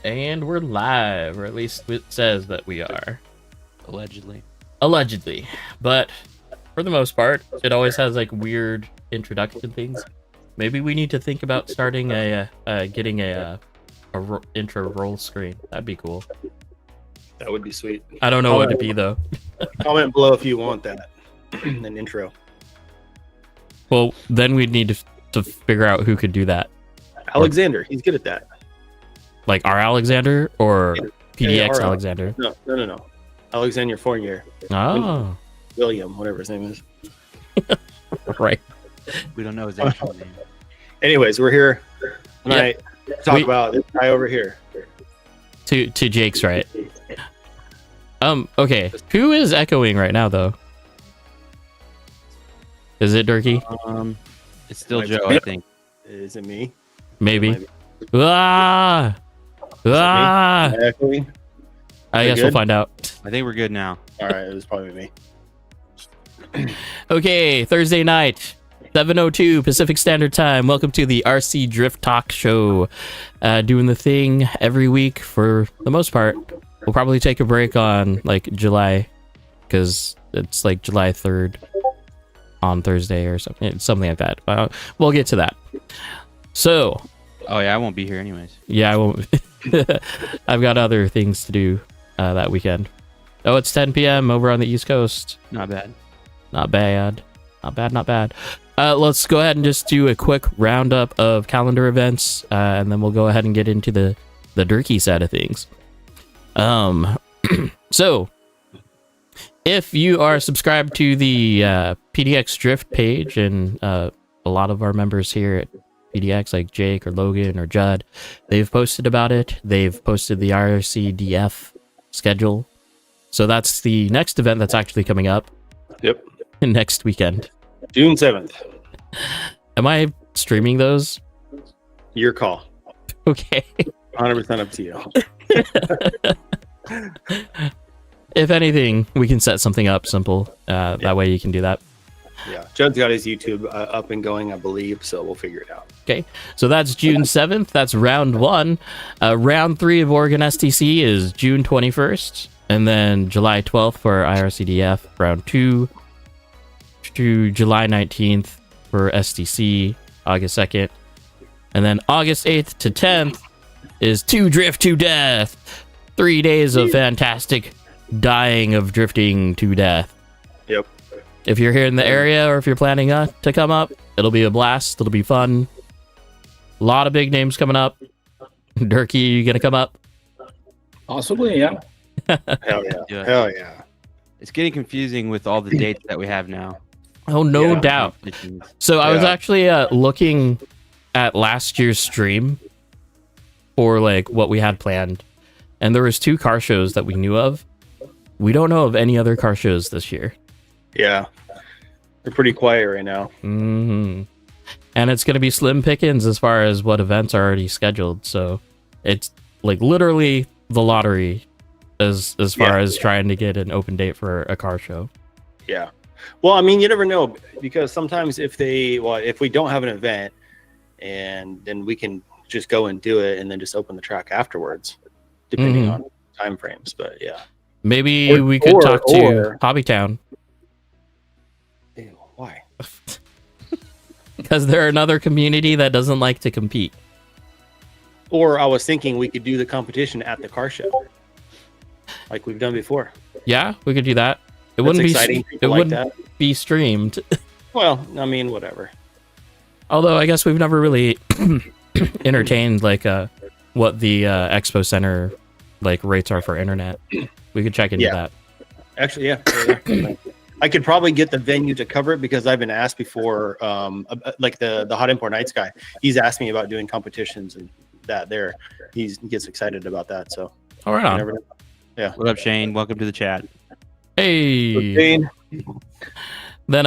And we're live, or at least it says that we are. Allegedly. Allegedly. But for the most part, it always has like weird introduction things. Maybe we need to think about starting getting a intro roll screen. That'd be cool. That would be sweet. I don't know what it'd be though. Comment below if you want that. An intro. Well, then we'd need to figure out who could do that. Alexander, he's good at that. Like our Alexander or PDX our Alexander? No. Alexander Fournier. Oh. William, whatever his name is. Right. We don't know his actual name. Anyways, we're here tonight to talk about this guy over here. To Jake's right. Okay. Who is echoing right now though? Is it Durkee? It's still Joe, I think. Is it me? Maybe. Ah! Ah! Echoing? I guess we'll find out. I think we're good now. All right, it was probably me. Okay, Thursday night, 7:02 Pacific Standard Time. Welcome to the RC Drift Talk Show. Doing the thing every week for the most part. We'll probably take a break on like July, because it's like July 3rd on Thursday or something like that. We'll get to that. So. Oh yeah, I won't be here anyways. Yeah, I won't. I've got other things to do that weekend. Oh, it's 10 p.m. over on the East Coast. Not bad. Not bad. Not bad. Let's go ahead and just do a quick roundup of calendar events, and then we'll go ahead and get into the Durkee side of things. So, if you are subscribed to the PDX Drift page, and a lot of our members here at PDX, like Jake or Logan or Judd, they've posted about it. They've posted the IRCDF schedule. So that's the next event that's actually coming up. Yep. Next weekend. June 7th. Am I streaming those? Your call. Okay. 100% up to you. If anything, we can set something up simple. That way you can do that. Yeah. Judd's got his YouTube up and going, I believe, so we'll figure it out. Okay. So that's June 7th. That's round 1. Round 3 of Oregon STC is June 21st. And then July 12th for IRCDF. Round 2 to July 19th for STC. August 2nd. And then August 8th to 10th is 2 Drift to Death. 3 days of fantastic dying of drifting to death. Yep. If you're here in the area or if you're planning to come up, it'll be a blast. It'll be fun. A lot of big names coming up. Durkee, you gonna come up? Possibly, yeah. Hell yeah. Hell yeah. It's getting confusing with all the dates that we have now. Oh, no doubt. So I was actually looking at last year's stream for like what we had planned, and there was 2 car shows that we knew of. We don't know of any other car shows this year. Yeah. They're pretty quiet right now. Mm-hmm. And it's going to be slim pickings as far as what events are already scheduled. So it's like literally the lottery as far as trying to get an open date for a car show. Yeah. Well, I mean, you never know, because sometimes if we don't have an event, and then we can just go and do it and then just open the track afterwards, depending on time frames. But yeah. Maybe we could talk to Hobbytown. Ew, why? Because they're another community that doesn't like to compete. Or I was thinking we could do the competition at the car show, like we've done before. Yeah, we could do that. It That's wouldn't exciting. be. It wouldn't be streamed. Well, I mean, whatever. Although I guess we've never really entertained like what the expo center like rates are for internet. We could check into that. Actually, yeah. I could probably get the venue to cover it, because I've been asked before, like the Hot Import Nights guy. He's asked me about doing competitions and that there. He gets excited about that. So, all right, on. Yeah. What up, Shane? Welcome to the chat. Hey. Shane. Then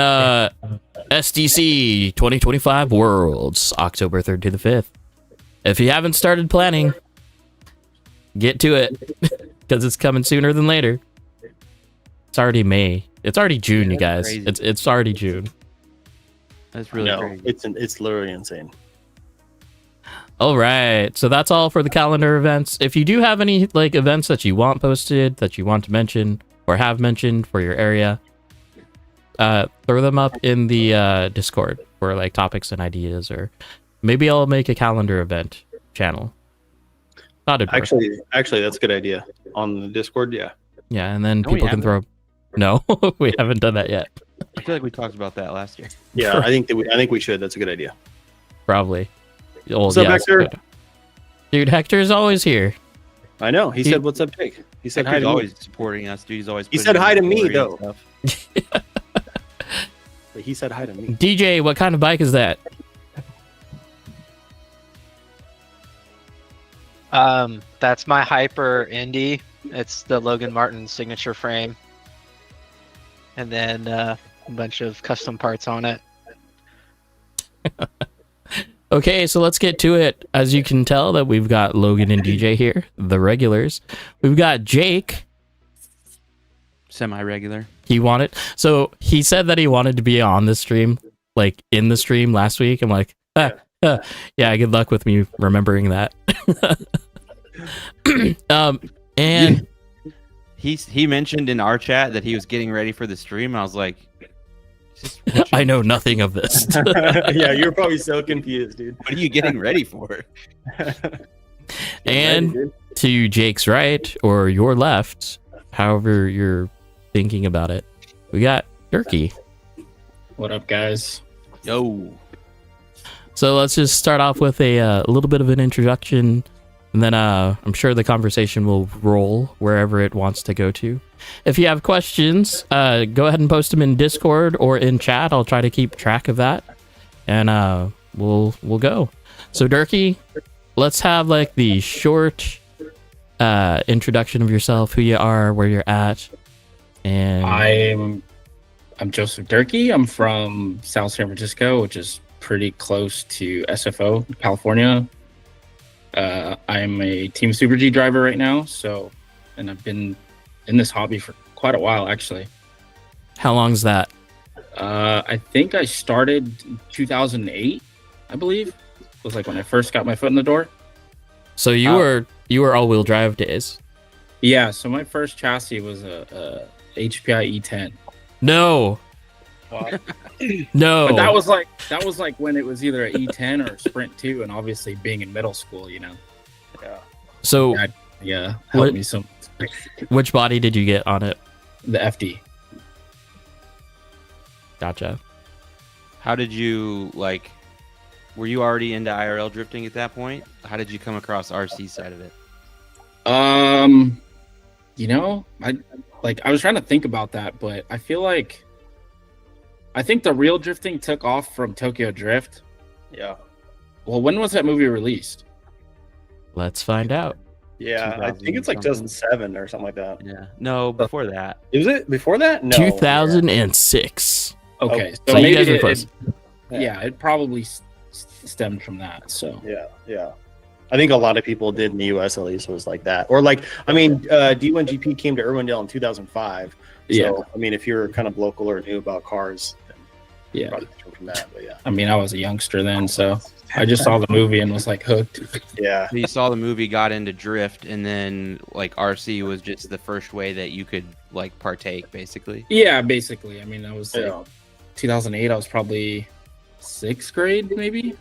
SDC 2025 Worlds, October 3rd to the 5th. If you haven't started planning, get to it, because it's coming sooner than later. It's already May. It's already June, you guys. Crazy. It's already June. That's really crazy. It's literally insane. All right. So that's all for the calendar events. If you do have any like events that you want posted that you want to mention or have mentioned for your area, throw them up in the Discord for like topics and ideas, or maybe I'll make a calendar event channel. Thought it'd work. Actually, that's a good idea on the Discord. Yeah. Yeah, and then No, we people can throw. No, we haven't done that yet. I feel like we talked about that last year. Yeah, I think we should. That's a good idea. Probably. Well, What's up, Hector? good. Dude, Hector's always here. I know. He said, "What's up, Jake?" He said, "Hi He's to always me." supporting us, dude. He's always. He putting said in hi to the me, story and though. stuff. But he said hi to me. DJ, what kind of bike is that? That's my Hyper Indy. It's the Logan Martin signature frame, and then a bunch of custom parts on it. Okay, so let's get to it. As you can tell that we've got Logan and DJ here, the regulars. We've got Jake. Semi-regular. He said that he wanted to be on the stream, like in the stream last week. I'm like, yeah, good luck with me remembering that. And he mentioned in our chat that he was getting ready for the stream. I was like, I know nothing of this. Yeah, you're probably so confused, dude. what are you getting ready for? And to Jake's right or your left, however you're thinking about it, we got Turkey. What up, guys? Yo. So let's just start off with a little bit of an introduction, and then I'm sure the conversation will roll wherever it wants to go to. If you have questions, go ahead and post them in Discord or in chat. I'll try to keep track of that, and we'll go. So Durkee, let's have like the short introduction of yourself, who you are, where you're at, and I'm Joseph Durkee. I'm from South San Francisco, which is pretty close to SFO, California. I'm a Team Super G driver right now, and I've been in this hobby for quite a while, actually. How long's that? I think I started in 2008, I believe. It was like when I first got my foot in the door. So you were all-wheel drive days. Yeah, so my first chassis was a HPI E10. No. No. But that was like when it was either a E10 or a Sprint 2, and obviously being in middle school, you know. Yeah. So Yeah, helped me so. Which body did you get on it? The FD. Gotcha. How did you were you already into IRL drifting at that point? How did you come across RC side of it? You know, I was trying to think about that, but I think the real drifting took off from Tokyo Drift. Yeah. Well, when was that movie released? Let's find out. Yeah, I think it's like 2007 or something like that. Yeah. No, before that. Was it before that? No. 2006. Okay, Oh, so so you maybe guys were close. it probably stemmed from that. So Yeah. I think a lot of people did in the US at least was like that. Or D1GP came to Irwindale in 2005. So, Yeah. I mean, if you're kind of local or knew about cars, then yeah, probably came from that. But yeah. I mean, I was a youngster then, so I just saw the movie and was like hooked. Yeah. So you saw the movie, got into drift, and then RC was just the first way that you could partake, basically. Yeah, basically. I mean, I was 2008. I was probably 6th grade, maybe.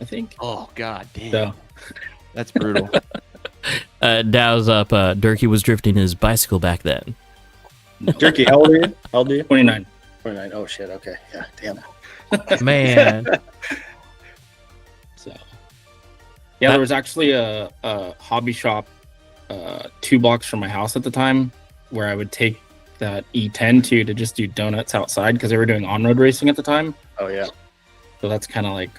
I think. Oh God, damn. So That's brutal. Dow's up. Durkee was drifting his bicycle back then. Turkey, how old are you? 29. 29. Oh shit. Okay. Yeah. Damn. Man. So yeah, there was actually a hobby shop 2 blocks from my house at the time where I would take that E10 to just do donuts outside because they were doing on-road racing at the time. Oh yeah. So that's kind of like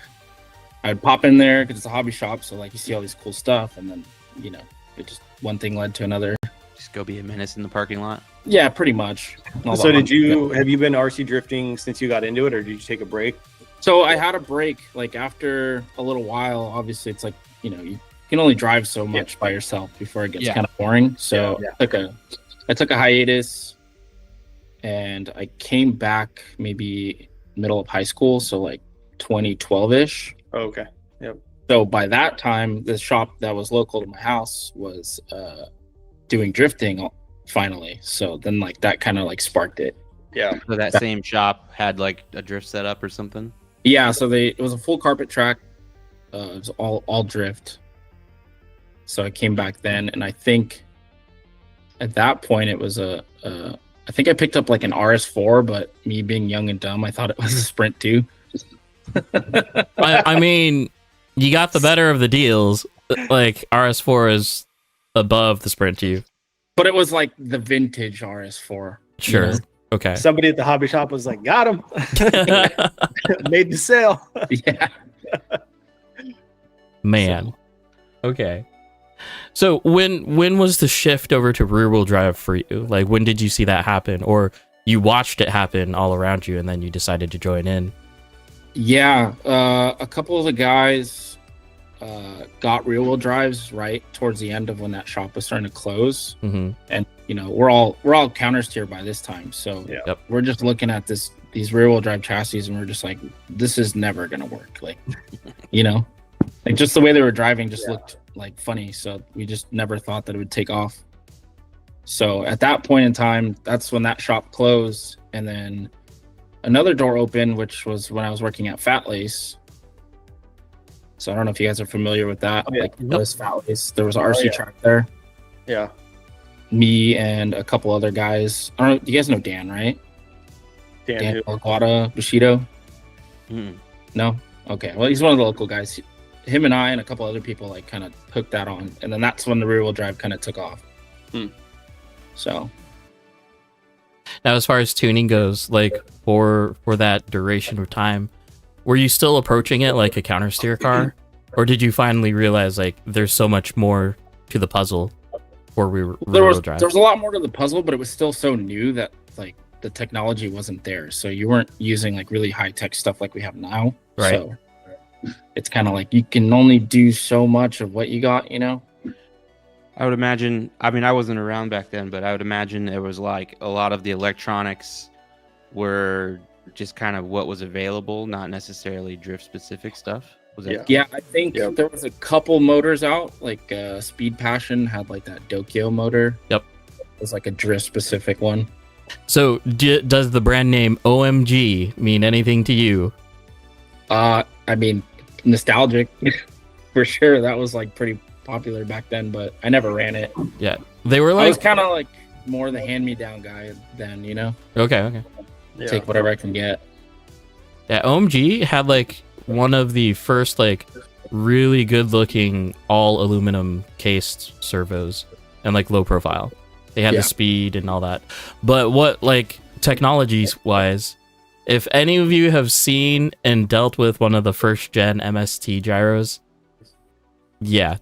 I'd pop in there because it's a hobby shop, so you see all these cool stuff, and then it just one thing led to another. Just go be a menace in the parking lot. Yeah, pretty much. So have you been RC drifting since you got into it, or did you take a break? So I had a break after a little while. Obviously, it's you can only drive so much by yourself before it gets kind of boring. So I took a hiatus, and I came back maybe middle of high school, so 2012-ish. Oh, okay. Yep. So by that time, the shop that was local to my house was doing drifting finally. So then like that kind of like sparked it. Yeah. So that same shop had like a drift setup or something. Yeah, so it was a full carpet track. It was all drift. So I came back then, and I think at that point it was I think I picked up like an RS4, but me being young and dumb, I thought it was a Sprint 2. I mean, you got the better of the deals. Like RS4 is above the Sprint 2. But it was like the vintage RS4. Sure. You know? Okay. Somebody at the hobby shop was like, got him. Made the sale. Yeah. Man. Okay. So when was the shift over to rear wheel drive for you? Like when did you see that happen, or you watched it happen all around you and then you decided to join in? Yeah, a couple of the guys got rear wheel drives right towards the end of when that shop was starting to close, and you know we're all counter steer by this time, so Yeah. we're just looking at these rear wheel drive chassis and we're just like, this is never gonna work. Like, you know, like just the way they were driving just looked like funny, so we just never thought that it would take off. So at that point in time, that's when that shop closed, and then another door opened, which was when I was working at Fat Lace. So I don't know if you guys are familiar with that. Oh, yeah. Like this Fat Lace, there was an RC track there. Yeah. Me and a couple other guys. I don't know. You guys know Dan, right? Dan, who? Aguada Bushido. Mm. No. Okay. Well, he's one of the local guys. Him and I and a couple other people like kind of hooked that on, and then that's when the rear wheel drive kind of took off. So. Now, as far as tuning goes, like for that duration of time, were you still approaching it like a counter steer car, or did you finally realize like there's so much more to the puzzle for rear wheel drive? There was a lot more to the puzzle, but it was still so new that like the technology wasn't there, so you weren't using like really high tech stuff like we have now. Right. So it's kind of like you can only do so much of what you got, you know. I would imagine, I mean, I wasn't around back then, but I would imagine it was like a lot of the electronics were just kind of what was available, not necessarily drift specific stuff. Was it? Yeah, I think there was a couple motors out, like Speed Passion had like that Dokyo motor. Yep. It was like a drift specific one. So does the brand name OMG mean anything to you? I mean, nostalgic for sure. That was like pretty popular back then, but I never ran it. Yeah, they were like, I was kind of like more the hand-me-down guy then, you know. okay. Yeah. Take whatever I can get. Yeah, OMG had like one of the first like really good looking all aluminum cased servos and like low profile. They had the speed and all that. But what like technologies wise, if any of you have seen and dealt with one of the first gen MST gyros, yeah,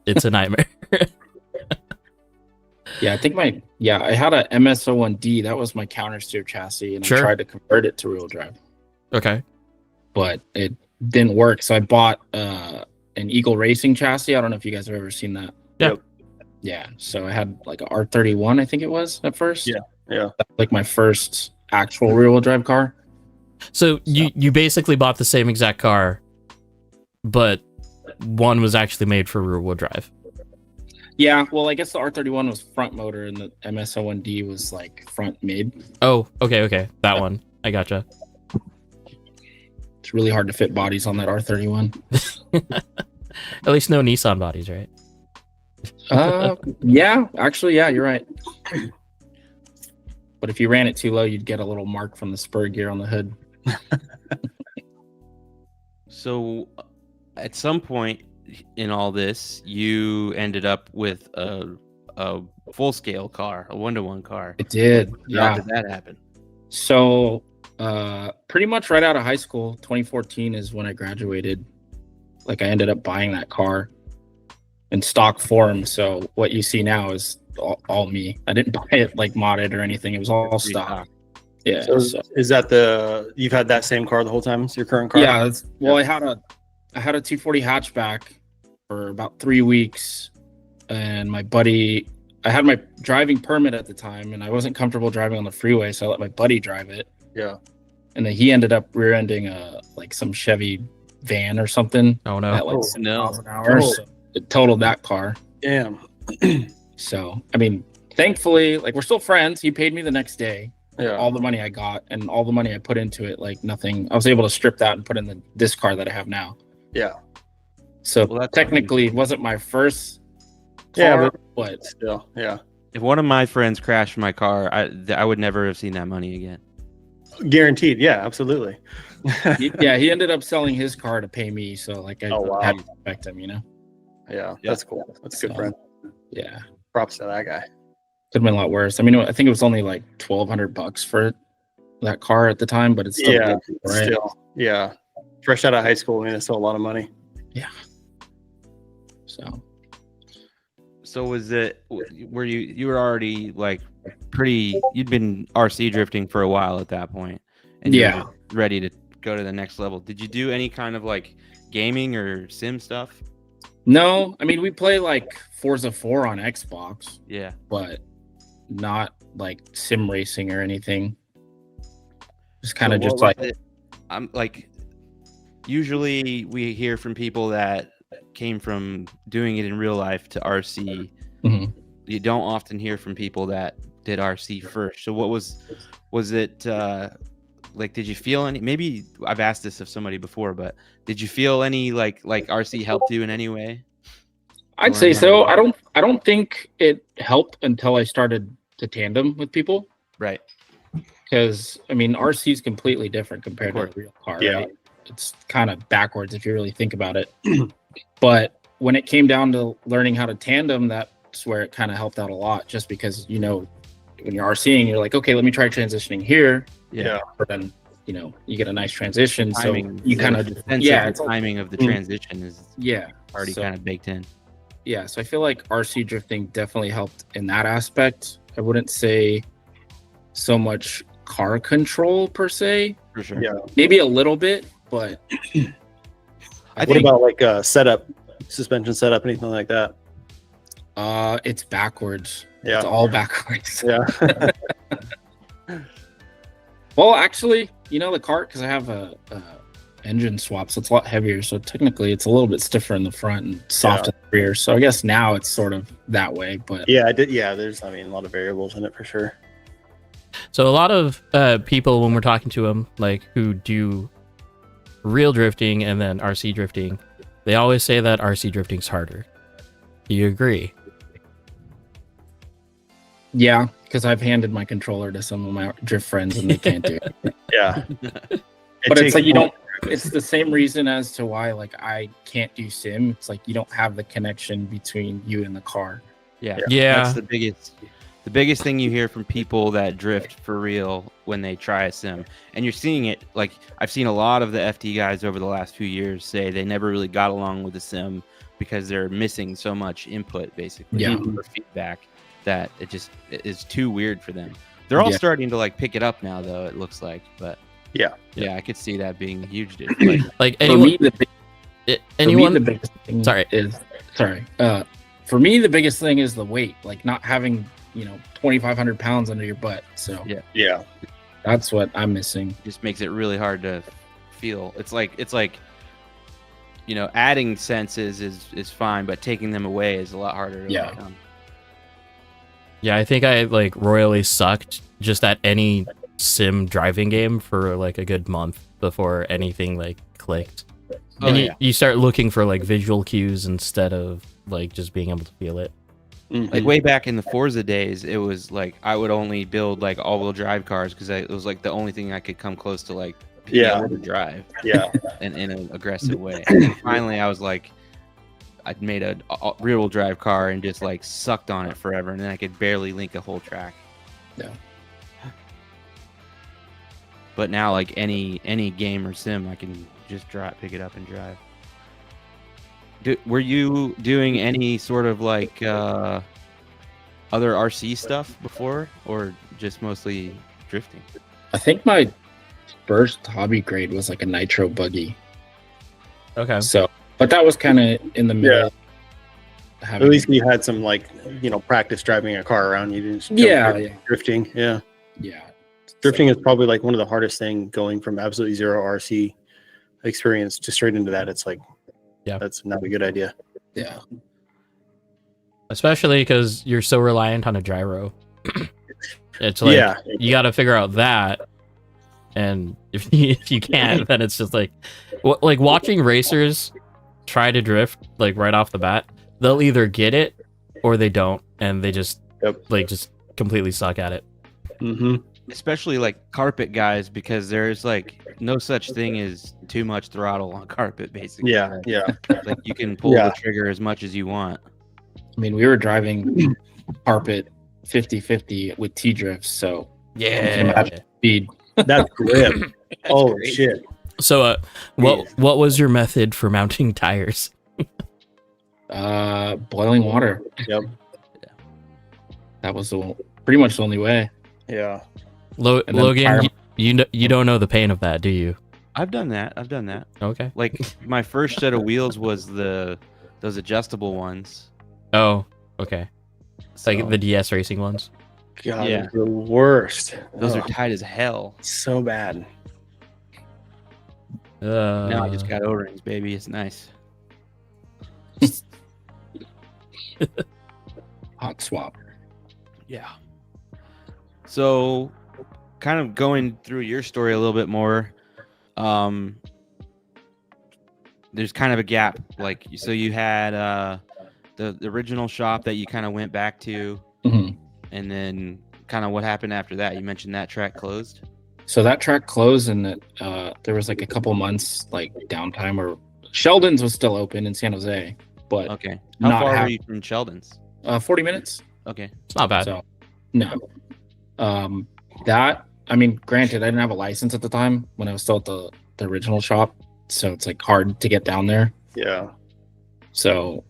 it's a nightmare. Yeah, I think I had a MS01D. That was my counter steer chassis, and Sure. I tried to convert it to rear drive, Okay. but it didn't work. So I bought an Eagle Racing chassis. I don't know if you guys have ever seen that. Yeah. Yep. Yeah. So I had like a R31, I think it was at first. Yeah. Yeah. Like my first actual rear wheel drive car. So you basically bought the same exact car, but one was actually made for rear wheel drive. Yeah. Well, I guess the R31 was front motor, and the MS01D was like front mid. Oh, okay. That one. I gotcha. It's really hard to fit bodies on that R31. At least no Nissan bodies, right? Yeah, actually, yeah, you're right. But if you ran it too low, you'd get a little mark from the spur gear on the hood. So at some point in all this, you ended up with a full scale car, a 1-to-1 car. It did. How Yeah. did that happen? So pretty much right out of high school, 2014 is when I graduated. Like I ended up buying that car in stock form. So what you see now is all me. I didn't buy it like modded or anything. It was all stock. Yeah. So is that you've had that same car the whole time? It's your current car? Yeah. Well, I had a 240 hatchback for about 3 weeks, and my buddy, I had my driving permit at the time, and I wasn't comfortable driving on the freeway, so I let my buddy drive it. Yeah. And then he ended up rear-ending like some Chevy van or something Oh no. at like Oh, 6 no. miles an hour. Oh. So it totaled that car. Damn. So I mean, thankfully, like we're still friends. He paid me the next day. Yeah. All the money I got and all the money I put into it, like nothing. I was able to strip that and put in this car that I have now. Yeah. So Well, that's technically, it wasn't my first Yeah, car, but but still, yeah. If one of my friends crashed my car, I would never have seen that money again. Guaranteed. Yeah, absolutely. he ended up selling his car to pay me. So like I Oh, wow. had to respect him, you know? Yeah, that's cool. That's a good So, friend. Yeah. Props to that guy. Could have been a lot worse. I mean, I think it was only like $1,200 for that car at the time, but it's still Yeah, good, right? still. Yeah. Fresh out of high school, I mean, it's still a lot of money. So So was it? Were you were already like pretty? You'd been RC drifting for a while at that point, and you Yeah. were ready to go to the next level. Did you do any kind of like gaming or sim stuff? no, I mean we play like Forza 4 on Xbox, Yeah. but not like sim racing or anything. Just kind of So just what like was it? I'm like, usually we hear from people that came from doing it in real life to RC. Mhm. You don't often hear from people that did RC first. So what was it like? Did you feel any? Maybe I've asked this of somebody before, but did you feel any like RC helped you in any way? I'd say so. I don't think it helped until I started to tandem with people. Right. Because I mean, RC is completely different compared to a course. real car. Yeah. Right? It's kind of backwards if you really think about it. But when it came down to learning how to tandem, that's where it kind of helped out a lot. Just because when you're RCing, you're like, okay, let me try transitioning here. Yeah. But then you get a nice transition. Timing, So you kind of the it's all- timing of the Mm. transition is already So- kind of baked in. Yeah, so I feel like RC drifting definitely helped in that aspect. I wouldn't say so much car control per se, For sure. Yeah. maybe a little bit, but What about like setup, suspension setup, anything like that? it's backwards. Yeah. It's all backwards. Yeah. Well, actually, the cart, because I have a engine swap, so it's a lot heavier. So technically, it's a little bit stiffer in the front and soft in the rear. So I guess now it's sort of that way. But Yeah, I did. Yeah, there's, a lot of variables in it for sure. So a lot of people, when we're talking to them, like who do real drifting and then RC drifting, they always say that RC drifting's harder. Do you agree? yeah, because I've handed my controller to some of my drift friends and they can't do it. Yeah. But it's like you don't. It's the same reason as to why like I can't do sim. It's like you don't have the connection between you and the car. Yeah. Yeah. That's the biggest thing you hear from people that drift for real when they try a sim. And you're seeing it, like I've seen a lot of the FD guys over the last few years say they never really got along with the sim because they're missing so much input basically Yeah. or feedback that it just is too weird for them. They're all Yeah. starting to like pick it up now though, it looks like. But Yeah. I could see that being a huge difference. Like For anyone, me, the anyone. the biggest thing Sorry. For me, the biggest thing is the weight, like not having 2,500 pounds under your butt. So Yeah. Yeah. that's what I'm missing. Just makes it really hard to feel. It's like adding senses is fine, but taking them away is a lot harder to Yeah. overcome. Yeah, I think I like royally sucked just at any sim driving game for like a good month before anything like clicked. Oh, And yeah. you start looking for like visual cues instead of like just being able to feel it. Mhm. Like way back in the Forza days, it was like I would only build like all-wheel drive cars because it was like the only thing I could come close to like being Yeah. able to drive Yeah. in an aggressive way. And then finally, I was like, I'd made a rear-wheel drive car and just like sucked on it forever, and then I could barely link a whole track. Yeah. But now, like any game or sim, I can just pick it up and drive. Were you doing any sort of like other RC stuff before, or just mostly drifting? I think my first hobby grade was like a nitro buggy. Okay. So, but that was kind of in the middle. At least you had some practice driving a car around. You didn't. Just jump Yeah, right yeah. into drifting. Yeah. Yeah. Drifting is probably like one of the hardest thing going from absolutely zero RC experience just straight into that, it's like, Yeah. that's not a good idea. Yeah. Especially because you're so reliant on a gyro. It's like Yeah. you got to figure out that, and if you can't, then it's just like watching racers try to drift like right off the bat. They'll either get it or they don't, and they just just completely suck at it. Mm-hmm. Especially like carpet guys, because there's like no such thing as too much throttle on carpet, basically. Yeah. Yeah. Like you can pull the trigger as much as you want. I mean, we were driving carpet 50-50 with T-drifts, so speed. That's grip. Oh shit. So, what was your method for mounting tires? Boiling water. Yep. That was pretty much the only way. Yeah. Logan, you don't know the pain of that, do you? I've done that. Okay. Like my first set of wheels was those adjustable ones. Oh, okay. It's like So- the DS racing ones. God, Yeah. the worst. Those are Ugh, tight as hell. so bad. Now I just got O-rings, baby. It's nice. Hot swap. Yeah. So, kind of going through your story a little bit more, there's kind of a gap. Like, so you had the original shop that you kind of went back to, Mhm. and then kind of what happened after that. You mentioned that track closed. So that track closed, and there was like a couple months like downtime, or Sheldon's was still open in San Jose, but Okay. How Not far hap- were you from Sheldon's? 40 minutes. Okay. It's not bad. So no. That, I mean, granted, I didn't have a license at the time when I was still at the original shop, so it's like hard to get down there. Yeah. So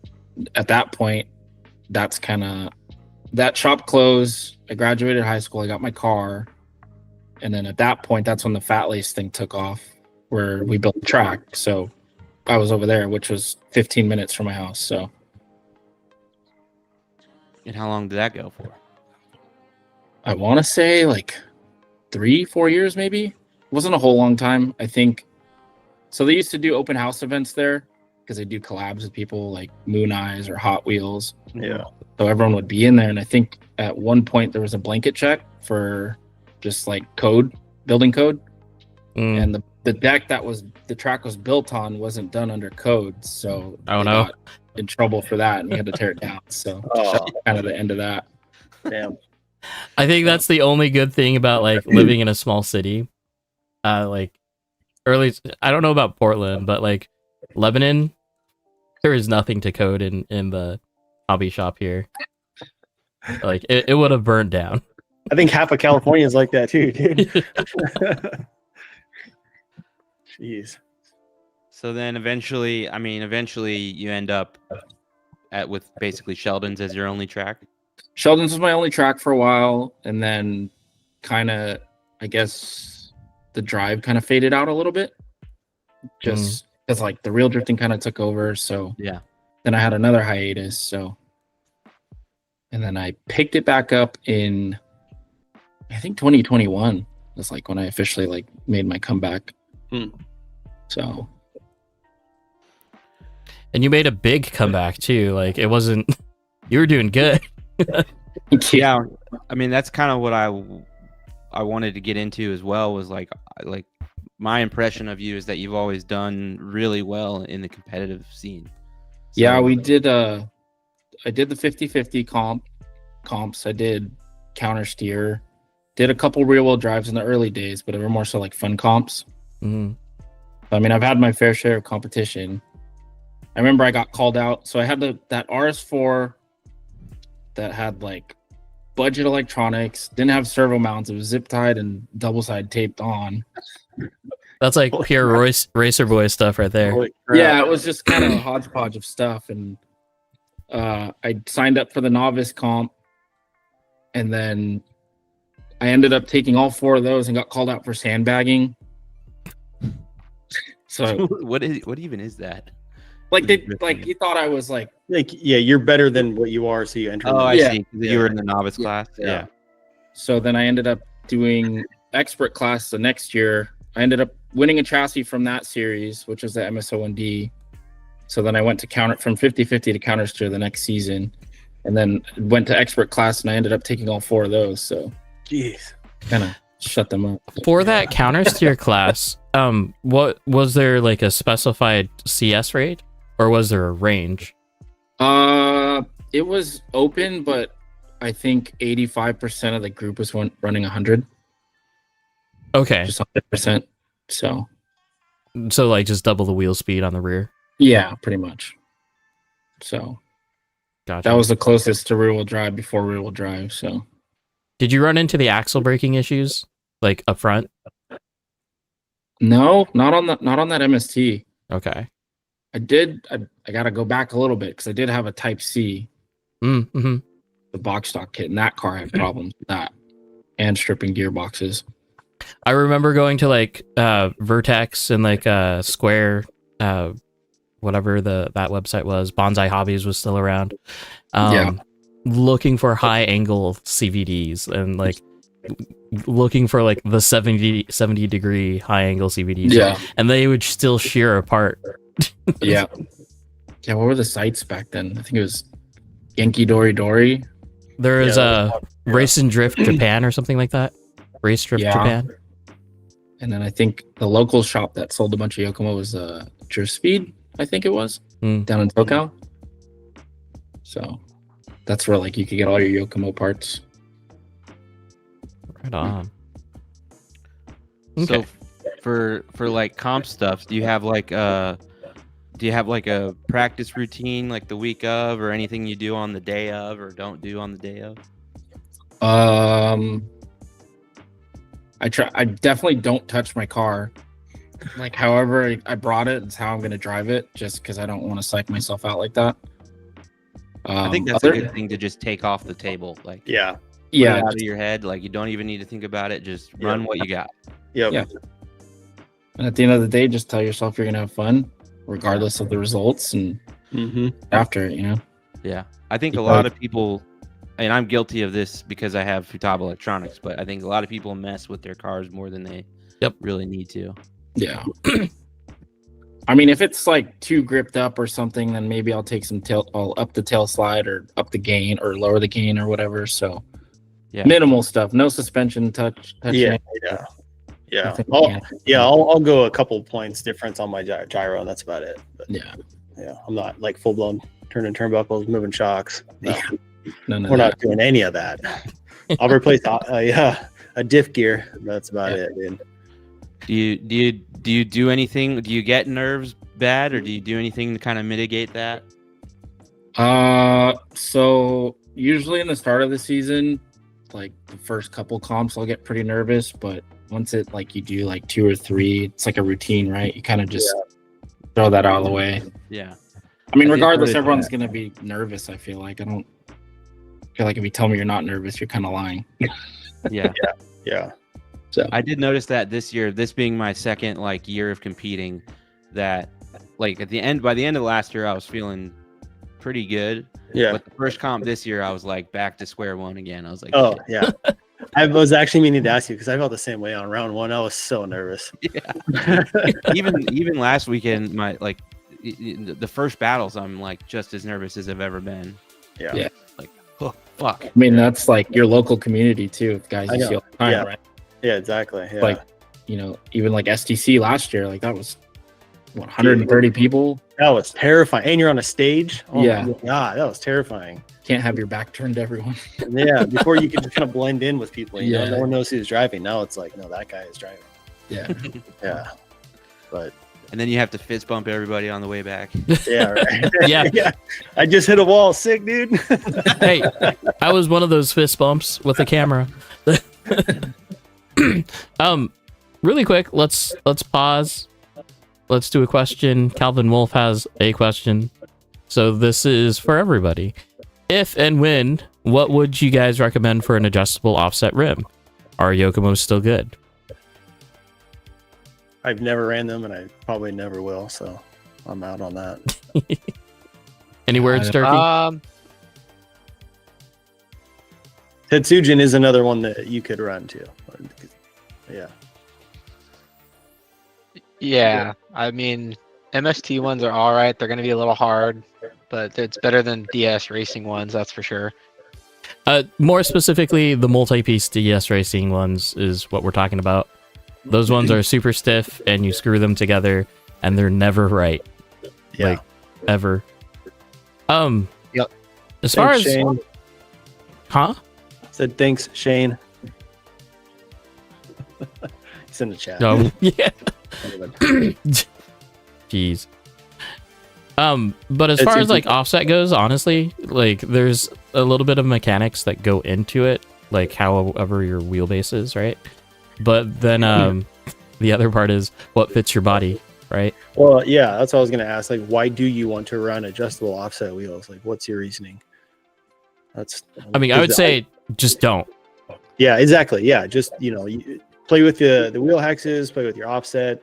at that point, that's kind of that shop closed. I graduated high school. I got my car, and then at that point, that's when the Fat Lace thing took off, where we built the track. So I was over there, which was 15 minutes from my house. So And how long did that go for? I want to say like 3-4 years, maybe. It wasn't a whole long time, I think. So they used to do open house events there because they do collabs with people like Moon Eyes or Hot Wheels. Yeah. So everyone would be in there. And I think at one point there was a blanket check for just like building code. Mm. And the deck that the track was built on wasn't done under code. So Oh, they no. got in trouble for that, and we had to tear it down. So Oh, kind of the end of that. damn. I think that's the only good thing about like living in a small city. Like I don't know about Portland, but like Lebanon, there is nothing to code in the hobby shop here. Like it would have burned down. I think half of California is like that too, dude. Jeez. So then eventually you end up with basically Sheldon's as your only track. Sheldon's was my only track for a while, and then kind of, I guess, the drive kind of faded out a little bit, just because like the real drifting kind of took over. So Yeah. then I had another hiatus. So, and then I picked it back up in, I think 2021 was like when I officially like made my comeback. So And you made a big comeback too. Like it wasn't you were doing good. Yeah, I mean that's kind of what I wanted to get into as well. Was like my impression of you is that you've always done really well in the competitive scene. yeah, So- we did. I did the 50-50 comps. I did counter steer. Did a couple rear wheel drives in the early days, but they were more so like fun comps. Mhm. I mean, I've had my fair share of competition. I remember I got called out. So I had that RS4 that had like budget electronics, didn't have servo mounts. It was zip tied and double side taped on. That's like pure racer boy stuff right there. Holy crap. Yeah, it was just kind of a hodgepodge of stuff. And I signed up for the novice comp. And then I ended up taking all 4 of those and got called out for sandbagging. So what even is that? like he thought I was like, Yeah, you're better than what you are, so you enter. Oh, I Yeah. see. 'Cause you were in the novice class. Yeah. so then I ended up doing expert class the next year. I ended up winning a chassis from that series, which was the MSO1D. So then I went to counter from 50-50 to counter steer the next season, and then went to expert class, and I ended up taking all 4 of those. So Jeez. kind of shut them up. For that counter steer class, what was there like a specified CS rate, or was there a range? It was open, but I think 85% of the group was running 100. Okay, Just 100%. So like just double the wheel speed on the rear. yeah, pretty much. So Gotcha. that was the closest to rear wheel drive before rear wheel drive. So Did you run into the axle braking issues like up front? no, not on that MST. Okay. I did. I got to go back a little bit because I did have a Type C, Mm-hmm. the box stock kit, and that car had problems with that and stripping gearboxes. I remember going to like Vertex and like Square, whatever that website was. Bonsai Hobbies was still around. Looking for high angle CVDs and like looking for like the 70 degree high angle CVDs. Yeah, And they would still shear apart. yeah. What were the sites back then? I think it was Yankee Dory Dory. There is Race and Drift Japan or something like that. Race Drift Yeah. Japan. And then I think the local shop that sold a bunch of Yokomo was Drift Speed, I think it was, down in SoCal. So that's where like you could get all your Yokomo parts. Right on. Okay. So for like comp stuff, do you have like a practice routine like the week of, or anything you do on the day of or don't do on the day of? I definitely don't touch my car. Like however I brought it, it's how I'm gonna drive it, just because I don't want to psych myself out like that. I think that's a good thing to just take off the table. Like Yeah. put it Yeah, out of your head. Like you don't even need to think about it. Just run what you got. Yep. Yeah. and at the end of the day, just tell yourself you're gonna have fun, regardless of the results, and Mm-hmm. after it, Yeah. I think a lot of people, and I'm guilty of this because I have Futaba electronics, but I think a lot of people mess with their cars more than they really need to. Yeah. I mean, if it's like too gripped up or something, then maybe I'll take I'll up the tail slide or up the gain or lower the gain or whatever. So minimal stuff, no suspension touch. Yeah. I'll go a couple points difference on my gyro, and that's about it. But, I'm not like full blown turning turnbuckles, moving shocks. No, we're not doing any of that. I'll replace a diff gear. That's about it, dude. Do you do anything? Do you get nerves bad, or do you do anything to kind of mitigate that? So usually in the start of the season, like the first couple comps, I'll get pretty nervous, but once it like you do like 2 or 3, it's like a routine, right? You kind of just throw that out of the way. Yeah. I mean, regardless, everyone's gonna be nervous. I feel like I feel like if you tell me you're not nervous, you're kind of lying. Yeah. So I did notice that this year, this being my second like year of competing, that like by the end of last year, I was feeling pretty good. Yeah. But the first comp this year, I was like back to square one again. I was like, oh yeah. I was actually meaning to ask you because I felt the same way on round 1. I was so nervous. Yeah. even last weekend, my like the first battles, I'm like just as nervous as I've ever been. Yeah. Like, oh fuck. I mean, that's like your local community too, guys. You see all the time, right? Yeah, exactly. Yeah. Like, even like STC last year, like that was 130 people. That was terrifying. And you're on a stage. Oh Yeah. my God, that was terrifying. Can't have your back turned to everyone. Yeah, before you could just kind of blend in with people. You know, Yeah. no one knows who's driving. Now it's like, no, that guy is driving. Yeah. Yeah. But And then you have to fist bump everybody on the way back. yeah, right. Yeah. I just hit a wall. Sick, dude. Hey, I was one of those fist bumps with the camera. Really quick, let's pause. Let's do a question. Calvin Wolf has a question. So this is for everybody. If and when, what would you guys recommend for an adjustable offset rim? Are Yokomos still good? I've never ran them, and I probably never will. So I'm out on that. Any words, Turkey? Tetsujin is another one that you could run too. Yeah. Yeah, I mean, MST ones are all right. They're going to be a little hard, but it's better than DS racing ones, that's for sure. More specifically, the multi-piece DS racing ones is what we're talking about. Those ones are super stiff, and you screw them together, and they're never right, Yeah. like ever. Yep. As far Thanks, as, Shane. huh? Said thanks, Shane. He's in the chat. No, yeah. Jeez. But as It's far as like interesting. offset goes, honestly, like there's a little bit of mechanics that go into it, like however your wheelbase is, right? But then the other part is what fits your body, right? Well, yeah, that's what I was gonna ask. Like, why do you want to run adjustable offset wheels? Like, what's your reasoning? That's. I mean, I would say just don't. Yeah, exactly. Yeah, just you play with the wheel hexes, play with your offset,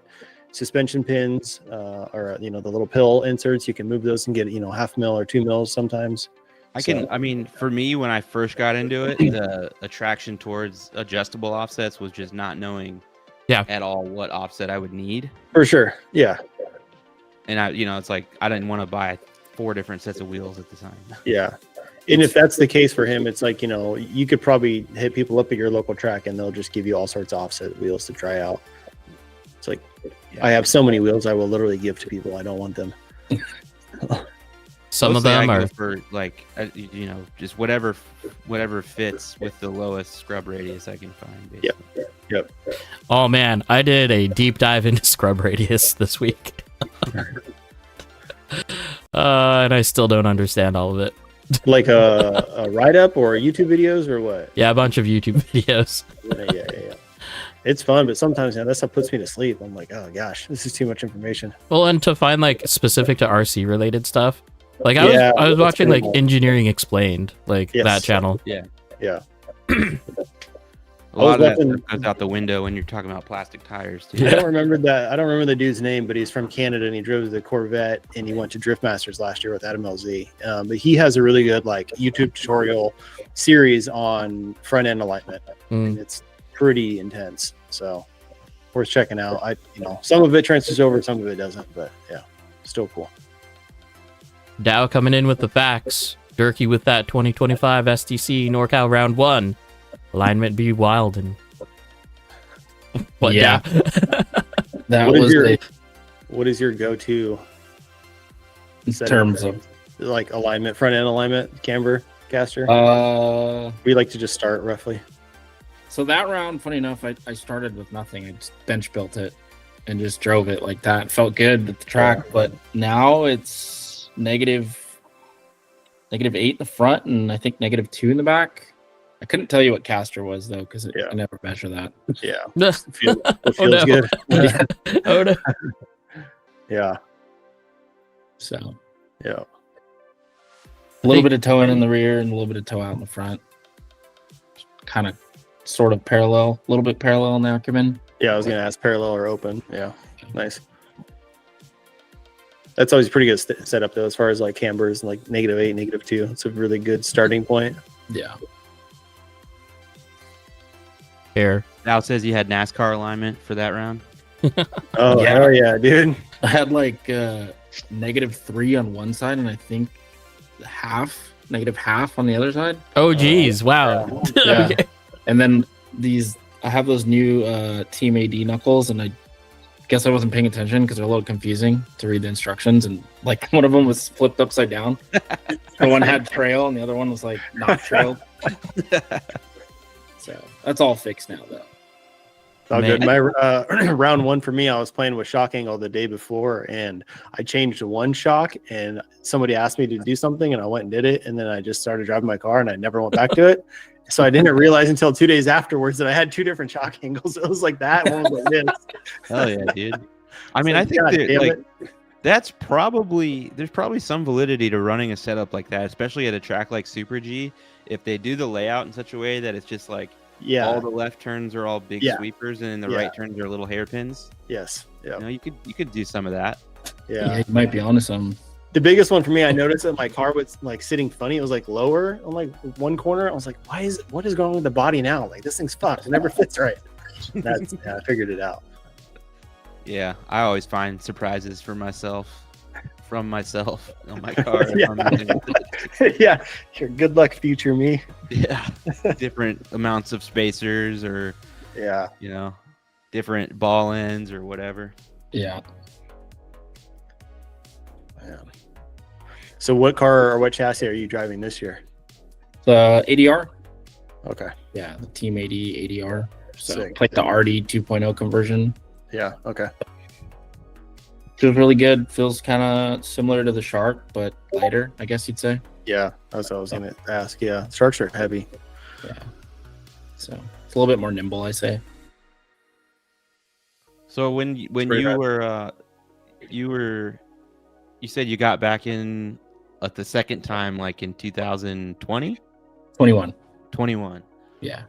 suspension pins, or the little pill inserts. You can move those and get half mil or 2 mils sometimes. I mean, for me, when I first got into it, the attraction towards adjustable offsets was just not knowing at all what offset I would need. For sure. Yeah. And it's like I didn't want to buy 4 different sets of wheels at the time. Yeah. And if that's the case for him, it's like, you could probably hit people up at your local track and they'll just give you all sorts of offset wheels to try out. It's like, I have so many wheels I will literally give to people. I don't want them. Some of Mostly them I go are. for like just whatever fits with the lowest scrub radius I can find. Basically. Yep. Oh man, I did a deep dive into scrub radius this week, and I still don't understand all of it. Like a write up or YouTube videos or what? Yeah, a bunch of YouTube videos. Yeah. It's fun, but sometimes that stuff puts me to sleep. I'm like, oh gosh, this is too much information. Well, and to find like specific to RC related stuff, like I Yeah, was that's watching pretty like cool. Engineering Explained, like Yes. that channel. Yeah. A lot of that watching- stuff goes out the window when you're talking about plastic tires too. I don't remember the dude's name, but he's from Canada and he drove the Corvette and he went to Drift Masters last year with Adam LZ. But he has a really good like YouTube tutorial series on front end alignment, and it's pretty intense. So worth checking out. Some of it transfers over, some of it doesn't, but yeah, still cool. Dow coming in with the facts. Durkee with that 2025 STC NorCal Round 1. Alignment be wild and what? Yeah. Dow? That What is was your- What is your go-to in setting terms for, of like alignment, front end alignment, camber, caster? We like to just start roughly. So that round, funny enough, I started with nothing. I just bench built it and just drove it like that. Felt good at the track, but now it's negative 8 in the front and I think -2 in the back. I couldn't tell you what caster was though, because Yeah. I never measure that. Yeah, No. it feels Oh, no. good. Oh no. Yeah, So yeah. a little bit of toe in the rear and a little bit of toe out in the front. Kind of sort of parallel, a little bit parallel in the Acuvance. Yeah, I was gonna ask parallel or open. Yeah, nice. That's always a pretty good setup though, as far as like cambers, like -8, -2. It's a really good starting point. Yeah. Here. Now it says you had NASCAR alignment for that round. Oh Yeah. hell yeah, dude. I had like -3 on one side and I think -half on the other side. Oh geez, wow. Yeah. Okay. And then I have those new Team AD knuckles, and I guess I wasn't paying attention because they're a little confusing to read the instructions. And like one of them was flipped upside down. The one had trail, and the other one was like not trail. So that's all fixed now, though. It's all Man. good. My round 1 for me, I was playing with shock angle the day before, and I changed to one shock, and somebody asked me to do something, and I went and did it, and then I just started driving my car, and I never went back to it. So I didn't realize until 2 days afterwards that I had 2 different shock angles. It was like that, one was like this. Hell yeah, dude. I mean, It's I think God that, damn like it. there's probably some validity to running a setup like that, especially at a track like Super G. If they do the layout in such a way that it's just like Yeah. all the left turns are all big Yeah. sweepers and then the Yeah. right turns are little hairpins. Yes. Yeah. You could do some of that. Yeah. You might be onto some. The biggest one for me, I noticed that my car was like sitting funny. It was like lower on like one corner. I was like, what is going on with the body now? Like this thing's fucked. It never fits right. I figured it out. Yeah, I always find surprises from myself on my car. if Yeah. I'm using it. Yeah, your good luck, future me. Yeah, different amounts of spacers, or Yeah. different ball ends or whatever. Yeah. Yeah. So what car or what chassis are you driving this year? The ADR. Okay. Yeah, the Team 80 ADR. So Sick. like the RD 2.0 conversion. Yeah. Okay. Feels really good. Feels kind of similar to the Shark, but lighter, I guess you'd say. Yeah, that's what I was gonna ask. Yeah, Sharks are heavy. Yeah. So it's a little bit more nimble, I say. So when pretty you bad. were you said you got back in at the second time, like in 2020, 21. 21. Yeah.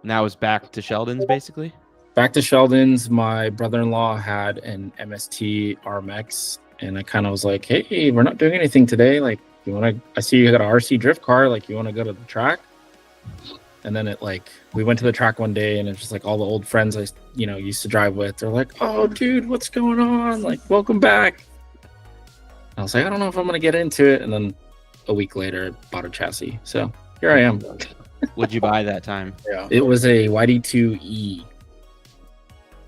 And that was back to Sheldon's basically. Back to Sheldon's, my brother-in-law had an MST RMX, and I kind of was like, hey, we're not doing anything today. Like, you want to, I see you got an RC drift car. Like, you want to go to the track? And then we went to the track one day, and it's just like all the old friends I, used to drive with. They're like, oh, dude, what's going on? Like, welcome back. I was like, I don't know if I'm going to get into it. And then a week later, I bought a chassis. So here I am. What'd you buy that time? Yeah. It was a YD2E.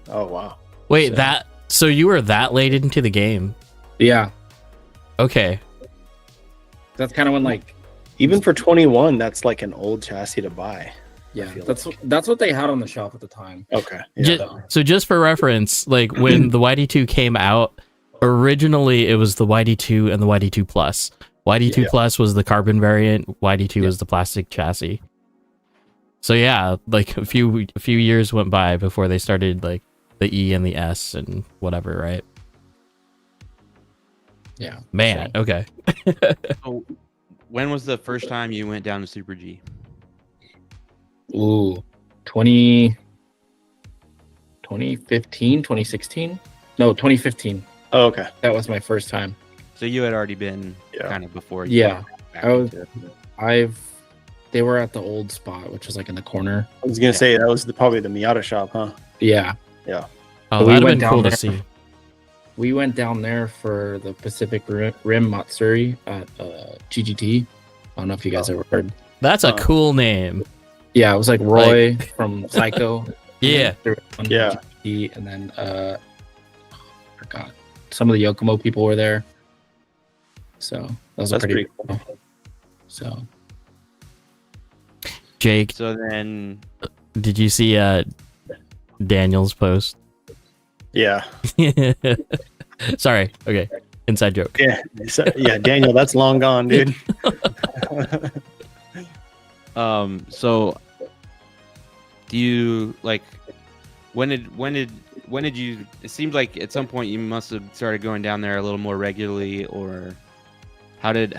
Oh wow. Wait, So- so you were that late into the game? Yeah. Okay. That's kind of when Even for 21, that's like an old chassis to buy. yeah, feel that's what they had on the shelf at the time. Okay. So just for reference, like when the YD2 came out, originally it was the YD2 and the YD2 Plus. YD2 Yeah. Plus was the carbon variant. YD2 was the plastic chassis. So yeah, like a few years went by before they started like the E and the S and whatever, right? Yeah. Man, okay. So when was the first time you went down to Super G? Ooh, 2015, 2016? No, 2015. Oh, okay. That was my first time. So you had already been Yeah. kind of before. You Yeah. went back I was- into it. They were at the old spot, which was like in the corner. I was gonna say that was probably the Miata shop, huh? Yeah. Oh, we that'd have went been cool down to there. see. We went down there for the Pacific Rim Matsuri at GGT. I don't know if you guys ever heard. That's a Oh. cool name. Yeah, it was like Roy from Psycho. Yeah. Yeah. GGT, and then I forgot. Some of the Yokomo people were there. So that was That's pretty pretty cool. So Jake, So then, did you see Daniel's post? Yeah. Sorry. Okay. Inside joke. Yeah. Yeah, Daniel, that's long gone, dude. so do you like when did you? It seems like at some point you must have started going down there a little more regularly, or how did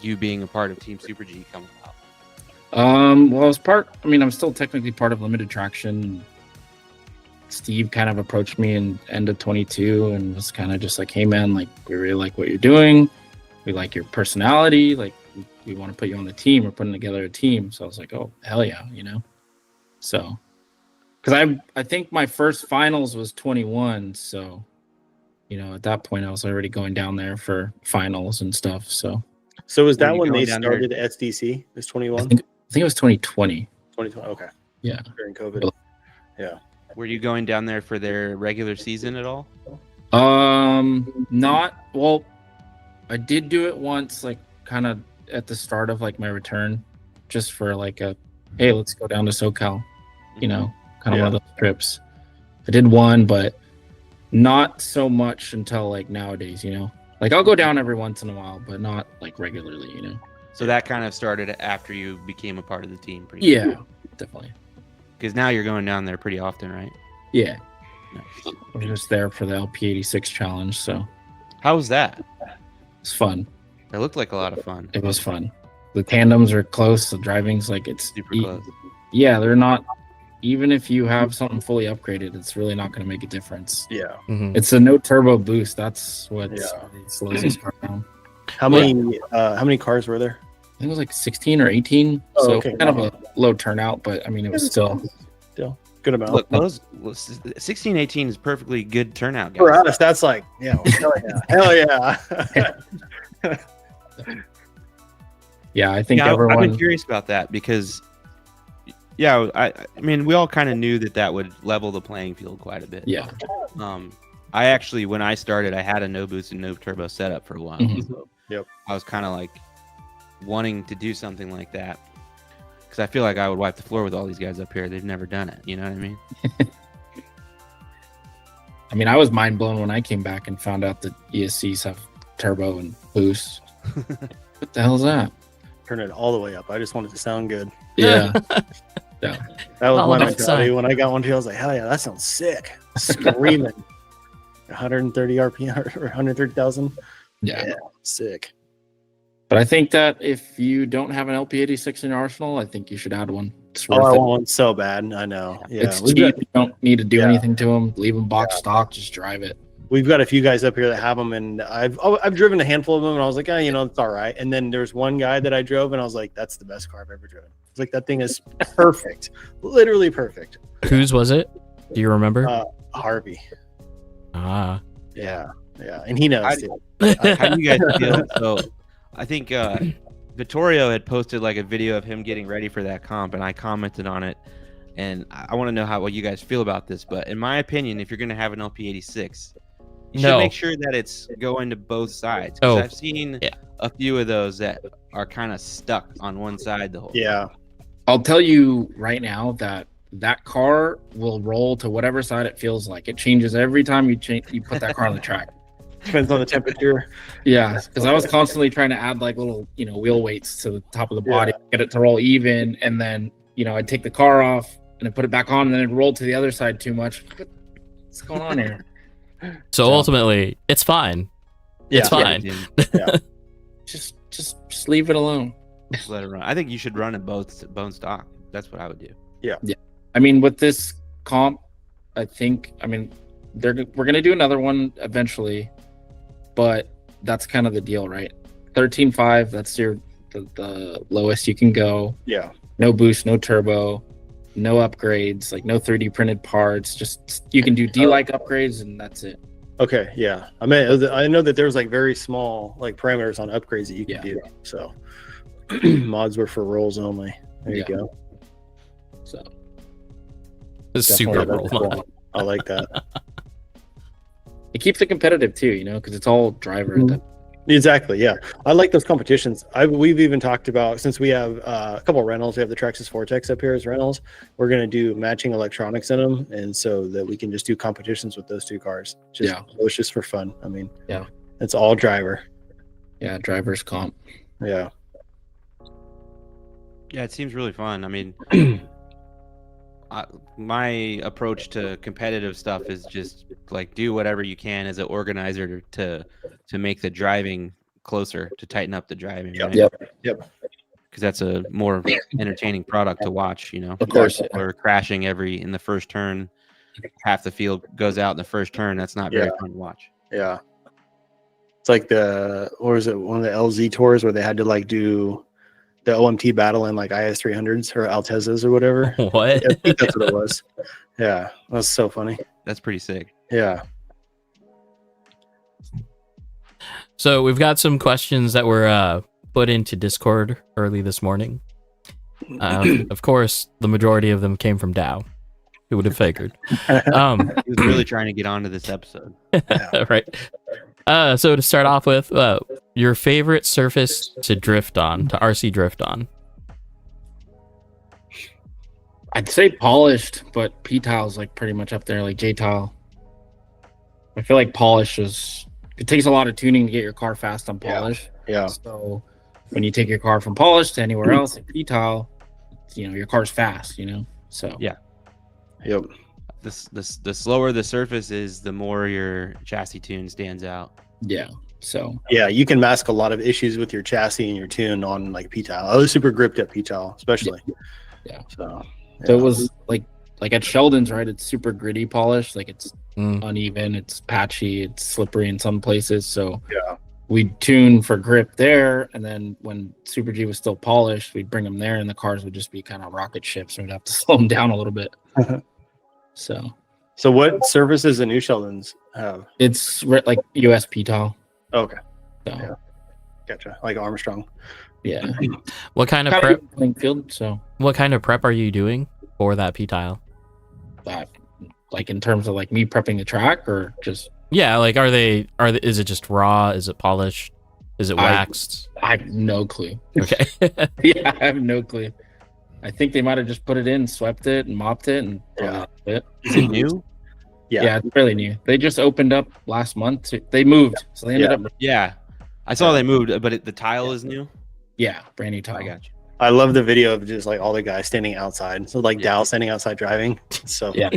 you being a part of Team Super G come about? well, I'm still technically part of Limited Traction. Steve kind of approached me in end of 22 and was kind of just like, hey man, like we really like what you're doing. We like your personality. Like we want to put you on the team. We're putting together a team. So I was like, oh, hell yeah, So, because I think my first finals was 21. So, at that point I was already going down there for finals and stuff. So So was Were that you when they going down there? started SDC? It was 21? I think it was 2020. 2020. Okay. Yeah. During COVID. Were you going down there for their regular season at all? Not well. I did do it once, like kind of at the start of like my return, just for like hey, let's go down to SoCal, kind of one of those trips. I did one, but not so much until like nowadays, Like I'll go down every once in a while, but not like regularly, So that kind of started after you became a part of the team. Yeah, definitely. Because now you're going down there pretty often, right? Yeah, Nice. I was just there for the LP86 challenge, so How was that? it's fun. It looked like a lot of fun. It was fun. The tandems are close. The driving's like it's Super close. Yeah, they're not. Even if you have something fully upgraded, it's really not going to make a difference. Yeah. Mhm. It's a no turbo boost. That's what Yeah. slows this car down. How many cars were there? I think it was like 16 or 18. Oh, So okay. kind of a low turnout, but I mean, it was still. good amount. Look, those 1618 is perfectly good turnout, guys. For us, that's like, hell yeah. Yeah, I think Yeah, I've everyone. been curious about that because, yeah, I mean, we all kind of knew that would level the playing field quite a bit. Yeah. I actually, when I started, I had a no boost and no turbo setup for a while. Mhm. So Yep. I was kind of like wanting to do something like that because I feel like I would wipe the floor with all these guys up here. They've never done it. You know what I mean? I mean, I was mind blown when I came back and found out that ESCs have turbo and boost. What the hell is that? Turn it all the way up. I just want it to sound good. Yeah. That was All my about mentality. sound. When I got one too, I was like, hell yeah, that sounds sick. Screaming. 130 RPM or 130,000. Yeah. Yeah, sick. But I think that if you don't have an LP86 in your arsenal, I think you should add one. It's Oh, worth I it. want one so bad. I know. Yeah, It's cheap. You don't need to do Yeah. anything to them. Leave them box stock. Just drive it. we've got a few guys up here that have them, and I've driven a handful of them, and I was like, it's all right. And then there's one guy that I drove, and I was like, that's the best car I've ever driven. It's like, that thing is perfect, literally perfect. Whose was it? Do you remember? Harvey. Ah. Yeah, and he knows too. How do you guys feel? So I think Vittorio had posted like a video of him getting ready for that comp, and I commented on it. And I want to know what you guys feel about this. But in my opinion, if you're going to have an LP86, you should make sure that it's going to both sides. Because I've seen a few of those that are kind of stuck on one side the whole time. Yeah. I'll tell you right now that car will roll to whatever side it feels like. It changes every time you put that car on the track. Depends on the temperature. Yeah, because I was constantly trying to add like little, wheel weights to the top of the body, get it to roll even, and then, I'd take the car off and then put it back on, and then it'd roll to the other side too much. What's going on here? So ultimately, it's fine. It's fine. Yeah. Just leave it alone. Just let it run. I think you should run it both bone stock. That's what I would do. Yeah. I mean, with this comp, we're gonna do another one eventually, but that's kind of the deal, right? 13.5. That's the lowest you can go. Yeah. No boost, no turbo, no upgrades, like no 3D printed parts. Just you can do D-like upgrades, and that's it. Okay. Yeah. I mean, I know that there's like very small like parameters on upgrades that you can do. So mods were for rolls only. There you go. So It's super Definitely, roll. that's cool. I like that. it keeps it competitive too, because it's all driver. Exactly. Yeah. I like those competitions. We've even talked about, since we have a couple of rentals, we have the Traxxas Vortex up here as rentals. We're going to do matching electronics in them. And so that we can just do competitions with those two cars. It's just for fun. I mean, it's all driver. Yeah. Driver's comp. Yeah. Yeah, it seems really fun. I mean, my approach to competitive stuff is just like do whatever you can as an organizer to make the driving closer, to tighten up the driving. Right? Yep. Because that's a more entertaining product to watch. Of course, or crashing in the first turn, half the field goes out in the first turn. That's not very fun to watch. Yeah. It's like one of the LZ tours where they had to like do the OMT battle in like IS300s or Altezas or whatever. What? I think that's what it was. Yeah, that's so funny. That's pretty sick. Yeah. So we've got some questions that were put into Discord early this morning. Of course, the majority of them came from Dow. Who would have figured? He was really trying to get onto this episode. Right. So to start off with, your favorite surface to drift on, to RC drift on? I'd say polished, but P-tile's like pretty much up there, like J-tile. I feel like polish it takes a lot of tuning to get your car fast on polish. Yeah. So when you take your car from polish to anywhere else, like P-tile, your car's fast, So yeah. Yep. The slower the surface is, the more your chassis tune stands out. Yeah. So yeah, you can mask a lot of issues with your chassis and your tune on like P-tile. I was super gripped at P-tile, especially. Yeah. So it was like at Sheldon's, right? It's super gritty polish. Like it's uneven, it's patchy, it's slippery in some places. So we'd tune for grip there, and then when Super G was still polished, we'd bring them there, and the cars would just be kind of rocket ships, and we'd have to slow them down a little bit. So So what services the new Sheldons have? it's like USP tile. Okay, So Yeah. Gotcha. Like Armstrong. yeah, What kind of kind prep? of playing field. So What kind of prep are you doing for that P tile? that, like in terms of like me prepping the track or just Yeah, like is it just raw? Is it polished? Is it waxed? I have no clue. Okay. Yeah, I have no clue. I think they might have just put it in, swept it, and mopped it, and Yeah. it. Is it new? Yeah, it's fairly new. They just opened up last month. They moved, so they ended up. Yeah. I saw they moved, but the tile is new. Yeah, brand new tile. I got you. I love the video of just like all the guys standing outside. So like Yeah. Dow standing outside driving. So Yeah,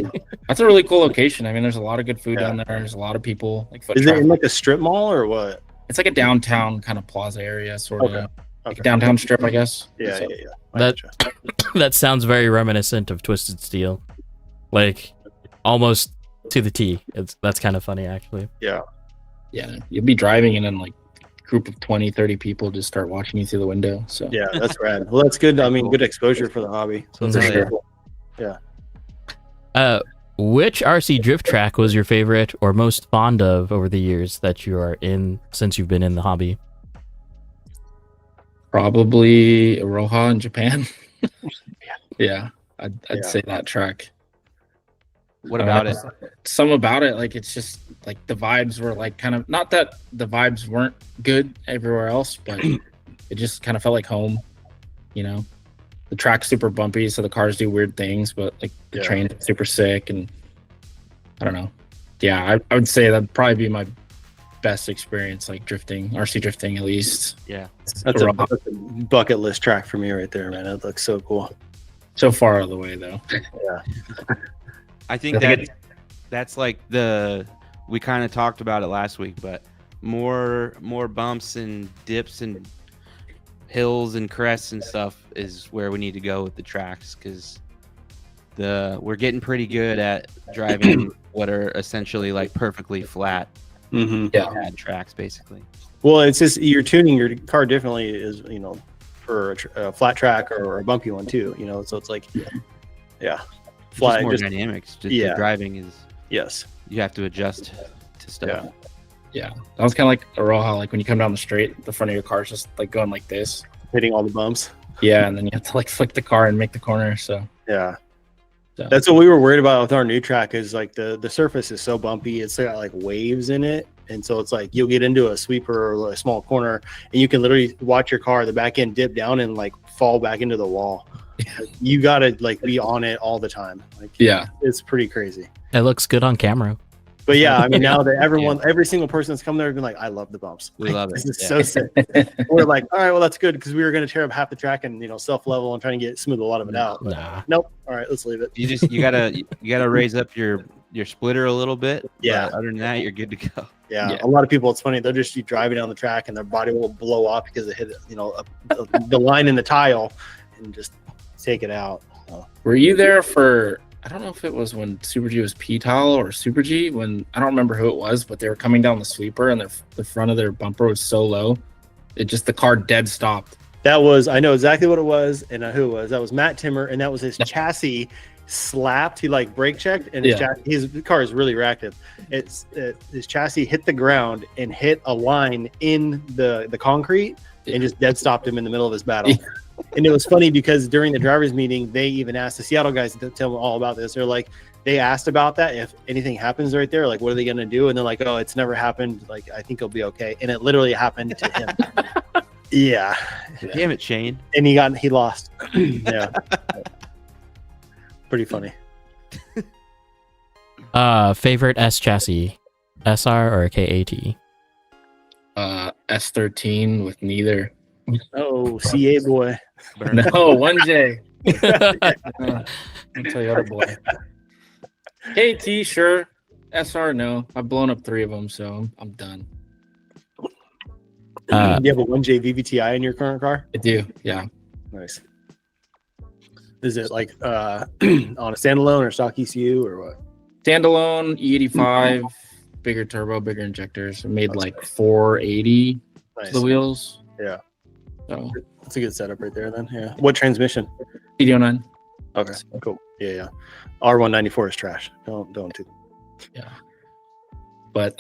that's a really cool location. I mean, there's a lot of good food Yeah. down there. There's a lot of people. Like foot Is it traffic. in like a strip mall or what? It's like a downtown kind of plaza area, sort of Okay. like a downtown strip, I guess. Yeah, So, yeah. I That gotcha. that sounds very reminiscent of Twisted Steel, like almost to the T. That's kind of funny actually. yeah, you'll be driving and then like a group of 20, 30 people just start watching you through the window. So Yeah, that's rad. Well, that's good. I mean, good exposure for the hobby. So it's For really sure. cool. Which RC drift track was your favorite or most fond of over the years that you are in since you've been in the hobby? probably Aroha in Japan. Yeah, I'd Yeah. say that track. What about it? Some about it, like it's just like the vibes were like kind of not that the vibes weren't good everywhere else, but it just kind of felt like home. You know, the track's super bumpy, so the cars do weird things, but like the Yeah. train is super sick, and I don't know. Yeah, I would say that'd probably be my best experience, like drifting, RC drifting at least. Yeah. That's a Aroha. bucket list track for me right there, man. That looks so cool. So far out of the way though. I think that's like we kind of talked about it last week, but more bumps and dips and hills and crests and stuff is where we need to go with the tracks, because we're getting pretty good at driving what are essentially like perfectly flat Mm-hmm. pad tracks, basically. Well, it's just you're tuning your car differently, is for a flat track or a bumpy one too. So it's like, yeah, flat. Just more dynamics. Just the driving is, Yes. you have to adjust to stuff. Yeah. Yeah, that was kind of like Aroha, like when you come down the straight, the front of your car's just like going like this. Hitting all the bumps. Yeah, and then you have to like flick the car and make the corner. So Yeah. So- That's what we were worried about with our new track, is like the surface is so bumpy. It's got like waves in it. And so it's like you'll get into a sweeper or a small corner and you can literally watch your car, the back end dip down and like fall back into the wall. Like, you got to like be on it all the time. Like, yeah, it's pretty crazy. It looks good on camera. But yeah, I mean, now that every single person that's come there has been like, I love the bumps. We love This it. is Yeah. so sick. We're like, all right, well, that's good, because we were going to tear up half the track and self level and trying to smooth a lot of it out. But, Nah. nope. All right, let's leave it. You gotta raise up your splitter a little bit. Yeah. But other than that, you're good to go. Yeah, Yeah. a lot of people, it's funny, they'll just be driving down the track and their body will blow off because it hit the line in the tile and just take it out. were you there for? I don't know if it was when Super G was P-Tile or Super G. When I don't remember who it was, but they were coming down the sweeper and the front of their bumper was so low, the car dead stopped. That was, I know exactly what it was and who it was. That was Matt Timmer, and that was his chassis slapped. He like brake checked, and his car is really reactive. His chassis hit the ground and hit a line in the concrete and just dead stopped him in the middle of his battle. And it was funny because during the drivers meeting, they even asked the Seattle guys to tell them all about this. They're like, they asked about that. If anything happens right there, like, what are they going to do? And they're like, oh, it's never happened. Like, I think it'll be okay. And it literally happened to him. Yeah. Damn it, Shane. And he lost. Yeah. Pretty funny. Favorite S chassis, SR or KAT? S13 with neither. Oh, CA boy. Burn. No, 1J. I'll tell you, other boy. KT, sure. SR, no. I've blown up 3 of them, so I'm done. Do you have a 1J VVTi in your current car? I do, yeah. Nice. Is it like on a standalone or stock ECU or what? Standalone E85, bigger turbo, bigger injectors. I made like 480 Nice. to the wheels. Yeah. So That's a good setup right there then. Yeah. What transmission? TD09. Okay, cool. Yeah. R194 is trash. Don't do. Yeah. But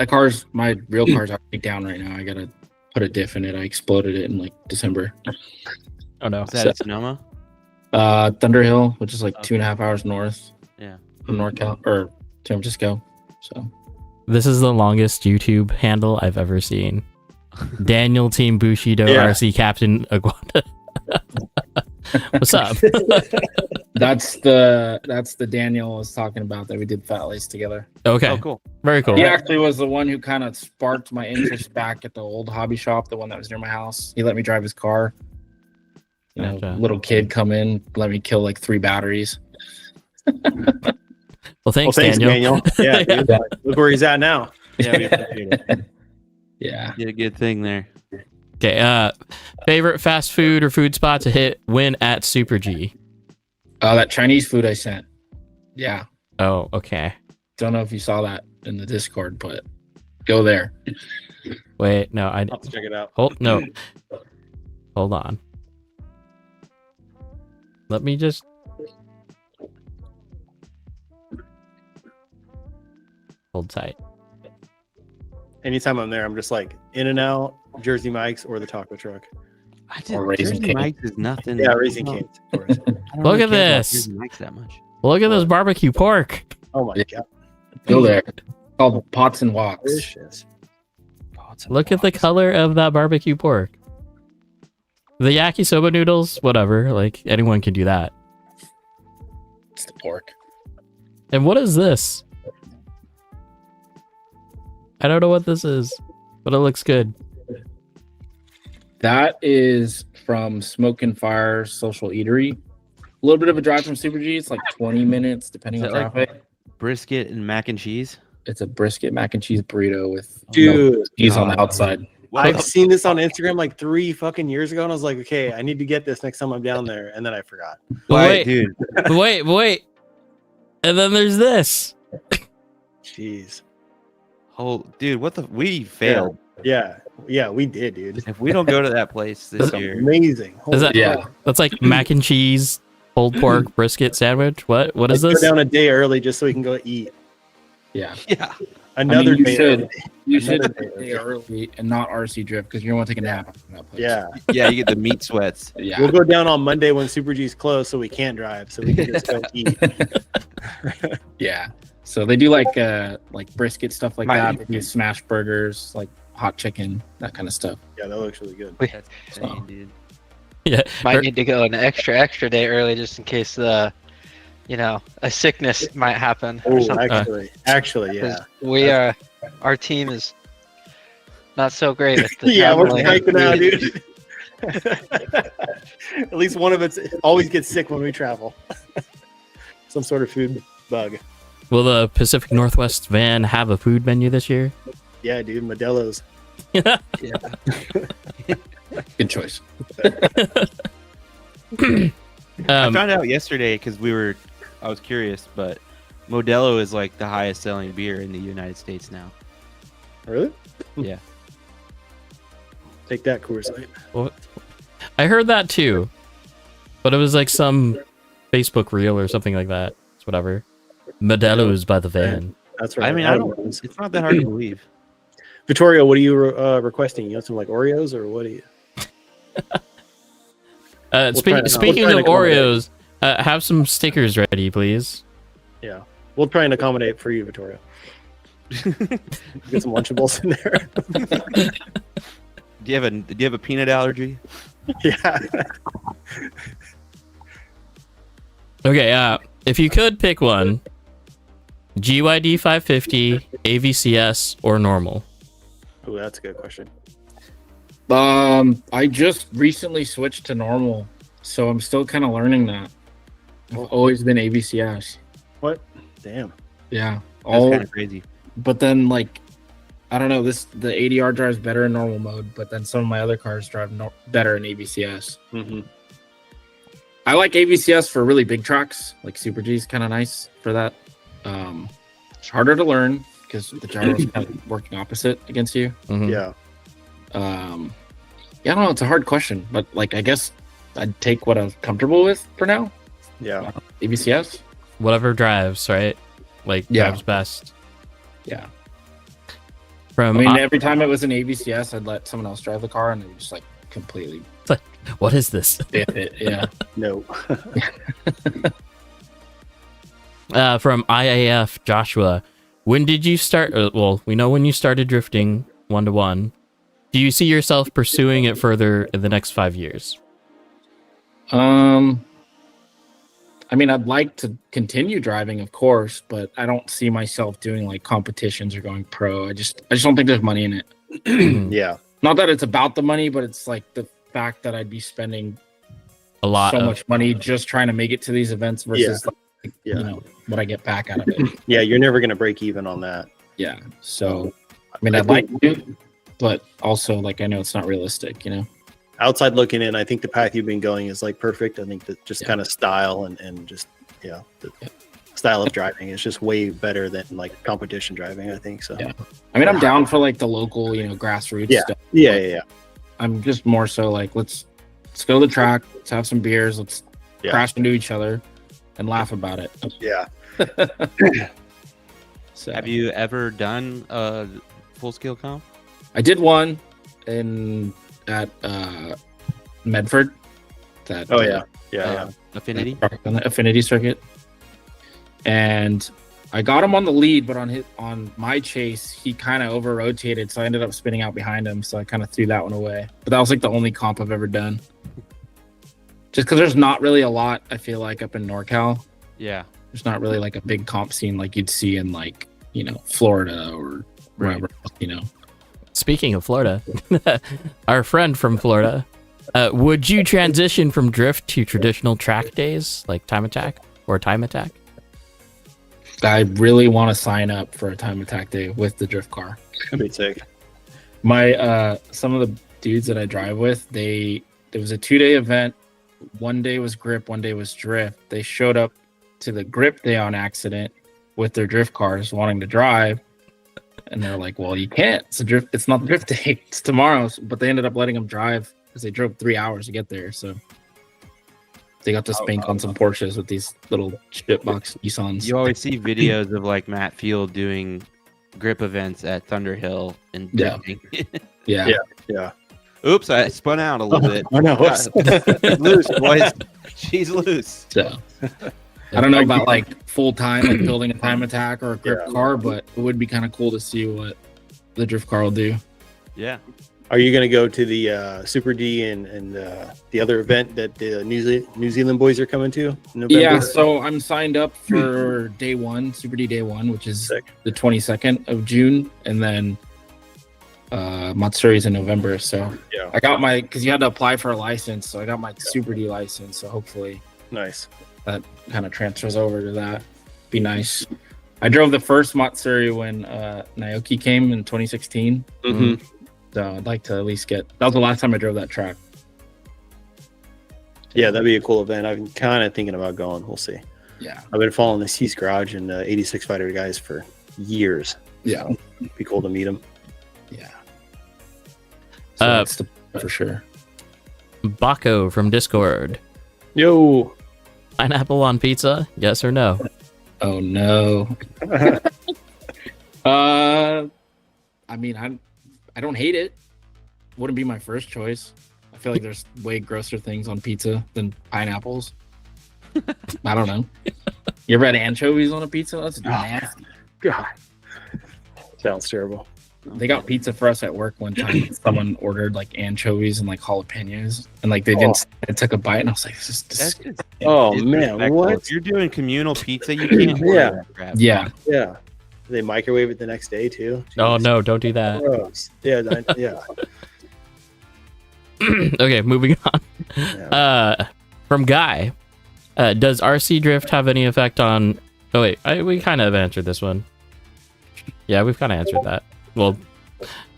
my real car's actually down right now. I gotta put a diff in it. I exploded it in like December. Oh no. Is that at Sonoma? Thunderhill, which is like 2.5 hours north. Yeah. From NorCal or San Francisco. So This is the longest YouTube handle I've ever seen. Daniel Team Bushido RC Captain Aguanta. What's up? that's the Daniel I was talking about that we did Fat Lace together. Okay. Oh, cool. Very cool. He actually was the one who kind of sparked my interest back at the old hobby shop, the one that was near my house. He let me drive his car. You know, Gotcha. little kid come in, let me kill like 3 batteries. Well, thanks, Daniel. Yeah, dude. Look where he's at now. Yeah, we appreciate it. Yeah. Did a good thing there. Okay. Favorite fast food or food spot to hit win at Super G? That Chinese food I sent. Yeah. Oh, okay. Don't know if you saw that in the Discord, but go there. Wait, no, I'll have to check it out. Hold on. Let me just. Hold tight. Anytime I'm there, I'm just like In and Out, Jersey Mike's, or the taco truck. I Or Raising Jersey Cane's. Mike's is nothing. Yeah, Raising Cane's, of course. I don't Look really at care about this. Jersey Mike's that much. Look at this barbecue pork. Oh my god, Go there. Called Pots and Walks. delicious. Look at the color of that barbecue pork. The yakisoba noodles, whatever. Like anyone can do that. It's the pork. And what is this? I don't know what this is, but it looks good. That is from Smoke and Fire Social Eatery. A little bit of a drive from Super G. It's like 20 minutes, depending Is on that traffic. Brisket and mac and cheese. It's a brisket mac and cheese burrito with Dude, cheese on the outside. I've seen this on Instagram like 3 fucking years ago, and I was like, okay, I need to get this next time I'm down there, and then I forgot. Wait, dude. wait. And then there's this. Jeez. Dude, what the? We failed. Yeah, we did, dude. If we don't go to that place this year, Amazing. Is that, Yeah. That's like mac and cheese, pulled pork brisket sandwich. What is Let's this? go down a day early just so we can go eat. Yeah. yeah, Another you day should. early. You should Another day stay early and not RC drift because you don't want to take a nap in that place. Yeah, yeah, you get the meat sweats. Yeah. we'll go down on Monday when Super G's closed, so we can't drive, so we can just go eat. Yeah. So they do like brisket stuff like Might- that. They do smash burgers, like hot chicken, that kind of stuff. Yeah, that looks really good. That's insane, dude. Yeah. Might need to go an extra day early just in case a sickness might happen or Oh, something. actually, yeah. 'Cause our team is not so great with the Yeah, we're traveling. striking out, dude. At least one of us always gets sick when we travel. Some sort of food bug. Will the Pacific Northwest van have a food menu this year? Yeah, dude, Modelo's. Good choice. I found out yesterday because I was curious, but Modelo is like the highest selling beer in the United States now. Really? Yeah. Take that, Coors Light. I heard that too, but it was like some Facebook reel or something like that. It's whatever. Modelo's by the van. That's right. I mean, it's not that hard to believe. Vittorio, what are you requesting? You want some like Oreos or what are you? Speaking we'll try of to Oreos, have some stickers ready, please. Yeah, we'll try and accommodate for you, Vittorio. Get some Lunchables in there. Do you have a peanut allergy? Yeah. Okay, if you could pick one, GYD 550, AVCS, or normal. Oh, that's a good question. I just recently switched to normal, so I'm still kind of learning that. I've always been AVCS. What? Damn. Yeah. That's kind of crazy. But then like, I don't know, the ADR drives better in normal mode, but then some of my other cars drive better in AVCS. Mm-hmm. I like AVCS for really big tracks, like Super G is kind of nice for that. It's harder to learn because the gyro's kind of working opposite against you. Mhm. Yeah. Yeah, I don't know. It's a hard question, but like, I guess I'd take what I'm comfortable with for now. Yeah. AVCS. whatever drives, right? Like Yeah. drives best. Yeah. From I mean, every time it was an ABCS, I'd let someone else drive the car, and it was just like completely what is this? biff it. Yeah. No. From IAF Joshua, when did you start? Well, we know when you started drifting 1-to-1. Do you see yourself pursuing it further in the next 5 years? I mean, I'd like to continue driving, of course, but I don't see myself doing like competitions or going pro. I just don't think there's money in it. Yeah. Not that it's about the money, but it's like the fact that I'd be spending A lot. so of, much money just trying to make it to these events versus like, Yeah. you know, what I get back out of it. Yeah. You're never going to break even on that. Yeah. So, I mean, I'd like to, but also like I know it's not realistic, you know. Outside looking in, I think the path you've been going is like perfect. I think that just Yeah. kind of style and just, the style of driving is just way better than like competition driving, I think. So, Yeah. I mean, I'm down for like the local, you know, grassroots Yeah. stuff. yeah. I'm just more so like, let's go to the track, let's have some beers, let's Yeah. crash into each other and laugh about it. Yeah. So Have you ever done a full scale comp? I did one at Medford. That Oh, yeah. Yeah. Affinity. on the Affinity circuit, and I got him on the lead, but on my chase, he kind of over rotated, so I ended up spinning out behind him. So I kind of threw that one away. But that was like the only comp I've ever done. Just because there's not really a lot, I feel like up in NorCal, Yeah. there's not really like a big comp scene like you'd see in like, you know, Florida or wherever, you know. Speaking of Florida, our friend from Florida, would you transition from drift to traditional track days like time attack or time attack? I really want to sign up for a time attack day with the drift car. That'd be sick. My some of the dudes that I drive with, there was a 2-day event. One day was grip, one day was drift. They showed up to the grip day on accident with their drift cars wanting to drive, and they're like, well, you can't, it's not the drift day, it's tomorrow. But they ended up letting them drive because they drove 3 hours to get there, so they got to spank on some Porsches with these little shitbox Nissans. You always see videos of like Matt Field doing grip events at Thunderhill and Yeah. drifting. Yeah. Yeah. Oops, I spun out a little bit. Oh, no. Whoops. Loose, boys. She's loose. So I don't know about like full time like building a time attack or a grip car, but it would be kind of cool to see what the drift car will do. Yeah. Are you going to go to the Super D and the other event that the New Zealand boys are coming to in November? Yeah, so I'm signed up for day one, Super D day one, which is Sick. the 22nd of June, and then Matsuri's in November. So Yeah. I got because you had to apply for a license, so I got my Super D license. So hopefully Nice. that kind of transfers over to that. Be nice. I drove the first Matsuri when Naoki came in 2016. Mm-hmm. So I'd like to at least that was the last time I drove that track. Yeah, that'd be a cool event. I've been kind of thinking about going. We'll see. Yeah. I've been following the C's Garage and 86 Fighter guys for years. Yeah. Be cool to meet them. Yeah. So that's for sure. Baco from Discord. Yo. Pineapple on pizza? Yes or no? Oh no. I mean, I don't hate it. Wouldn't be my first choice. I feel like there's way grosser things on pizza than pineapples. I don't know. You ever had anchovies on a pizza? That's nasty. God. Sounds terrible. They got pizza for us at work one time. Someone ordered like anchovies and like jalapenos, and like they didn't. I took a bite and I was like, "This is That's disgusting." just Oh, man, disrespectful. what? If you're doing communal pizza, you can't order Yeah. that crap. Yeah, Yeah. They microwave it the next day too. Oh Jeez. no, don't do that. Gross. Yeah. Yeah. Okay, moving on. Yeah. From Guy, does RC drift have any effect on? Oh wait, we kind of answered this one. Yeah, we've kind of answered that. Well,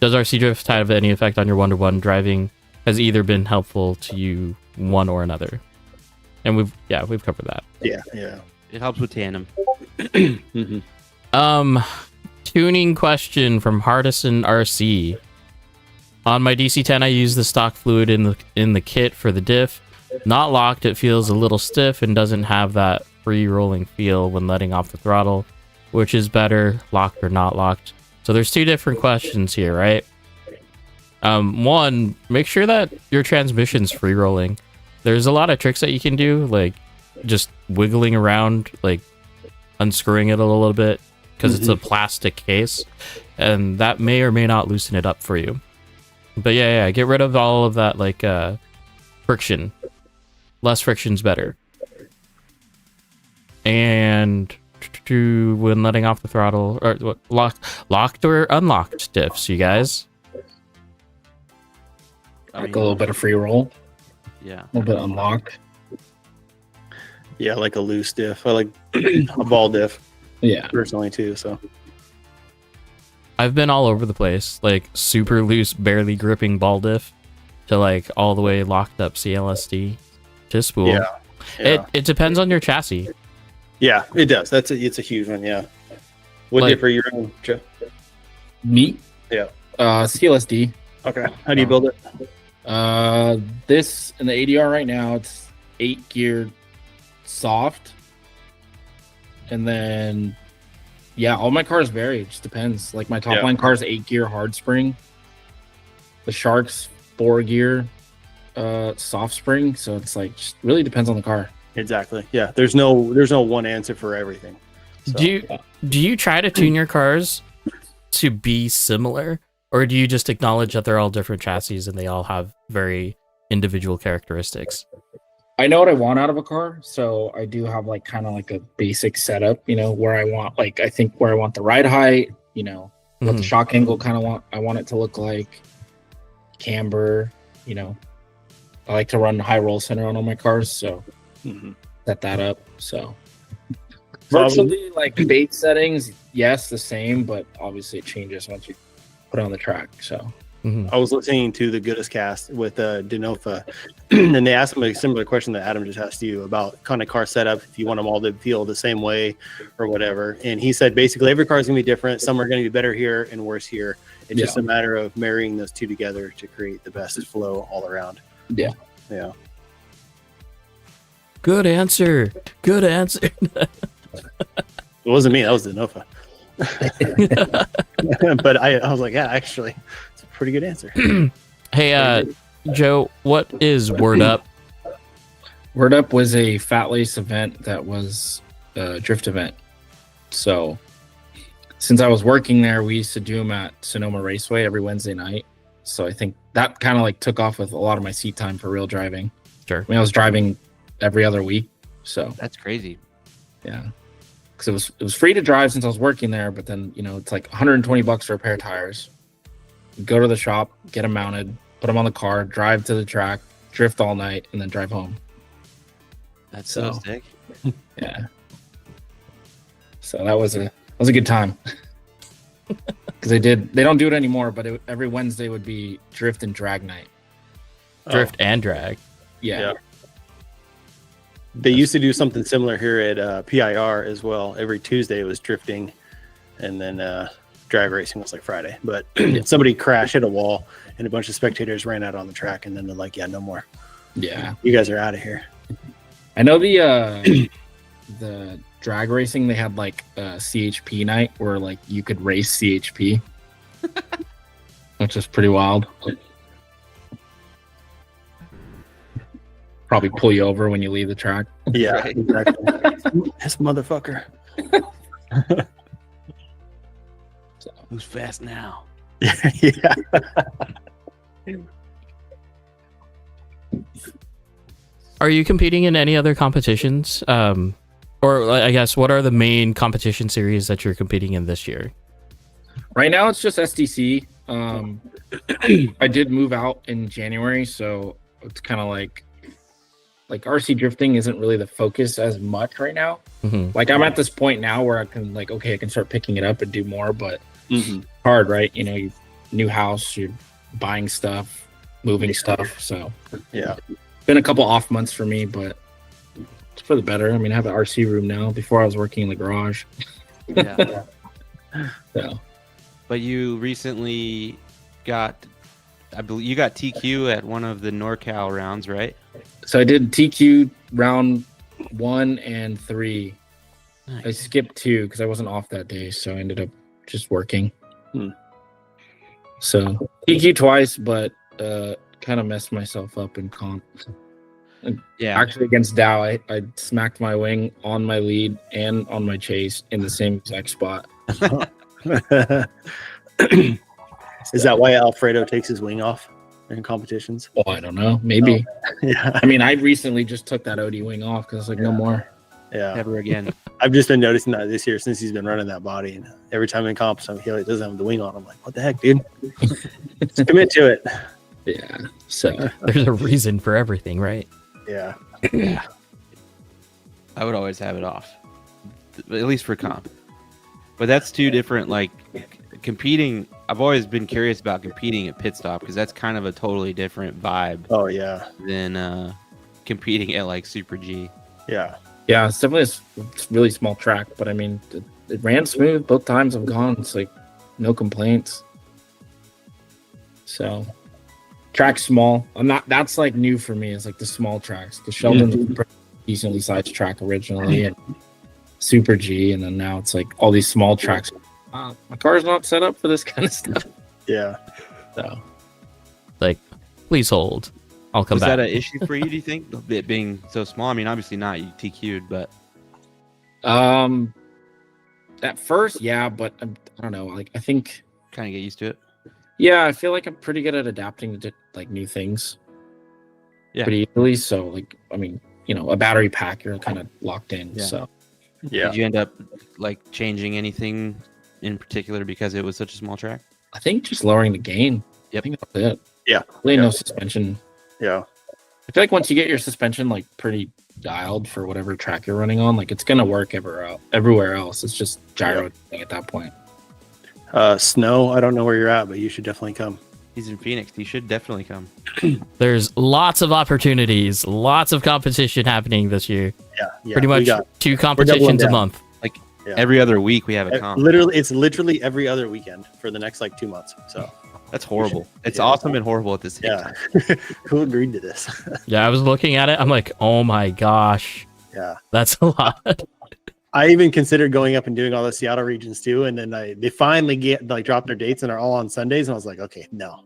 does RC drift have any effect on your 1-to-1 driving? Has either been helpful to you, one or another? And we've covered that. Yeah. Yeah. It helps with tandem. Mm-hmm. Tuning question from Hardison RC. On my DC10, I use the stock fluid in the kit for the diff. Not locked, it feels a little stiff and doesn't have that free rolling feel when letting off the throttle? Which is better, locked or not locked? So there's two different questions here, right? One, make sure that your transmission's free rolling. There's a lot of tricks that you can do, like just wiggling around, like unscrewing it a little bit because it's a plastic case, and that may or may not loosen it up for you. But yeah, get rid of all of that like friction. Less friction's better. And when letting off the throttle, or what, locked or unlocked diffs, you guys? Like a little bit of free roll, Yeah. a little bit unlocked. Yeah, like a loose diff. I like a ball diff Yeah. personally too. So I've been all over the place, like super loose, barely gripping ball diff, to like all the way locked up CLSD to spool. yeah, It depends on your chassis. yeah, it does. It's a huge one. Yeah. What Like- diff are you running, Joe? Meat. Yeah. CLSD. Okay. How do you build it? This in the ADR right now, it's 8-gear soft, and then all my cars vary. It just depends. Like my top Yeah. line car is 8-gear hard spring. The Shark's 4-gear soft spring. So it's like just really depends on the car. Exactly. Yeah. There's no one answer for everything. So, Do you try to tune your cars to be similar, or do you just acknowledge that they're all different chassis and they all have very individual characteristics? I know what I want out of a car, so I do have like kind of like a basic setup, where I want, like, I think where I want the ride height, what the shock angle I want it to look like, camber, I like to run high roll center on all my cars, so set that up. So virtually like base settings, yes, the same, but obviously it changes once you put it on the track. So I was listening to the Goodest Cast with Denofa, and they asked him a similar question that Adam just asked you about kind of car setup, if you want them all to feel the same way or whatever. And he said basically every car is going to be different. Some are going to be better here and worse here. It's just a matter of marrying those two together to create the best flow all around. Yeah. Yeah. Good answer. Good answer. It wasn't me. That was Denofa. But I was like, yeah, actually, it's a pretty good answer. Hey, Joe, what is Word Up? Word Up was a Fat Lace event that was a drift event. So since I was working there, we used to do them at Sonoma Raceway every Wednesday night. So I think that kind of like took off with a lot of my seat time for real driving. Sure. I mean, I was driving every other week. So That's crazy. yeah, because it was free to drive since I was working there. But then it's like $120 for a pair of tires. Go to the shop, get them mounted, put them on the car, drive to the track, drift all night, and then drive home. That's so So- sick. Yeah. So that was a good time. Because they don't do it anymore, but every Wednesday would be drift and drag night. Drift and drag. Yeah. They used to do something similar here at PIR as well. Every Tuesday it was drifting, and then drag racing was like Friday. But somebody crashed, hit a wall, and a bunch of spectators ran out on the track, and then they're like, yeah, no more. Yeah. You guys are out of here. I know the drag racing, they had like a CHP night where like you could race CHP, which is pretty wild. Probably pull you over when you leave the track. Yeah, Right. exactly. This motherfucker. So, Who's fast now? Yeah. Are you competing in any other competitions? Or I guess, what are the main competition series that you're competing in this year? right now it's just SDC. I did move out in January, so it's kind of like RC drifting isn't really the focus as much right now. Mhm. Like I'm at this point now where I can I can start picking it up and do more, but Mhm. hard, right? You new house, you're buying stuff, moving stuff. So Yeah. been a couple off months for me, but it's for the better. I mean, I have an RC room now. Before I was working in the garage. Yeah. So But you recently got, I believe you got TQ at one of the NorCal rounds, right? I did TQ round 1 and 3. I Nice. skipped 2 because I wasn't off that day, so I ended up just working. Hmm. So PQ twice, but kind of messed myself up in comp. Yeah. Actually, against Dow, I smacked my wing on my lead and on my chase in the same exact spot. Is that why Alfredo takes his wing off in competitions? Oh, I don't know. Maybe. Yeah. I mean, I recently just took that OD wing off because like no more. Yeah. Never again. I've just been noticing that this year since he's been running that body. And every time in comps, he always doesn't have the wing on. I'm like, what the heck, dude? Just commit to it. Yeah. So There's a reason for everything, right? Yeah. Yeah. I would always have it off, at least for comp. But that's two different, like, competing. I've always been curious about competing at pit stop because that's kind of a totally different vibe Oh, yeah. than competing at like Super G. Yeah. yeah, it's definitely it's really small track, but I mean, it ran smooth both times I've gone. It's like no complaints. So track's small. That's like new for me. It's like the small tracks because Sheldon's a pretty decently sized track originally and Super G, and then now it's like all these small tracks. My car's not set up for this kind of stuff. Yeah. So Like, please hold. I'll come Was back. that an issue for you, do you think? It being so small? I mean, obviously not. You TQ'd, but at first, yeah, but I don't know. Like I think, kind of get used to it. yeah, I feel like I'm pretty good at adapting to like new things. Yeah. Pretty easily. So like, I mean, a battery pack, you're kind of locked in. Yeah. So Yeah. Did you end up like changing anything in particular because it was such a small track? I think just lowering the gain. Yep. I think that's it. Yeah. Really Yeah. no suspension. Yeah. I feel like once you get your suspension like pretty dialed for whatever track you're running on, like it's gonna work everywhere else. It's just gyro at that point. Snow, I don't know where you're at, but you should definitely come. He's in Phoenix. He should definitely come. There's lots of opportunities, lots of competition happening this year. Yeah. Pretty we much got- 2 competitions a down. month. Yeah. Every other week we have a comp. It's literally every other weekend for the next like 2 months. So That's horrible. It's Yeah. awesome and horrible at the same yeah. time. Who agreed to this? Yeah, I was looking at it. I'm like, oh my gosh, Yeah. that's a lot. I even considered going up and doing all the Seattle regions too, and then they finally dropped their dates and are all on Sundays, and I was like, okay, no,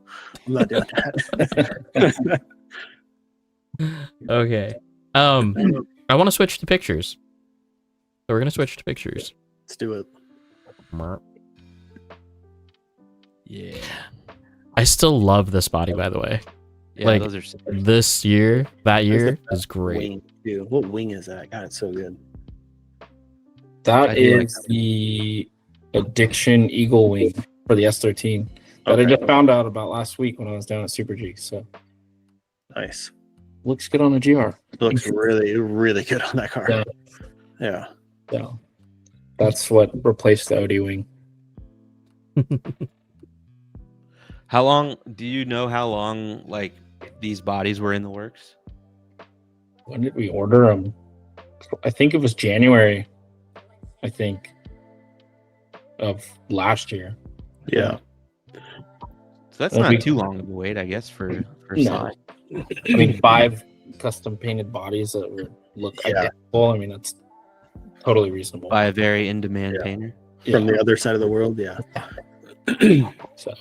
I'm not doing that. Okay. I want to switch to pictures. So we're gonna switch to pictures. Let's do it. Yeah. I still love this body, by the way. Yeah, Like, those are sick. This year, that year Where's is great. Wing, dude. What wing is that? God, it's so good. That I do like is the Addiction Eagle Wing for the S13 that I Okay. just found out about last week when I was down at Super G. So Nice. looks good on a GR. Looks really, really good on that car. Yeah. Yeah. So that's what replaced the OD Wing. How long do you know how long like these bodies were in the works? When did we order them? I think it was January. I think of last year. Yeah. So that's Well, not we- too long of a wait, I guess, for No. size. I mean, 5 custom painted bodies that look Yeah. identical. I mean, that's totally reasonable. By a very in-demand Yeah. painter. From the other side of the world. Yeah. So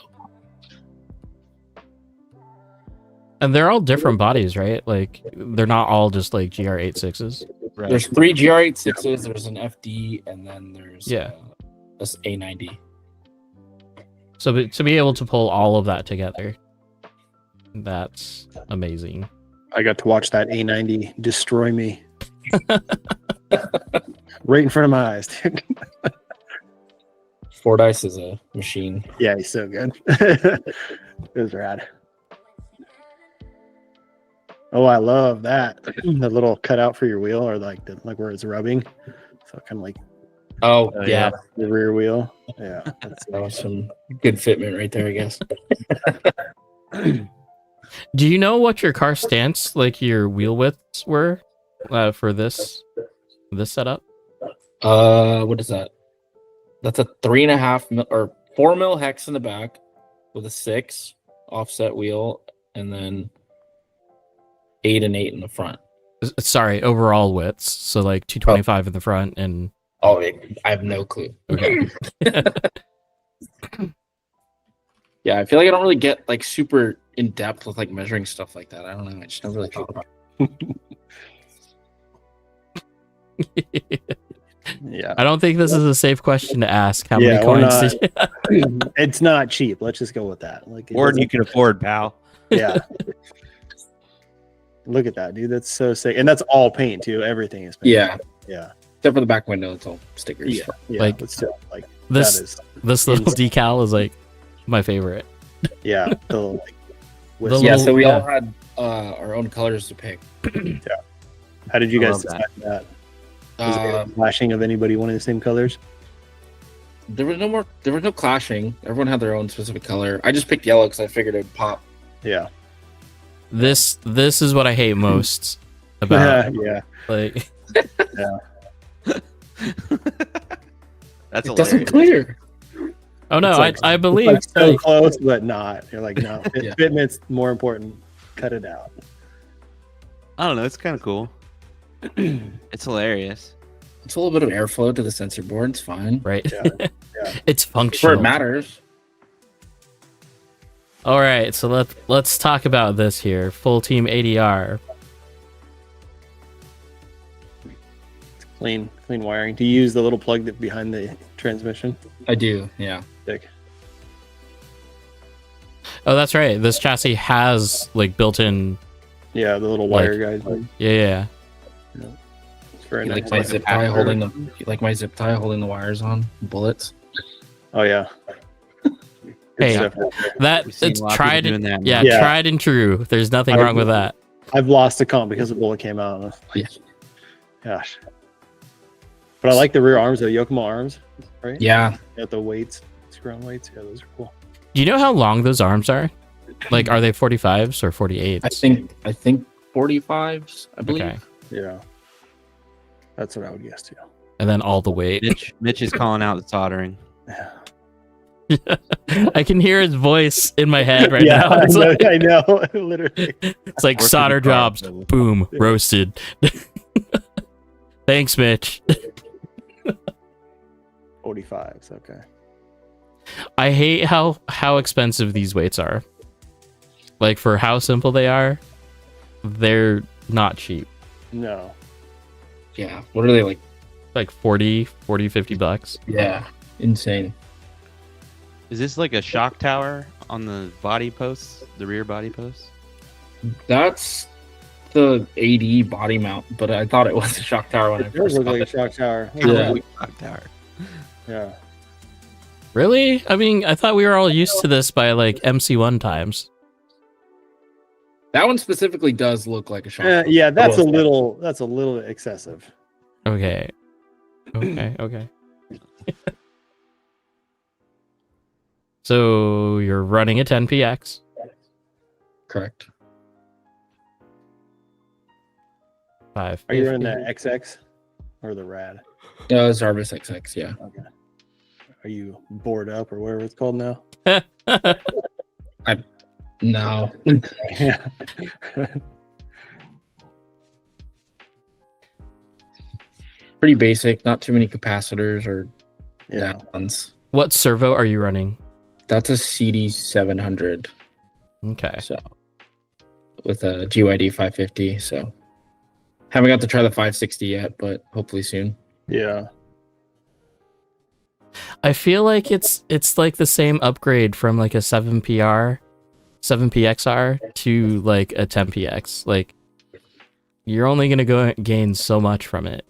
And they're all different bodies, right? Like, they're not all just like GR86s. Right. there's 3 GR86s, there's an FD, and then there's Yeah. this A90. So to be able to pull all of that together, that's amazing. I got to watch that A90 destroy me. Right in front of my eyes, dude. Fordyce is a machine. Yeah, he's so good. It was rad. Oh, I love that. The little cutout for your wheel, or like where it's rubbing. So kind of like Oh, Oh, yeah. the rear wheel. Yeah. That's That was some good fitment right there, I guess. Do you know what your car stance, like your wheel widths were for this setup? What is that? That's a 3.5 mil or 4 mil hex in the back with a 6 offset wheel, and then 8 and 8 in the front. Sorry, overall widths. So like 225 in the front and. Oh, I have no clue. Okay. Yeah, I feel like I don't really get like super in depth with like measuring stuff like that. I don't know. I just never really thought about it. Yeah. I don't think this is a safe question to ask. How Yeah, many we're coins? It's not cheap. Let's just go with that. Like, it More than doesn't- you can afford, pal. Yeah. Look at that, dude. That's so sick. And that's all paint too. Everything is paint. Yeah, Yeah. except for the back window, it's all stickers. Yeah. Yeah. Like, but still, like this- that is This little decal is like my favorite. yeah. The, like, The whistle. Yeah, little- so we yeah. all had our own colors to pick. How did you I guys love decide that? Was there Uh, a flashing of anybody wanting the same colors? there was no clashing. Everyone had their own specific color. I just picked yellow because I figured it'd pop. Yeah. This is what I hate most about yeah. like That's It doesn't hilarious. clear. oh no, It's like- I It's believe like so like, close, but not. You're like, no, Yeah. fitment's more important. Cut it out. I don't know. It's kind of cool. It's hilarious. It's a little bit of airflow to the sensor board. It's fine. right. Yeah, yeah. It's Where functional. it matters. All right, so let's talk about this here. Full team ADR. Clean wiring. Do you use the little plug that behind the transmission? I do. Yeah. Dick. Oh, that's right. This chassis has like built-in. Yeah, the little wire guys. Yeah. It's very You nice. like my zip tie holding the wires on bullets. Oh yeah. Good Hey, stuff. That We've seen it's a lot of tried. people doing that. Yeah, Yeah. tried and true. There's nothing wrong with that. I've lost a comp because the bullet came out. Yeah. Gosh. But I like the rear arms, the Yokomo arms, right? Yeah. Got the weights, screw-on weights. Yeah, those are cool. Do you know how long those arms are? Like, are they 45s or 48s? I think 45s. I believe. Okay. Yeah. That's what I would guess too. And then all the weight. Mitch is calling out the soldering. Yeah. I can hear his voice in my head right yeah, now. It's like, I know. Literally. it's like Working solder hard, jobs. brother. Boom, roasted. Thanks, Mitch. 45s. Okay. I hate how expensive these weights are. Like, for how simple they are, they're not cheap. No. Yeah. What are they like? Like 40, 50 bucks. Yeah. Insane. Is this like a shock tower on the body posts, the rear body posts? That's the AD body mount, but I thought it was a shock tower when I It does first look got like a it. shock tower. Yeah. Shock tower. Yeah. Really? I mean, I thought we were all used to this by like MC1 times. That one specifically does look like a shock tower. Yeah, that's a Oh, little excessive. Okay. Okay. So you're running a 10px. Correct. 5. Are you running the XX or the RAD? Zarvis XX, yeah. Okay. Are you bored up or whatever it's called now? No. Yeah. Pretty basic, not too many capacitors or Yeah. ones. What servo are you running? That's a CD700, Okay. so with a GYD 550. So haven't got to try the 560 yet, but hopefully soon. Yeah. I feel like it's like the same upgrade from like a 7PXR to like a 10px. Like, you're only gonna go gain so much from it.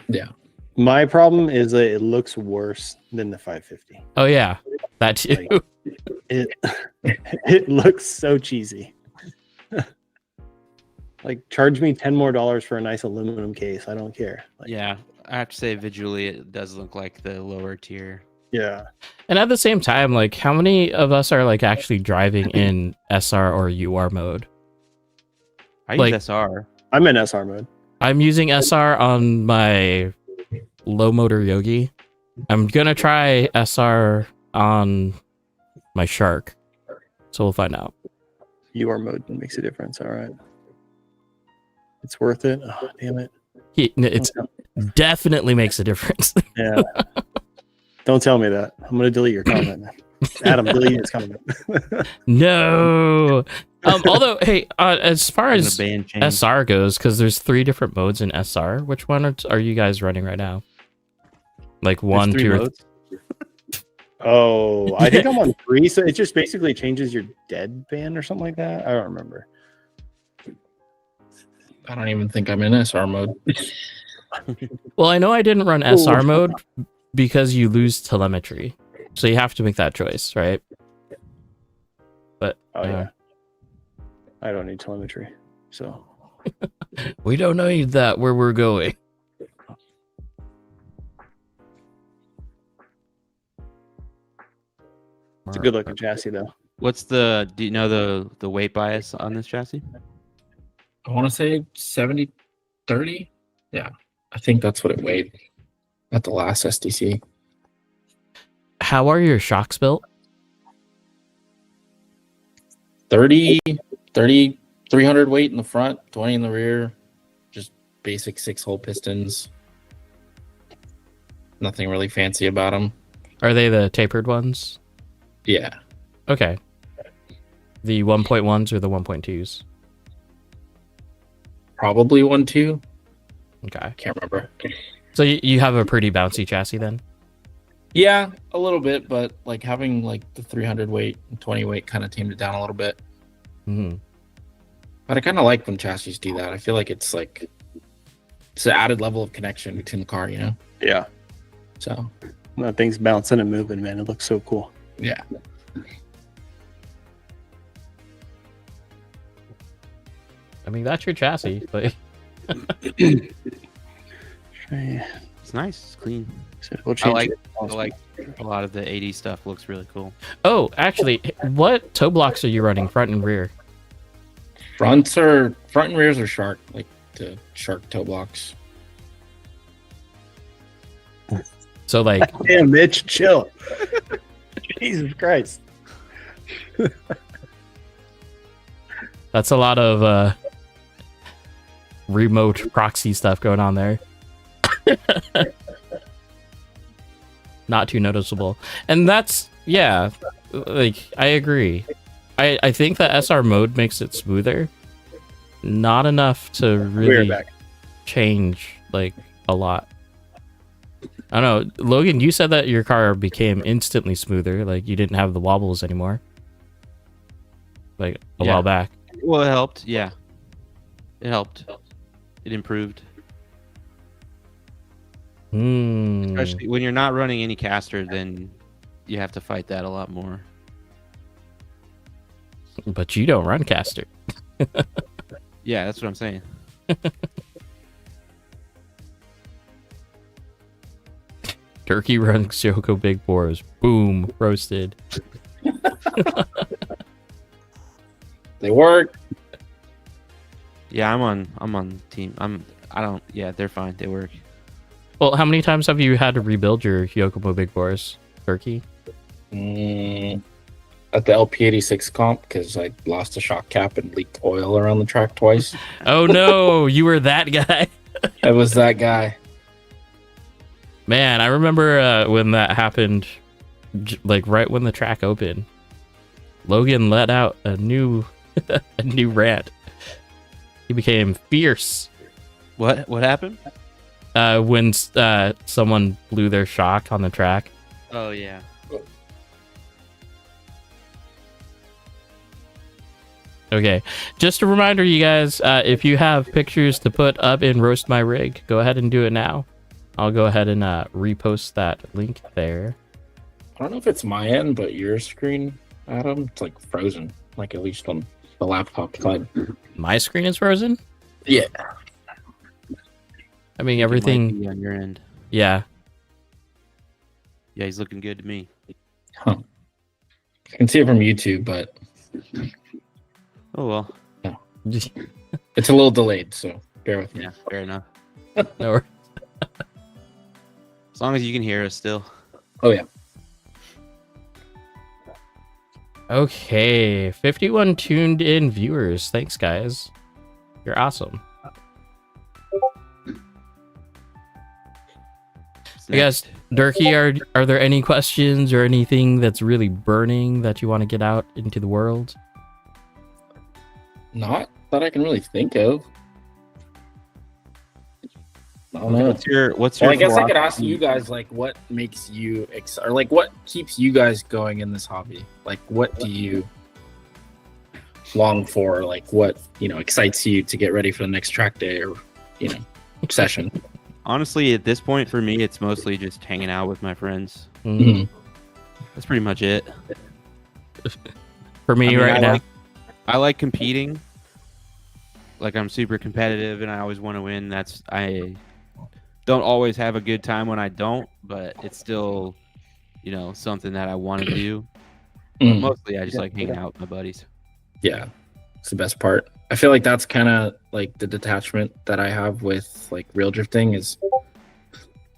Yeah. My problem is that it looks worse than the 550. Oh yeah, that too. It it looks so cheesy. Like, charge me $10 more for a nice aluminum case. I don't care. Like, Yeah, I have to say visually it does look like the lower tier. Yeah. And at the same time, like, how many of us are like actually driving in SR or UR mode? I Like- use SR. I'm in SR mode. I'm using SR on my low motor Yogi. I'm gonna try SR on my Shark, so we'll find out. UR mode makes a difference. All right. It's worth it. Oh, damn it. It's definitely makes a difference. Yeah. Don't tell me that. I'm gonna delete your comment. Adam, delete his comment. No. Although, hey, as far I'm as gonna ban change. SR goes, because there's 3 different modes in SR. Which one are you guys running right now? Like There's 1, 3 2, or modes? Oh, I think I'm on 3, so it just basically changes your deadband or something like that. I don't remember. I don't even think I'm in SR mode. Well, I know I didn't run SR mode because you lose telemetry, so you have to make that choice, right? But Oh yeah. I don't need telemetry. So we don't need that where we're going. it's a good looking chassis though. Do you know the weight bias on this chassis? I want to say 70, 30. Yeah, I think that's what it weighed at the last SDC. How are your shocks built? 30, 300 weight in the front, 20 in the rear. Just basic 6-hole pistons. Nothing really fancy about them. Are they the tapered ones? Yeah. Okay. The 1.1s or the 1.2s? Probably 1.2. Okay. Can't remember. So you have a pretty bouncy chassis then? Yeah, a little bit, but like having like the 300 weight and 20 weight kind of tamed it down a little bit. Mm-hmm. But I kind of like when chassis do that. I feel like it's an added level of connection between the car, you know? Yeah. So That thing's bouncing and moving, man. It looks so cool. yeah. I mean, that's your chassis, but It's nice. It's clean. We'll I change like it. a lot of the 80 stuff. Looks really cool. oh, actually, what toe blocks are you running, front and rear? Front and rears are shark, like the shark toe blocks. So like, Damn, Mitch, chill. Jesus Christ. that's a lot of remote proxy stuff going on there. Not too noticeable. And that's, yeah, like, I agree. I think that SR mode makes it smoother. Not enough to We're really back. change, like, a lot. I don't know. Logan, you said that your car became instantly smoother. Like, you didn't have the wobbles anymore. Like, a Yeah. while back. Well, it helped. Yeah, it helped. It improved, especially when you're not running any caster. Then you have to fight that a lot more. But you don't run caster. Yeah, that's what I'm saying. Turkey runs Yoko Big Boars. Boom. Roasted. They work. Yeah, I'm on team. Yeah, they're fine. They work. Well, how many times have you had to rebuild your Yokomo Big Boars, Turkey? At the LP86 comp, because I lost a shock cap and leaked oil around the track twice. Oh no, you were that guy. I was that guy. Man, I remember when that happened, like right when the track opened. Logan let out a new rant. He became fierce. What happened? When someone blew their shock on the track. Oh yeah. Okay, just a reminder, you guys, if you have pictures to put up in Roast My Rig, go ahead and do it now. I'll go ahead and repost that link there. I don't know if it's my end, but your screen, Adam, it's like frozen. Like at least on the laptop side. My screen is frozen? Yeah. I mean, It might everything... be on your end. Yeah. Yeah, he's looking good to me. Huh. I can see it from YouTube, but Oh well. it's a little delayed, so bear with me. Yeah, fair enough. No, As long as you can hear us still. Oh yeah. okay, 51 tuned in viewers. Thanks, guys. You're awesome. I guess, Durkee, are there any questions or anything that's really burning that you want to get out into the world? Not that I can really think of. I don't know. What's your Well, I guess I could ask philosophy? you guys, like, what makes you or like what keeps you guys going in this hobby? Like, what do you long for? Like, what excites you to get ready for the next track day or session? Honestly, at this point for me, it's mostly just hanging out with my friends. Mhm. That's pretty much it. For me, I mean, right now, I like competing. Like, I'm super competitive and I always want to win. I don't always have a good time when I don't, but it's still, something that I want to do. But mostly I just like hanging out with my buddies. Yeah, it's the best part. I feel like that's kind of like the detachment that I have with like real drifting is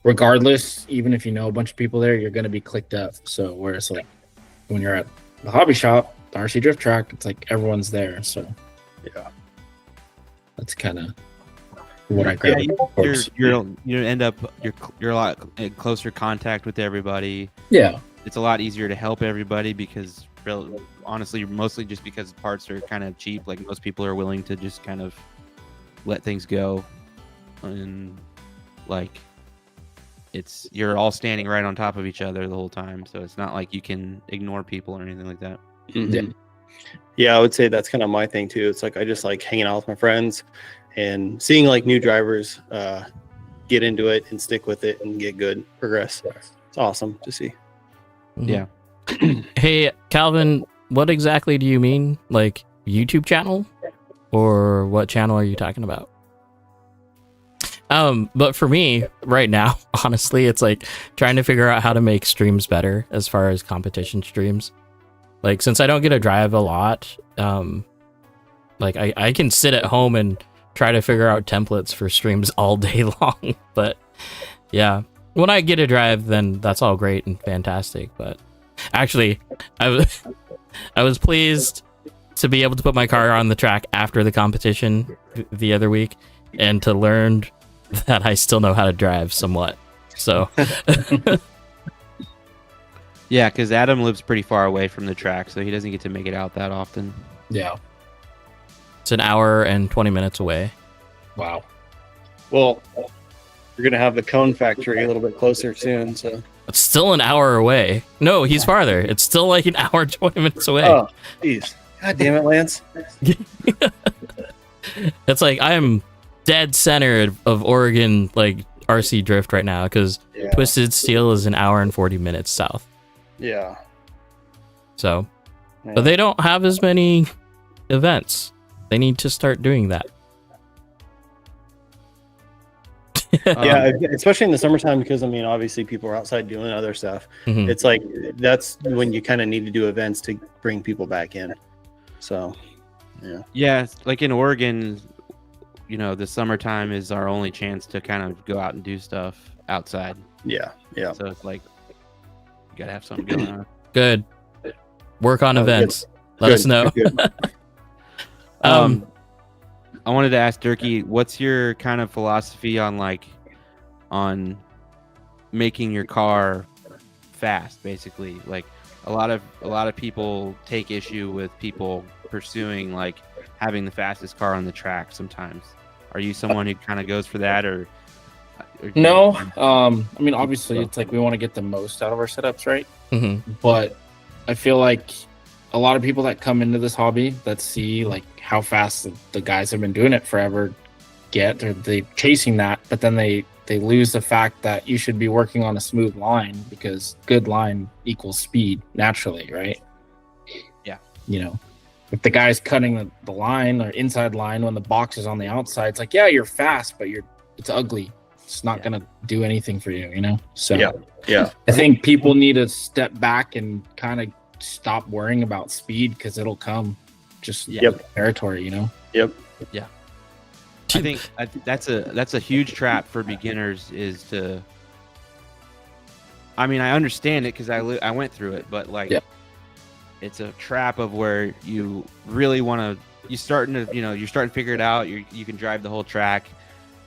regardless, even if you know a bunch of people there, you're going to be clicked up. So whereas like when you're at the hobby shop, the RC drift track, it's like everyone's there. So Yeah. that's kind of what I grab. You end up you're a lot in closer contact with everybody. Yeah. It's a lot easier to help everybody because honestly, mostly just because parts are kind of cheap. Like, most people are willing to just kind of let things go, and like you're all standing right on top of each other the whole time. So it's not like you can ignore people or anything like that. Mm-hmm. Yeah, I would say that's kind of my thing too. It's like I just like hanging out with my friends and seeing like new drivers get into it and stick with it and get good, progress. It's awesome to see. Yeah. Hey, Calvin, what exactly do you mean? Like, YouTube channel? Or what channel are you talking about? But for me, right now, honestly, it's like trying to figure out how to make streams better as far as competition streams. Like, since I don't get to drive a lot, like I can sit at home and try to figure out templates for streams all day long. But yeah, when I get to drive, then that's all great and fantastic. But actually, I was pleased to be able to put my car on the track after the competition the other week and to learn that I still know how to drive somewhat. So Yeah, because Adam lives pretty far away from the track, so he doesn't get to make it out that often. Yeah. it's an hour and 20 minutes away. Wow. Well, you're gonna have the cone factory a little bit closer soon, so. It's still an hour away. No, he's farther. It's still like an hour and 20 minutes away. Oh, jeez. God damn it, Lance. It's like I'm dead center of Oregon, like RC drift right now, because Yeah. Twisted Steel is an hour and 40 minutes south. Yeah. So, Yeah. but they don't have as many events. They need to start doing that. Yeah, especially in the summertime, because I mean, obviously people are outside doing other stuff. Mhm. It's like that's when you kind of need to do events to bring people back in. So, yeah. Yeah, like in Oregon, you know, the summertime is our only chance to kind of go out and do stuff outside. Yeah. Yeah. So it's like, you gotta have something going on. Good. Work on Oh, events. Let Good, us know. good. I wanted to ask Durkee, what's your kind of philosophy on making your car fast, basically? Like a lot of people take issue with people pursuing like having the fastest car on the track sometimes. Are you someone who kind of goes for that or No. I mean, obviously, it's like we want to get the most out of our setups, right? Mhm. But I feel like a lot of people that come into this hobby that see like how fast the guys have been doing it forever they're chasing that, but then they lose the fact that you should be working on a smooth line, because good line equals speed naturally, right? Yeah. You know, if the guy's cutting the line or inside line when the box is on the outside, it's like, yeah, you're fast, but it's ugly. It's not gonna do anything for you, you know? So Yeah. Yeah. I think people need to step back and kind of stop worrying about speed, because it'll come just territory, you know? Yep. I think that's a huge trap for beginners is to. I mean, I understand it because I went through it, but like, it's a trap of where you really want to. You're starting to figure it out. You can drive the whole track,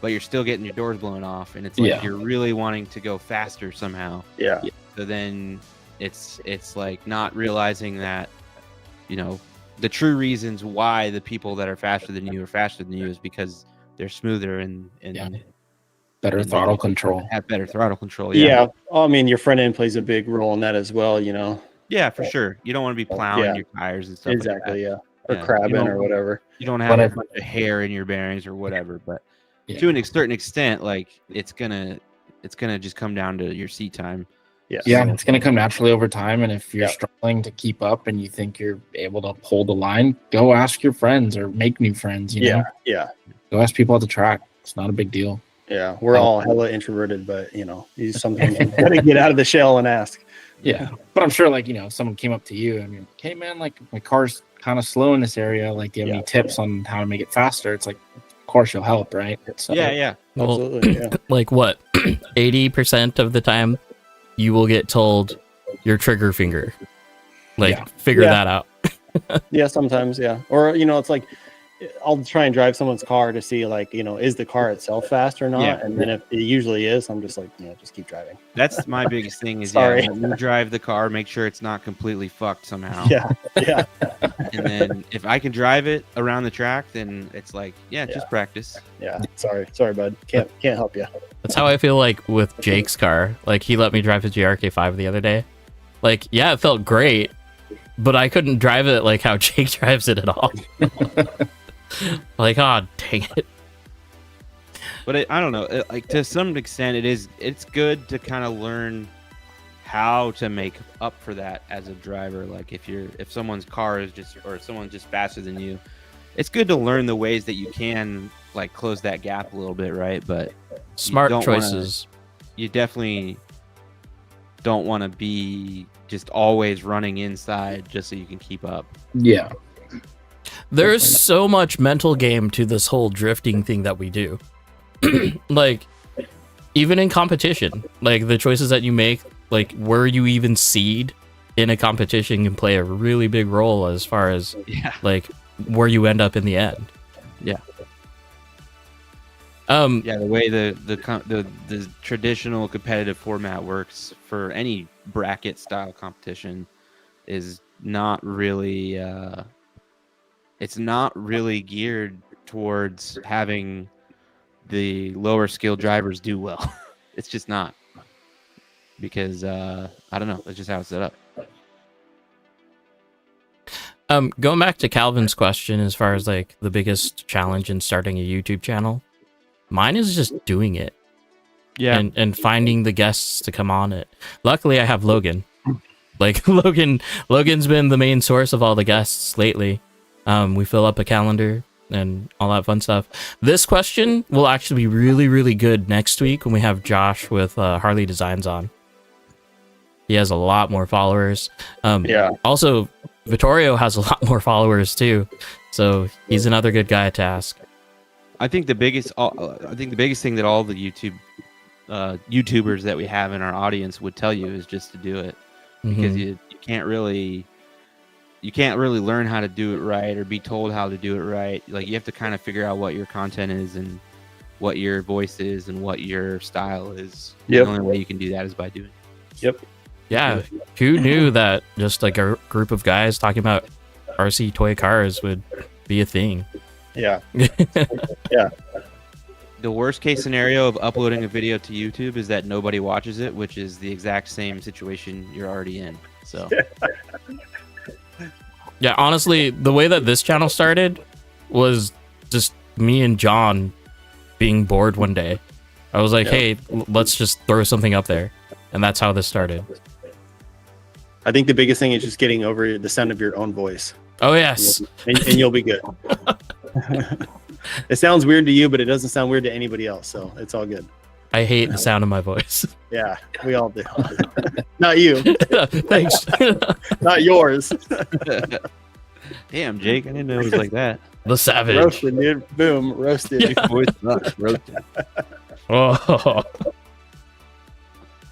but you're still getting your doors blown off, and it's like Yeah. you're really wanting to go faster somehow. Yeah. So then it's like not realizing that, the true reasons why the people that are faster than you is because they're smoother and Yeah. Better and throttle control. have better throttle control. Yeah. Well, I mean, your front end plays a big role in that as well, Yeah, for sure. You don't want to be plowing Yeah. your tires and stuff Exactly, like that. yeah. Or Yeah, crabbing you don't- or whatever. You don't have But a bunch of hair in your bearings or whatever, but Yeah. to a certain extent, like it's gonna just come down to your seat time. Yeah. Yeah, it's going to come naturally over time. And if you're Yeah. struggling to keep up and you think you're able to hold the line, go ask your friends or make new friends. You know? Yeah. Go ask people at the track. It's not a big deal. Yeah. We're all hella introverted, but you sometimes gotta get out of the shell and ask. Yeah. But I'm sure, like, if someone came up to you and you're like, hey, man, like, my car's kind of slow in this area. Like, do you have any tips on how to make it faster? It's like, of course you'll help, right? So, Yeah. Well, Absolutely. Yeah. like what? 80% of the time, you will get told your trigger finger. Like, Yeah. figure Yeah. that out. Yeah, sometimes, yeah. Or it's like I'll try and drive someone's car to see like, is the car itself fast or not? Yeah. And then if it usually is, I'm just like, just keep driving. That's my biggest thing is Sorry. when you drive the car, make sure it's not completely fucked somehow. Yeah. Yeah. And then if I can drive it around the track, then it's like, just practice. Yeah. Sorry, bud. Can't help you. That's how I feel like with Jake's car. Like, he let me drive his GRK5 the other day. Like, yeah, it felt great, but I couldn't drive it like how Jake drives it at all. Like, oh, dang it. But I don't know. Like to some extent, it's good to kind of learn how to make up for that as a driver. Like if someone's car is or someone's just faster than you, it's good to learn the ways that you can like close that gap a little bit, right? But Smart don't choices. you definitely don't want to be just always running inside just so you can keep up. Yeah. There's so much mental game to this whole drifting thing that we do. Like, even in competition, like the choices that you make, like where you even seed in a competition can play a really big role as far as like where you end up in the end. Yeah. The way the traditional competitive format works for any bracket style competition is not really it's not really geared towards having the lower skill drivers do well. It's just not, because I don't know, that's just how it's set up. Going back to Calvin's question as far as like the biggest challenge in starting a YouTube channel, mine is just doing it. And finding the guests to come on it. Luckily I have Logan. Like Logan's been the main source of all the guests lately. We fill up a calendar and all that fun stuff. This question will actually be really, really good next week when we have Josh with Harley Designs on. He has a lot more followers. Also, Vittorio has a lot more followers too, so he's another good guy to ask. I think the biggest thing that all the YouTubers that we have in our audience would tell you is just to do it, because you can't really learn how to do it right or be told how to do it right. Like, you have to kind of figure out what your content is and what your voice is and what your style is. The only way you can do that is by doing it. Yep. Yeah, who knew that just like a group of guys talking about RC toy cars would be a thing? Yeah. The worst case scenario of uploading a video to YouTube is that nobody watches it, which is the exact same situation you're already in. So Yeah, honestly, the way that this channel started was just me and John being bored one day. I was like, hey, let's just throw something up there. And that's how this started. I think the biggest thing is just getting over the sound of your own voice. Oh, yes. And you'll be good. It sounds weird to you, but it doesn't sound weird to anybody else. So it's all good. I hate the sound of my voice. Yeah, we all do. Not you. Thanks. Not yours. damn, Jake, I didn't know it was like that. The savage. Roasted, dude. Boom, roasted. Your voice sucks. Roasted. Oh.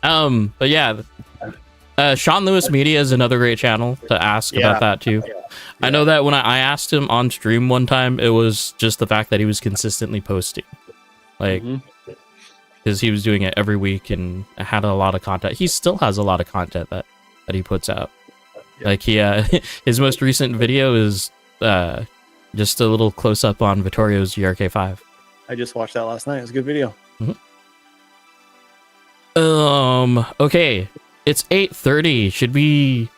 But yeah, Sean Lewis Media is another great channel to ask about that too. Yeah. I know that when I asked him on stream one time, it was just the fact that he was consistently posting. like Mhm. because he was doing it every week and had a lot of content. He still has a lot of content that he puts out. Yeah. Like he his most recent video is just a little close up on Vittorio's GRK5. I just watched that last night. It was a good video. Okay, it's 8:30. Should we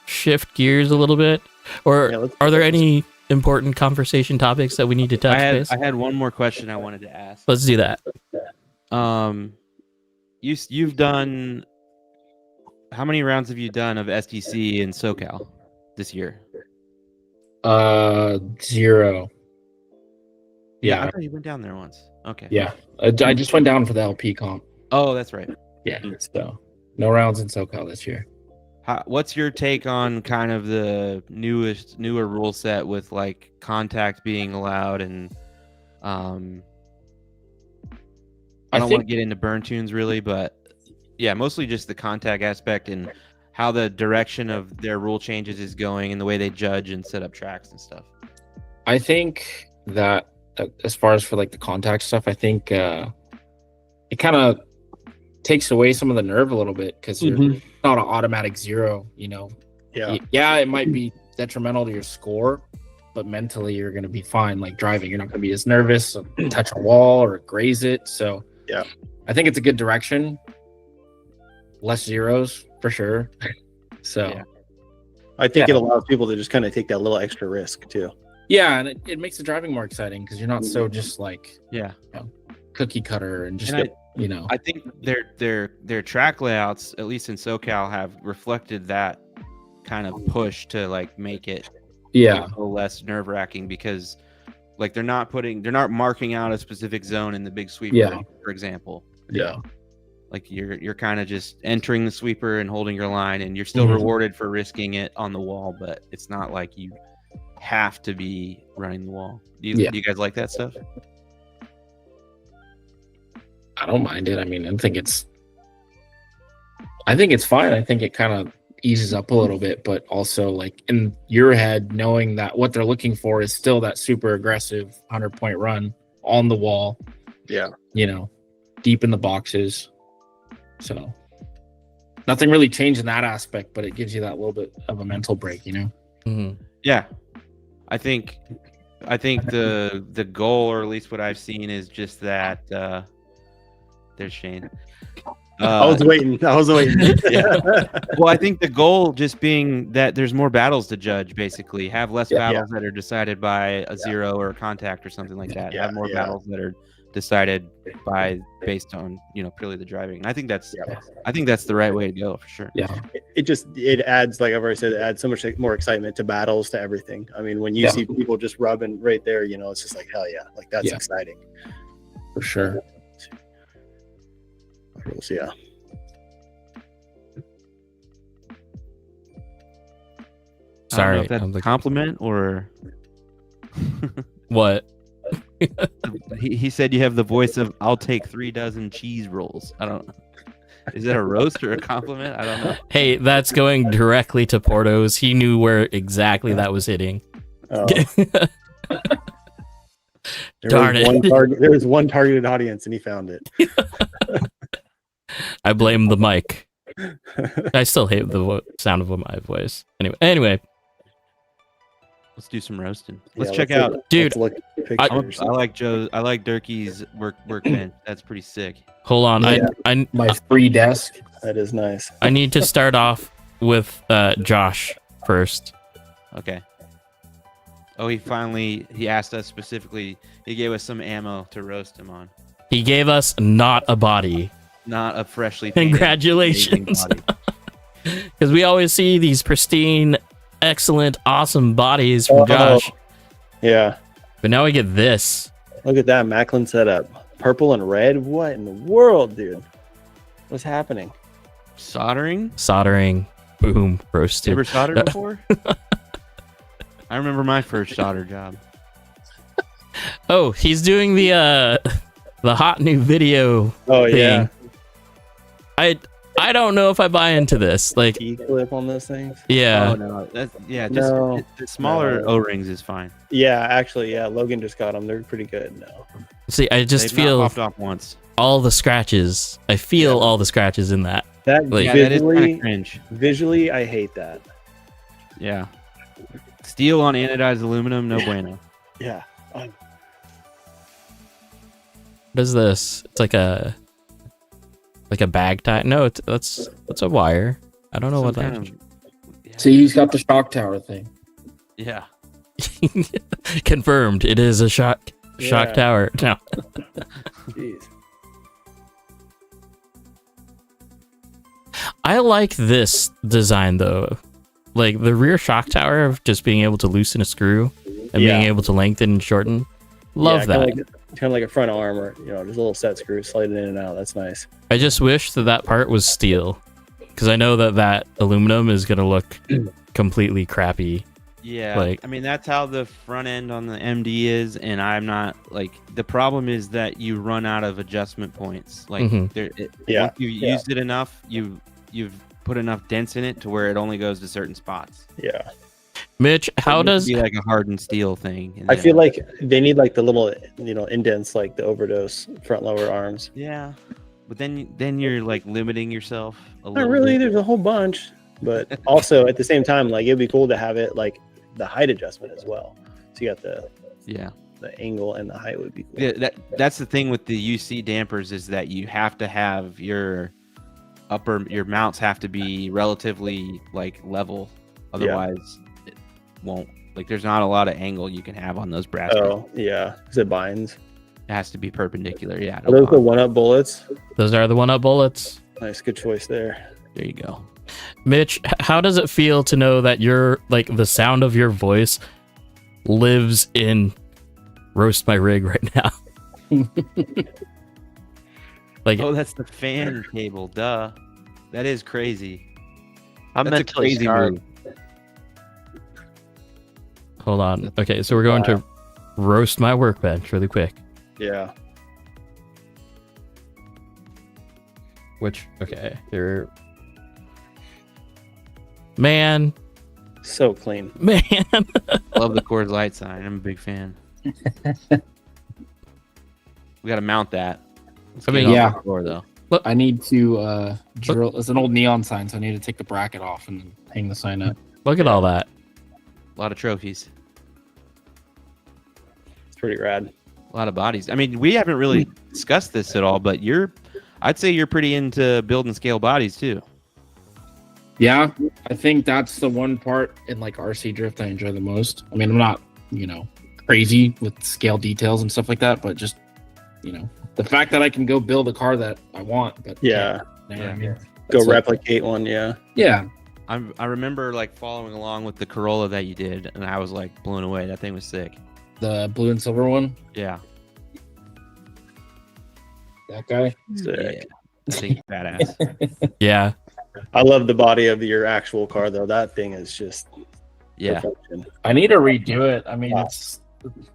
shift gears a little bit, or Yeah, let's- are there any important conversation topics that we need to touch base? I had one more question I wanted to ask. Let's do that. You've done, how many rounds have you done of SDC in SoCal this year? 0. I thought you went down there once. Okay. Yeah. I just went down for the LP comp. Oh, that's right. Yeah. So no rounds in SoCal this year. What's your take on kind of the newer rule set with like contact being allowed and I don't want to get into burn tunes really, but yeah, mostly just the contact aspect and how the direction of their rule changes is going and the way they judge and set up tracks and stuff. I think that as far as for like the contact stuff, I think it kind of takes away some of the nerve a little bit because you're not an automatic 0, you know. Yeah. It might be detrimental to your score, but mentally you're going to be fine. Like driving, you're not going to be as nervous, touch a wall or graze it. So yeah, I think it's a good direction. Less zeros for sure. So Yeah. I think it allows people to just kind of take that little extra risk too. yeah, and it makes the driving more exciting because you're not so just like cookie cutter and just And you know. I think their track layouts, at least in SoCal, have reflected that kind of push to like make it Yeah. a little less nerve wracking because like they're not marking out a specific zone in the big sweeper, Yeah. for example. Yeah. Like you're kind of just entering the sweeper and holding your line, and you're still rewarded for risking it on the wall, but it's not like you have to be running the wall. Do you guys like that stuff? I don't mind it. I mean, I think it's fine. I think it kind of eases up a little bit, but also like in your head, knowing that what they're looking for is still that super aggressive 100-point run on the wall. Yeah. You know, deep in the boxes. So nothing really changed in that aspect, but it gives you that little bit of a mental break, you know? Mm-hmm. Yeah. I think the goal, or at least what I've seen, is just that there's Shane. I was waiting. Yeah. Well, I think the goal just being that there's more battles to judge, basically. Have less battles that are decided by a 0 or a contact or something like that. Have more battles that are decided based on, you know, purely the driving. And I think that's the right way to go for sure. Yeah. It adds, like I've already said, it adds so much more excitement to battles, to everything. I mean, when you see people just rubbing right there, you know, it's just like, hell yeah, like that's exciting. For sure. Yeah. Sorry, if that's a compliment or what? he said you have the voice of "I'll take 36 cheese rolls." I don't. Is that a roast or a compliment? I don't know. Hey, that's going directly to Porto's. He knew where exactly that was hitting. Oh. Darn it. There was one targeted audience, and he found it. I blame the mic. I still hate the sound of my voice. Anyway, let's do some roasting. Let's check out, dude. Look at pictures. I like Durkee's workbench. That's pretty sick. Hold on. Yeah. My free desk. That is nice. I need to start off with Josh first. Okay. Oh, he asked us specifically. He gave us some ammo to roast him on. He gave us not a body. Not a freshly painted, Congratulations. amazing body. Because we always see these pristine, excellent, awesome bodies from Josh. Yeah. But now we get this. Look at that Macklin setup. Purple and red. What in the world, dude? What's happening? Soldering? Soldering. Boom. You Roasted. ever soldered before? I remember my first solder job. Oh, he's doing the hot new video Oh, thing. yeah. I don't know if I buy into this. Like, E-clip on those things. yeah. Oh no, just No. the smaller O-rings is fine. Yeah, actually, yeah. Logan just got them. They're pretty good now. See, I just They've not feel popped off once. all the scratches. I feel all the scratches in that. That Like- Yeah, that is kind visually, of cringe. visually, I hate that. Yeah. Steel on anodized aluminum, no bueno. Yeah. What is this? It's like a bag tie. No, that's a wire. I don't know what Some that kind is. of- yeah. See, he's got the shock tower thing. Yeah. Confirmed. It is a shock Yeah. tower. No. Jeez. I like this design though. Like the rear shock tower of just being able to loosen a screw and Yeah. being able to lengthen and shorten. Love that. Kind of like a front arm, or just a little set screw sliding in and out. That's nice. I just wish that part was steel, because I know that aluminum is gonna look completely crappy. Yeah, Like- I mean that's how the front end on the MD is, and I'm not like the problem is that you run out of adjustment points. Like Mhm. Yeah, once you've yeah. used it enough, you've put enough dents in it to where it only goes to certain spots. Yeah. Mitch, how It needs does to be like a hardened steel thing? and I then- feel like they need like the little, indents, like the overdose front lower arms. yeah, but then you're like limiting yourself a Not little. really. bit. There's a whole bunch, but also at the same time, like it'd be cool to have it like the height adjustment as well. So you got the Yeah. angle and the height would be cool. Yeah, that's the thing with the UC dampers is that you have to have your mounts have to be relatively like level, otherwise it won't. Like there's not a lot of angle you can have on those brass. Oh yeah, is it binds? It has to be perpendicular. Yeah. Are those the one-up bullets? those are the one-up bullets? Nice, good choice there. There you go. Mitch, how does it feel to know that the sound of your voice lives in Roast My Rig right now? Like, Oh, that's the fan cable. Duh. That is crazy. I'm That's a mentally crazy scarred. move. hold on. Okay, so we're going to roast my workbench really quick. Yeah. Okay, here. Man. So clean. Love the Coors Light sign. I'm a big fan. We got to mount that. Let's I get mean, it off yeah. the floor, though. I need to drill. It's an old neon sign, so I need to take the bracket off and then hang the sign up. Look at all that. A lot of trophies. It's pretty rad. A lot of bodies. I mean, we haven't really discussed this at all, but I'd say you're pretty into build and scale bodies too. Yeah, I think that's the one part in like RC drift I enjoy the most. I mean, I'm not, crazy with scale details and stuff like that, but just, the fact that I can go build a car that I want. But Yeah. you know what I mean? Go That's it. replicate one. Yeah. Yeah, I remember like following along with the Corolla that you did, and I was like blown away. That thing was sick. the blue and silver one. Yeah. That guy. Sick. Yeah. That thing's badass. Yeah. I love the body of your actual car though. That thing is just Yeah. perfection. I need to redo it. I mean, Wow.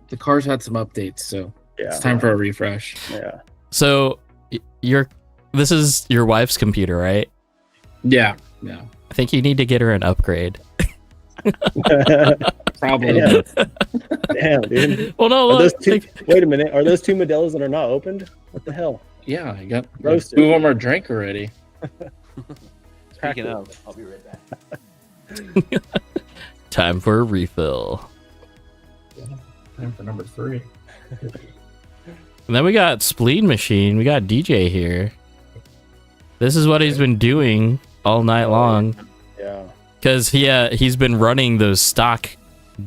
the car's had some updates, so Yeah. it's time for a refresh. Yeah. So this is your wife's computer, right? Yeah. I think you need to get her an upgrade. Probably. Yeah. Damn, dude. Well, no, Are those look, two, like, wait a minute. Are those two Modelos that are not opened? What the hell? Yeah, I got Roasted. two of them are drank already. Speaking of, I'll be right back. time for a refill. Time for number 3. And then we got Spleen Machine. We got DJ here. This is what he's been doing all night long. Yeah. Because he's been running those stock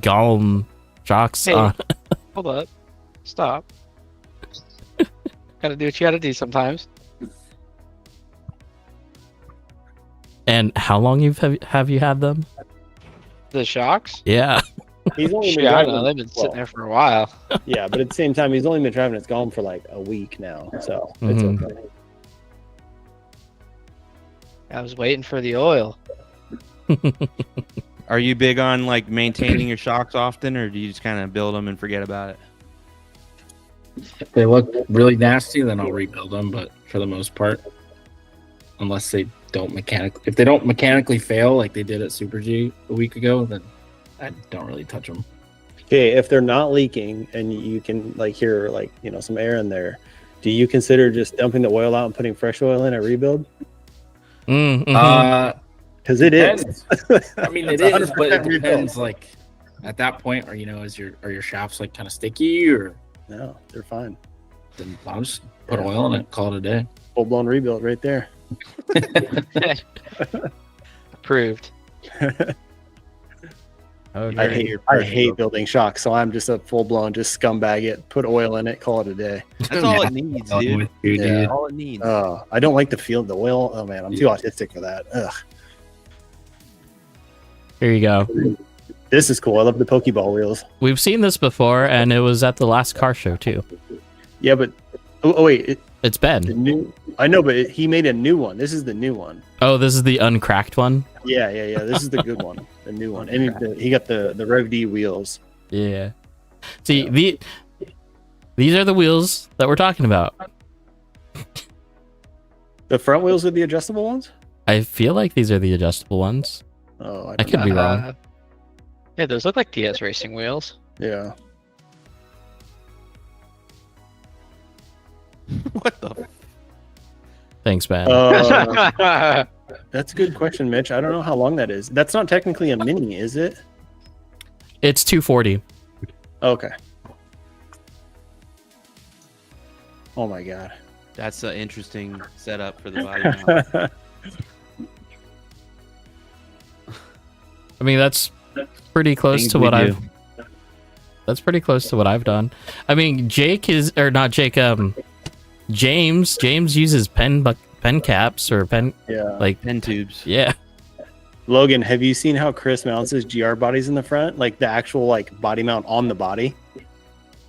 Galm shocks Hey. on. Hold up. Stop. Gotta do what you gotta do sometimes. And how long have you had them? The shocks? Yeah. He's only been Yeah, I driving. know. They've been sitting well, there for a while. Yeah, but at the same time, he's only been driving. It's gone for like a week now, so it's Mhm. okay. I was waiting for the oil. Are you big on like maintaining your shocks often, or do you just kind of build them and forget about it? If they look really nasty, then I'll rebuild them. But for the most part, unless they don't mechanically fail like they did at Super G a week ago, then I don't really touch them. Okay, if they're not leaking and you can like hear like some air in there, do you consider just dumping the oil out and putting fresh oil in a rebuild? Mm-hmm. Because it is. I mean, it It's is, but it 100% rebuilt. depends. Like at that point, are your shafts like kind of sticky, or No, they're fine. then I'll just put oil in it, call it a day. Full blown rebuild right there. Approved. I hate building shocks, so I'm just a full blown just scumbag it. Put oil in it, call it a day. That's all it needs, I'm dude. with you, Yeah. dude. All it needs. I don't like the feel of the oil. Oh man, I'm too autistic for that. Ugh. Here you go. This is cool. I love the Pokeball wheels. We've seen this before, and it was at the last car show too. Yeah, but wait, It's the Ben. new. I know, but he made a new one. This is the new one. Oh, this is the uncracked one. Yeah. This is the good one, the new one. And he got the Rev D wheels. Yeah. See, these are the wheels that we're talking about. The front wheels are the adjustable ones. I feel like these are the adjustable ones. Oh, I I don't could be know. wrong. Yeah, those look like DS racing wheels. Yeah. What the? Thanks, Ben. That's a good question, Mitch. I don't know how long that is. That's not technically a mini, is it? It's 240. Okay. Oh my god. That's an interesting setup for the body mount. I mean, that's pretty close Things to we what do. I've. That's pretty close to what I've done. I mean, James uses pen caps or pen Yeah. like Pen tubes. yeah. Logan, have you seen how Chris mounts his GR bodies in the front? Like the actual like body mount on the body?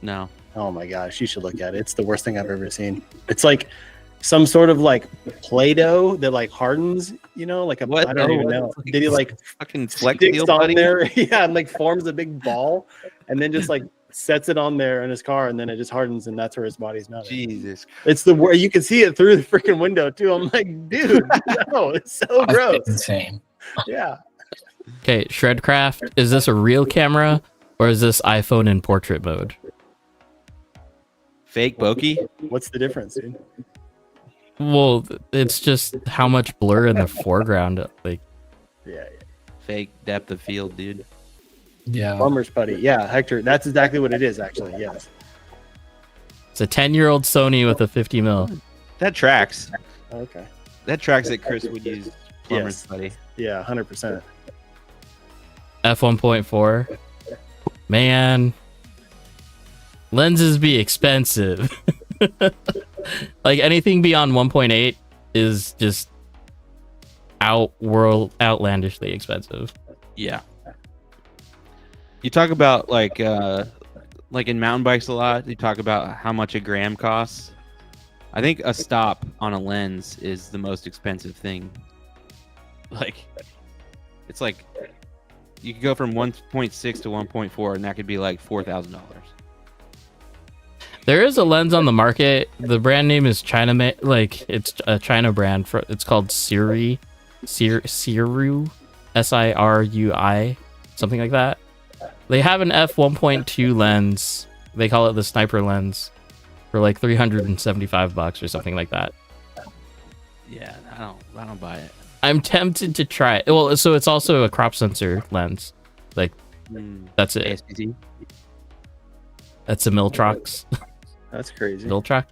No. Oh my gosh, you should look at it. It's the worst thing I've ever seen. It's like some sort of like Play-Doh that like hardens, like a What? I don't Oh, even what? know. Like Did he like Fucking flex sticks seal, on buddy? there? Yeah, and like forms a big ball and then just like sets it on there in his car and then it just hardens and that's where his body's mounted. Jesus. It's the you can see it through the freaking window too. I'm like, dude, no, it's so It's gross. insane. Yeah. Okay, Shredcraft. Is this a real camera or is this iPhone in portrait mode? Fake bokeh? What's the difference, dude? Well, it's just how much blur in the foreground. Like, Yeah. Fake depth of field, dude. Yeah. Plumber's putty. Yeah, Hector. That's exactly what it is, actually. Yes. it's a 10-year-old Sony with a 50 mil. That tracks. Okay. That tracks that Chris would use plumber's Yes. buddy. Yeah, 100%. F1.4. Man, lenses be expensive. Like anything beyond 1.8 is just outlandishly expensive. Yeah. You talk about like in mountain bikes a lot, you talk about how much a gram costs. I think a stop on a lens is the most expensive thing. Like it's like you could go from 1.6 to 1.4 and that could be like $4,000. There is a lens on the market. The brand name is China, like it's a China brand. It's called Sirui, Sirui, Sirui, something like that. They have an f1.2 lens. They call it the sniper lens for like $375 or something like that. Yeah, I don't buy it. I'm tempted to try it. Well, so it's also a crop sensor lens. Like that's it. ASPC? That's a Miltrox. That's crazy. Miltrox.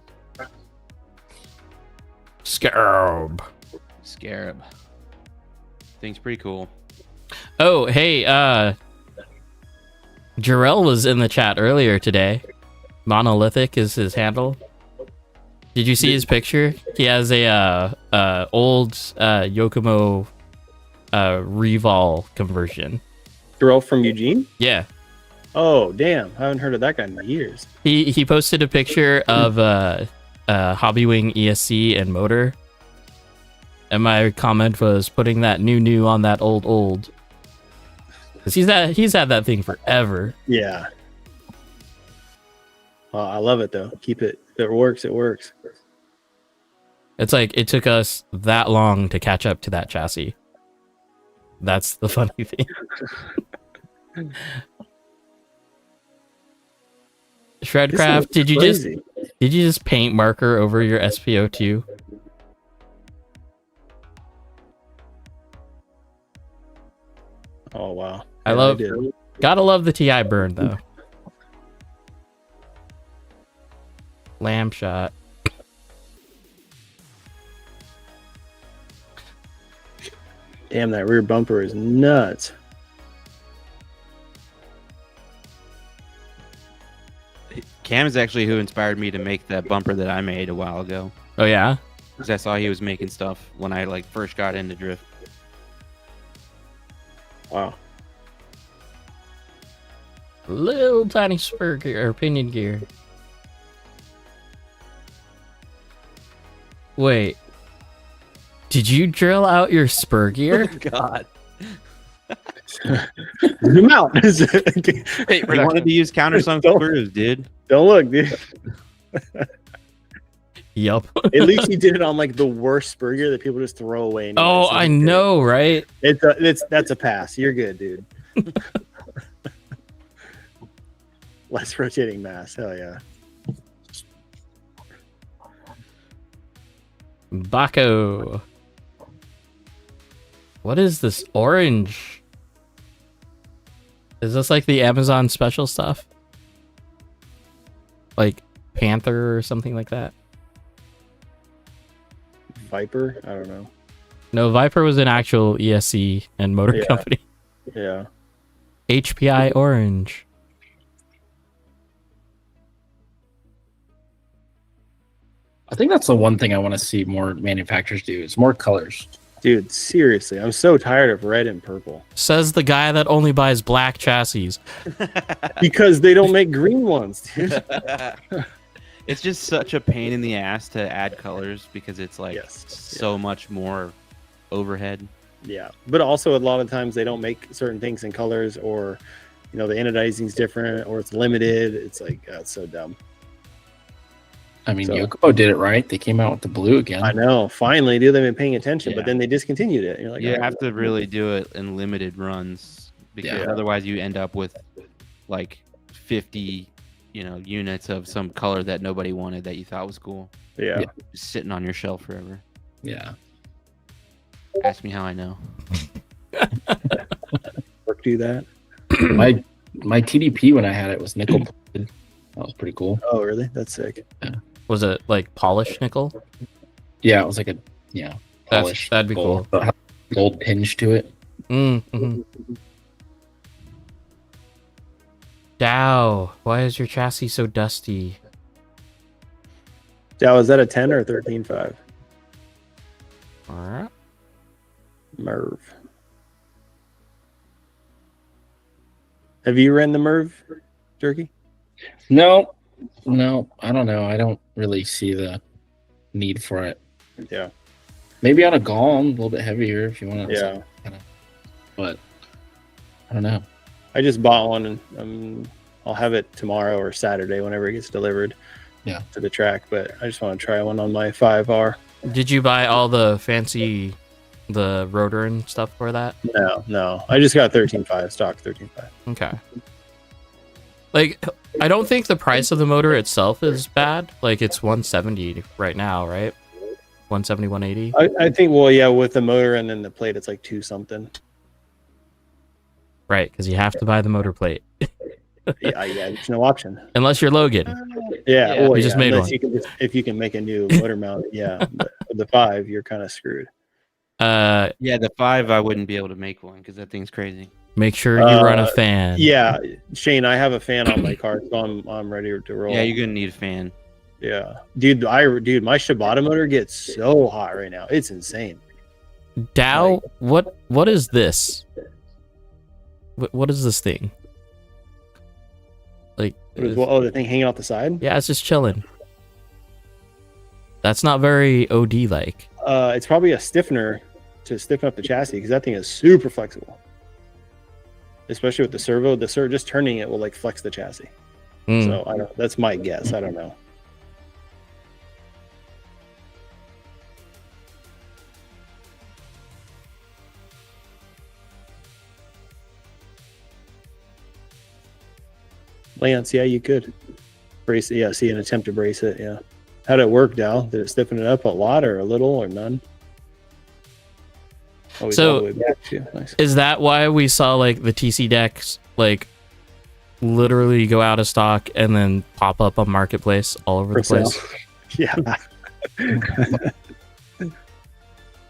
Scarab. Scarab. Thing's pretty cool. Oh, hey, Jarrell was in the chat earlier today. Monolithic is his handle. Did you see his picture? He has a old Yokomo Revol conversion. Girl from Eugene? Yeah. Oh, damn. I haven't heard of that guy in years. He posted a picture of Hobbywing ESC and motor. And my comment was putting that new on that old. Because he's had that thing forever. Yeah. I love it, though. Keep it. If it works, it works. It's like it took us that long to catch up to that chassis. That's the funny thing. Shredcraft, This is crazy. did you just paint marker over your SPO2? Oh wow! I Yeah, love- they did. Gotta love the TI burn though. Lamb shot. Damn, that rear bumper is nuts. Cam is actually who inspired me to make that bumper that I made a while ago. Oh yeah? Because I saw he was making stuff when I like first got into drift. Wow. Little tiny spur gear or pinion gear. Wait. Did you drill out your spur gear? God. Zoom out. Wait, He wanted to use countersunk Don't- screws, dude. Don't look, dude. Yup. At least he did it on like the worst spur gear that people just throw away. Anyway, Oh, so I he's good. know, right? That's a pass. You're good, dude. Less rotating mass. Hell yeah. Baco. What is this orange? Is this like the Amazon special stuff? Like Panther or something like that? Viper. I don't know. No, Viper was an actual ESC and motor Yeah. company. Yeah. HPI orange. I think that's the one thing I want to see more manufacturers do is more colors. Dude, seriously, I'm so tired of red and purple Says the guy that only buys black chassis. because they don't make green ones, dude. It's just such a pain in the ass to add colors because it's like Yes. so much more overhead. Yeah, but also a lot of times they don't make certain things in colors, or the anodizing's different, or it's limited. It's like it's so dumb. I mean, So- Yokobo did it right. They came out with the blue again. I know. Finally, dude, they've been paying attention, Yeah. but then they discontinued it. You're like, You oh, have to really do it in limited runs because Yeah. otherwise you end up with like 50, units of some color that nobody wanted that you thought was cool, yeah. Yeah. just sitting on your shelf forever. Yeah. Ask me how I know. Work do that. My TDP when I had it was nickel plated. That was pretty cool. Oh, really? That's sick. Was it like polished nickel? Yeah, it was like a polished that'd be gold, but had a gold tinge to it. Mm-hmm. Dow, why is your chassis so dusty? Yeah, was that a 10 or a 13.5? Alright. Merv. Have you ran the Merv, Jerky? No, I don't know. I don't really see the need for it. Yeah. Maybe on a Gall, a little bit heavier if you want to. Yeah. But I don't know. I just bought one, and I'll have it tomorrow or Saturday whenever it gets delivered. Yeah. To the track, but I just want to try one on my 5R. Did you buy all the fancy, the rotor and stuff for that? No. I just got 13.5 stock 13.5. Okay. Like, I don't think the price of the motor itself is bad. Like, it's 170 right now, right? 170, 180. I think, well, yeah, with the motor and then the plate, it's like 2 something. Right, because you have to buy the motor plate. Yeah, there's no option. Unless you're Logan. Yeah, Yeah. well, We just made unless one. you can if you can make a new motor mount, yeah. But with the 5, you're kind of screwed. Yeah, the 5 I wouldn't be able to make one because that thing's crazy. Make sure you run a fan. Yeah, Shane, I have a fan on my car, so I'm ready to roll. Yeah, you're gonna need a fan. Yeah, dude, my Shibata motor gets so hot right now. It's insane. Dow, what is this? What is this thing? Like, The thing hanging off the side. yeah, it's just chilling. That's not very OD like. It's probably a stiffener to stiffen up the chassis because that thing is super flexible. Especially with the servo, just turning it will like flex the chassis. Mm. So that's my guess. I don't know. Lance, yeah, you could. brace it. Yeah, see an attempt to brace it. Yeah. How'd it work, Dal? Did it stiffen it up a lot or a little or none? Oh, he's So- all the way back too. Nice. Is that why we saw like the TC decks like literally go out of stock and then pop up on marketplace all over the For sale. place? Yeah.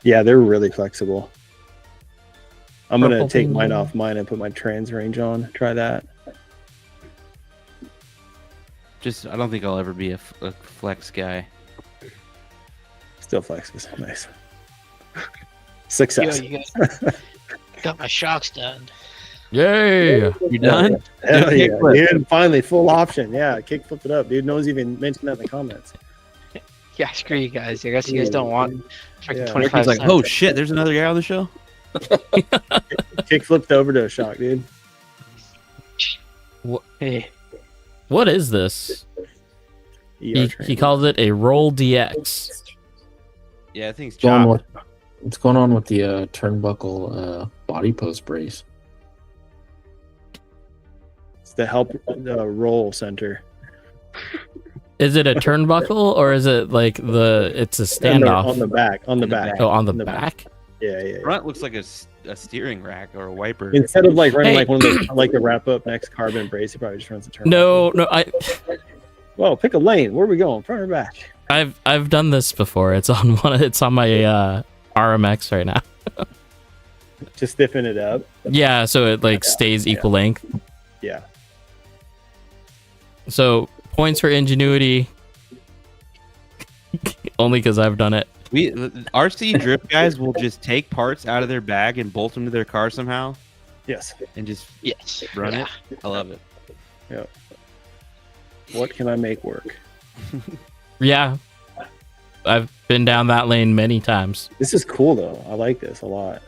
Yeah, they're really flexible. I'm gonna Purple take thing. mine off mine and put my trans range on. Try that. Just, I don't think I'll ever be a flex guy. Still flexes. Nice. Success. Yo, you guys got my shocks done. Yay! You done? Hell yeah, Kickflip. dude. Finally, full option. Yeah, kick flipped it up, dude. No one's even mentioned that in the comments. Yeah, screw you guys. I guess you guys don't want freaking Yeah. 25 Ricky's like, cents. oh shit, there's another guy on the show? Kick flipped over to a shock, dude. Hey, What is this? He training. calls it a Roll DX. Yeah, I think it's Going chopped. with, what's going on with the turnbuckle body post brace? It's the help roll center. Is it a turnbuckle or is it like it's a standoff? On the back. On the back. Oh, on the on the back? Yeah, yeah. Front looks like a steering rack or a wiper. Instead of like running Hey. like one of those like the wrap up next carbon brace, he probably just runs the turn. No, Whoa, pick a lane. Where are we going? Front or back? I've done this before. It's on it's on my RMX right now. Just stiffen it up. Yeah, so it like stays equal length. Yeah. So points for ingenuity. Only because I've done it. We RC drift guys will just take parts out of their bag and bolt them to their car somehow Yes. and just yes. run Yeah. it. I love it. What can I make work? Yeah, I've been down that lane many times. This is cool though. I like this a lot.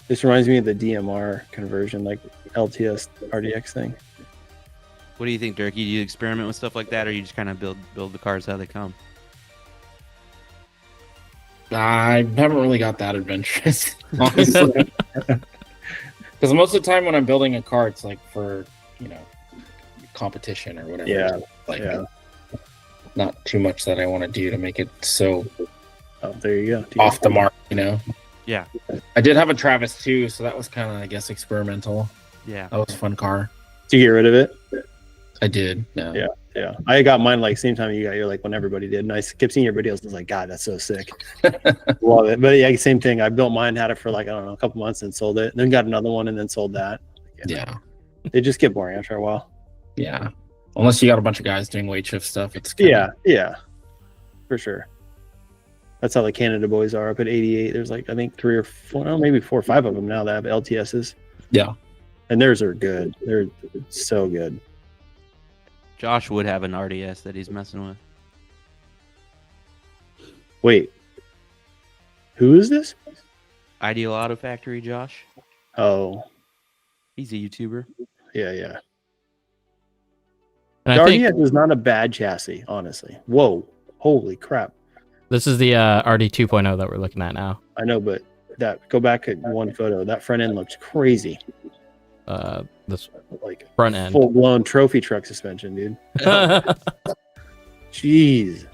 This reminds me of the DMR conversion, like LTS RDX thing. What do you think, Durkee? Do you experiment with stuff like that, or you just kind of build the cars how they come? I haven't really got that adventurous, honestly. Because most of the time when I'm building a car, it's like for, competition or whatever. Yeah, Like, yeah. not too much that I want to do to make it so Oh, there you go. Do you- off the mark, Yeah, I did have a Travis too, so that was kind of, I guess, experimental. yeah. That was a fun car. Did you get rid of it? I did. No. Yeah. Yeah. I got mine like same time you got your, like when everybody did. And I kept seeing your videos and was like, God, that's so sick. Love it. But yeah, same thing. I built mine, had it for like, I don't know, a couple months and sold it. Then got another one and then sold that. Yeah. They just get boring after a while. Yeah. Unless you got a bunch of guys doing weight shift stuff, it's Yeah. Yeah. For sure. That's how the Canada boys are up at 88. There's like, I think 3 or 4, no, maybe 4 or 5 of them now that have LTSs. Yeah. And theirs are good. They're so good. Josh would have an RDS that he's messing with. Wait. Who is this? Ideal Auto Factory, Josh. Oh, He's a YouTuber. yeah, yeah. And The I think RDX is not a bad chassis, honestly. Whoa. Holy crap. this is the RD 2.0 that we're looking at now. I know, but go back at one photo. That front end looks crazy. This Like front end. full blown trophy truck suspension, dude. Jeez.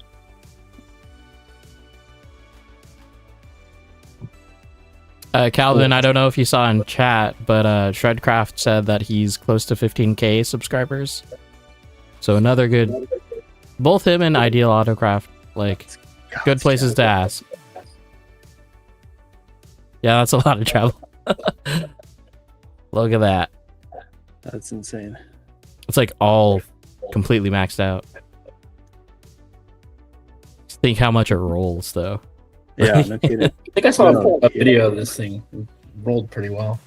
Calvin, I don't know if you saw in chat, but Shredcraft said that he's close to 15K subscribers. So another good, both him and Ideal Autocraft, like good places to ask. Yeah, that's a lot of travel. Look at that. That's insane. It's like all completely maxed out. Just think how much it rolls, though. Yeah, no kidding. I think I saw No, a video of this thing. It rolled pretty well.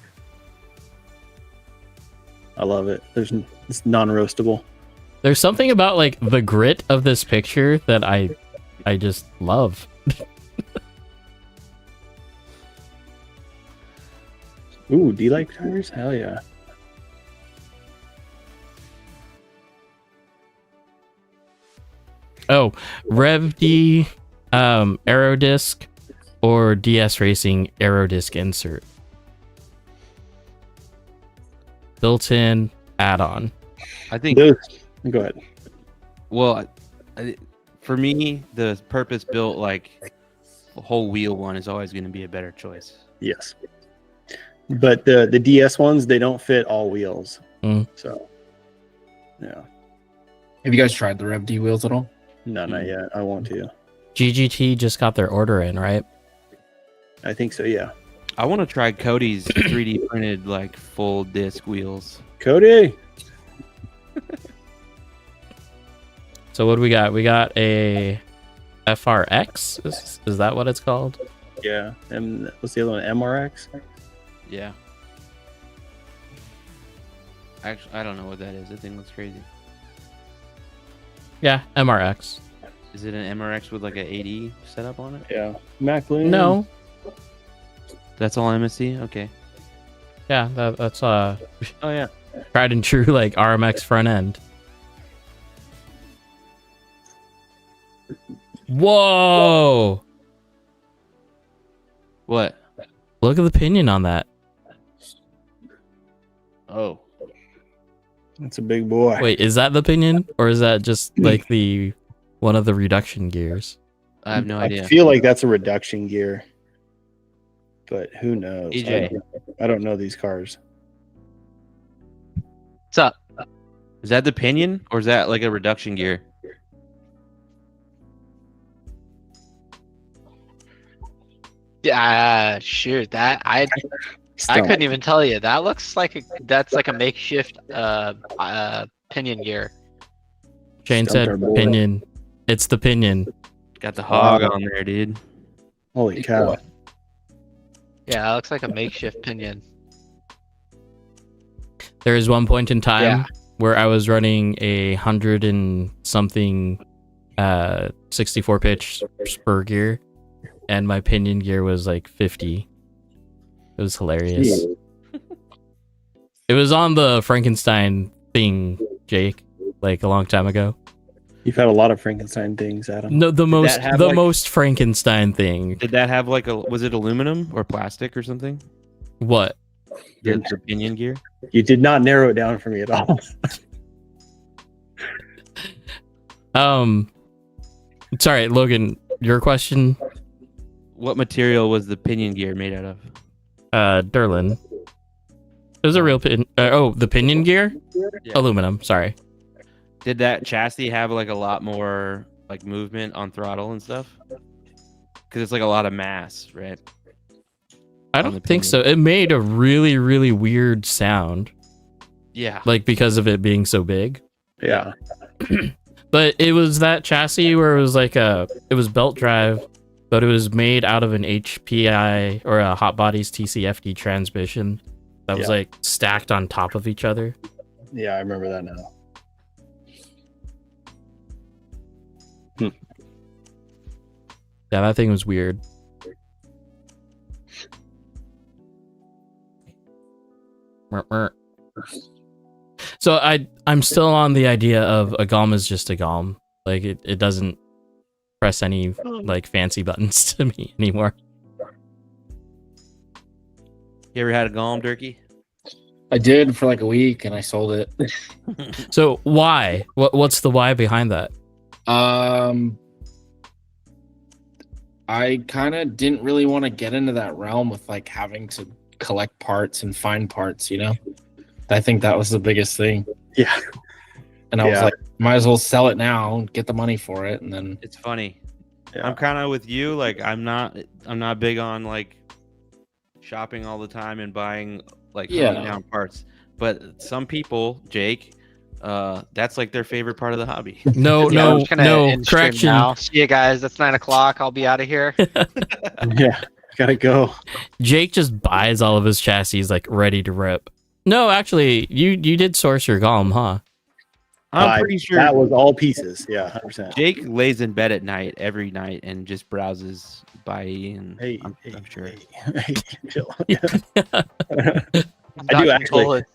I love it. It's non-roastable. There's something about like the grit of this picture that I just love. Ooh, D-like tires? Hell yeah. Oh, RevD Aerodisc or DS Racing Aerodisc insert. Built-in add-on. I think. Those, go ahead. Well, for me, the purpose-built like whole wheel one is always going to be a better choice. Yes. But the DS ones, they don't fit all wheels. So, yeah. Have you guys tried the Rev D wheels at all? No, not yet. I want to. GGT just got their order in, right? I think so, yeah. I want to try Cody's 3D printed like full disc wheels. Cody! So what do we got? We got a FRX. Is that what it's called? Yeah. And what's the other one? MRX? Yeah. Actually, I don't know what that is. That thing looks crazy. Yeah, MRX. Is it an MRX with like an 80 setup on it? Yeah. Maclean? No. That's all MSC? Okay. Yeah, that's Oh yeah. tried and true like RMX front end. Whoa! What? Look at the pinion on that. Oh. That's a big boy. Wait, is that the pinion, or is that just like the one of the reduction gears? I have no idea. I feel like that's a reduction gear. But who knows? EJ. I don't know these cars. What's up? Is that the pinion or is that like a reduction gear? Yeah, shoot. That I couldn't even tell you. That looks like that's like a makeshift pinion gear. Shane Stumped our said boy. pinion. It's the pinion. Got the hog on there, dude. Holy cow. Yeah, it looks like a makeshift pinion. There is one point in time Yeah. where I was running 100 and something 64 pitch spur gear, and my pinion gear was like 50. It was hilarious. It was on the Frankenstein thing, Jake, like a long time ago. You've had a lot of Frankenstein things, Adam. No, the most have, the like- most Frankenstein thing. Did that have like was it aluminum or plastic or something? What? The pinion gear? You did not narrow it down for me at all. Sorry, Logan, your question? What material was the pinion gear made out of? Derlin. It was a real pin. The pinion gear? Yeah. Aluminum. Sorry. Did that chassis have like a lot more like movement on throttle and stuff? Because it's like a lot of mass, right? I On don't the think pinion. so. It made a really, really weird sound, Yeah. like because of it being so big. Yeah. But it was that chassis where it was like it was belt drive, but it was made out of an HPI or a Hot Bodies TCFD transmission that was Yeah. like stacked on top of each other. Yeah, I remember that now. Yeah, that thing was weird. So I'm still on the idea of a GOM is just a GOM. Like it doesn't press any like fancy buttons to me anymore. You ever had a Golem turkey? I did for like a week and I sold it. So why? What's the why behind that? I kind of didn't really want to get into that realm with like having to collect parts and find parts, you know? I think that was the biggest thing. Yeah. And I was Yeah. like, might as well sell it now, get the money for it, and then It's funny. Yeah. I'm kind of with you. Like I'm not big on like shopping all the time and buying like hunting down parts. But some people, Jake, that's like their favorite part of the hobby. No, Yeah, I'm no, just gonna no. end stream Correction. now. See you guys. That's 9:00. I'll be out of here. Yeah. Gotta go. Jake just buys all of his chassis like ready to rip. No, actually, you did source your GOM, huh? I'm pretty sure that was all pieces. Yeah, 100%. Jake lays in bed at night every night and just browses by and Hey, I'm sure. Hey, chill. Dodging actually. bullets.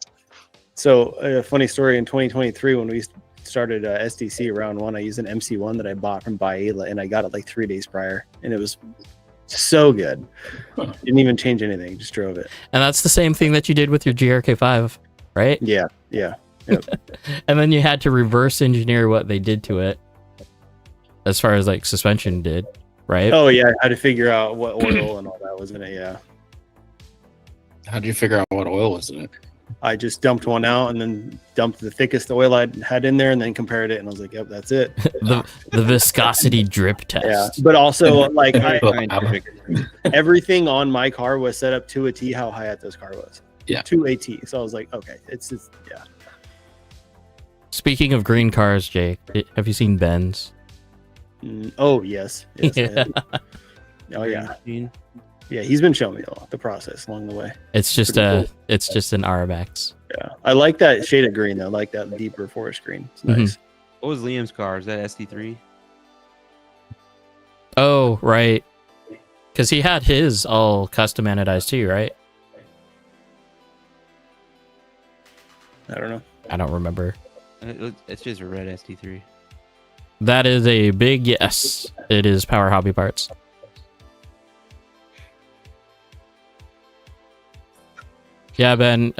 So, a funny story in 2023 when we started SDC round one, I used an MC1 that I bought from Baela and I got it like 3 days prior, and it was so good. Didn't even change anything, just drove it. And that's the same thing that you did with your GRK5, right? Yeah, yeah. And then you had to reverse engineer what they did to it, as far as like suspension did, right? Oh yeah, I had to figure out what oil and all that was in it. Yeah, How'd you figure out what oil was in it? I just dumped one out and then dumped the thickest oil I had in there, and then compared it, and I was like, "Yep, that's it." the viscosity drip test. Yeah, but also like Scientific. everything on my car was set up to a T how Hayato's car was. Yeah. To a T. So I was like, okay, it's yeah. Speaking of green cars, Jake, have you seen Benz? Oh yes. Yes, I have. Oh yeah. Machine. Yeah, he's been showing me the process along the way. It's just Pretty cool. it's just an RMX. Yeah, I like that shade of green though. I like that deeper forest green. It's nice. What was Liam's car? Is that SD3? Oh, right. Because he had his all custom anodized too, right? I don't know. I don't remember. It's just a red SD3. That is a big yes. It is Power Hobby Parts. Yeah, Ben,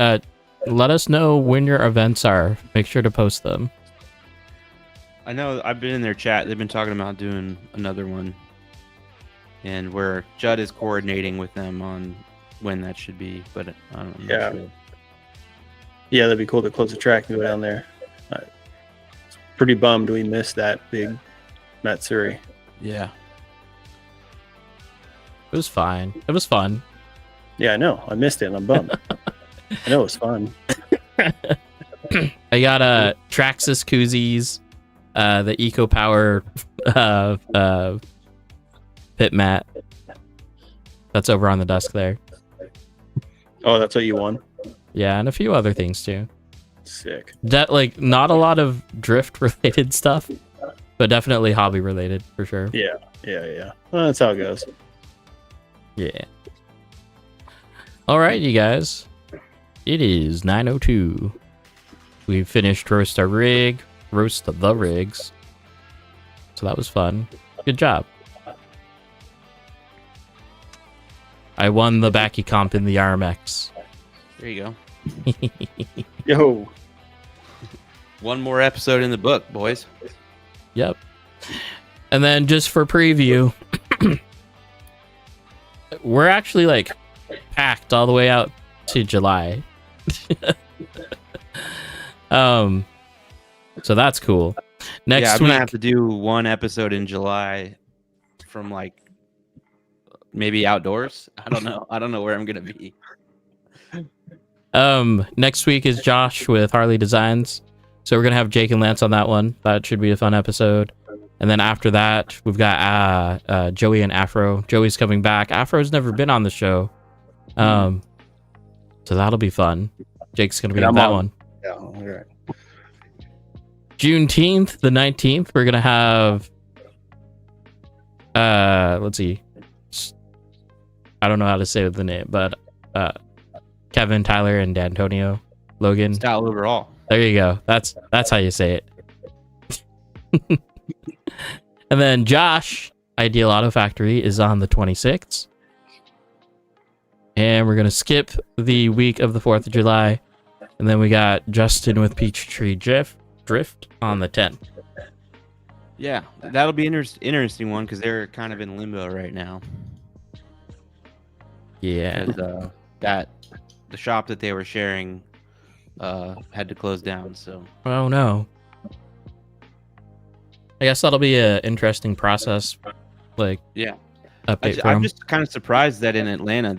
let us know when your events are. Make sure to post them. I know I've been in their chat. They've been talking about doing another one. And where Judd is coordinating with them on when that should be. But I don't know. Yeah. Yeah, that'd be cool to close the track and go down there. Pretty bummed we missed that big Matsuri. Yeah. It was fine. It was fun. Yeah, I know. I missed it and I'm bummed. I know it was fun. I got Traxxas koozies, the Eco Power pit mat. That's over on the desk there. Oh, that's what you won? Yeah, and a few other things too. Sick. That like not a lot of drift related stuff, but definitely hobby related for sure. Yeah. Well, that's how it goes. Yeah. All right, you guys. It is 9:02. We finished roast the rigs. So that was fun. Good job. I won the Backy comp in the RMX. There you go. Yo. One more episode in the book, boys. Yep. And then just for preview, we're actually like packed all the way out to July. So that's cool. Next I'm week, gonna have to do one episode in July from like maybe outdoors. I don't know. I don't know where I'm gonna be. next week is Josh with Harley Designs. So we're gonna have Jake and Lance on that one. That should be a fun episode. And then after that, we've got Joey and Afro. Joey's coming back. Afro's never been on the show. So that'll be fun. Jake's gonna be on that one. Yeah, all right. Juneteenth, the 19th, we're gonna have let's see. I don't know how to say the name, but Kevin, Tyler, and D'Antonio, Logan. Style overall. There you go. That's how you say it. And then Josh, Ideal Auto Factory, is on the 26th. And we're gonna skip the week of the 4th of July. And then we got Justin with Peachtree Drift on the 10th. Yeah, that'll be interesting one because they're kind of in limbo right now. Yeah. Because the shop that they were sharing had to close down. So Oh no. I guess that'll be an interesting process. Like, yeah, update for I'm 'em. just kind of surprised that in Atlanta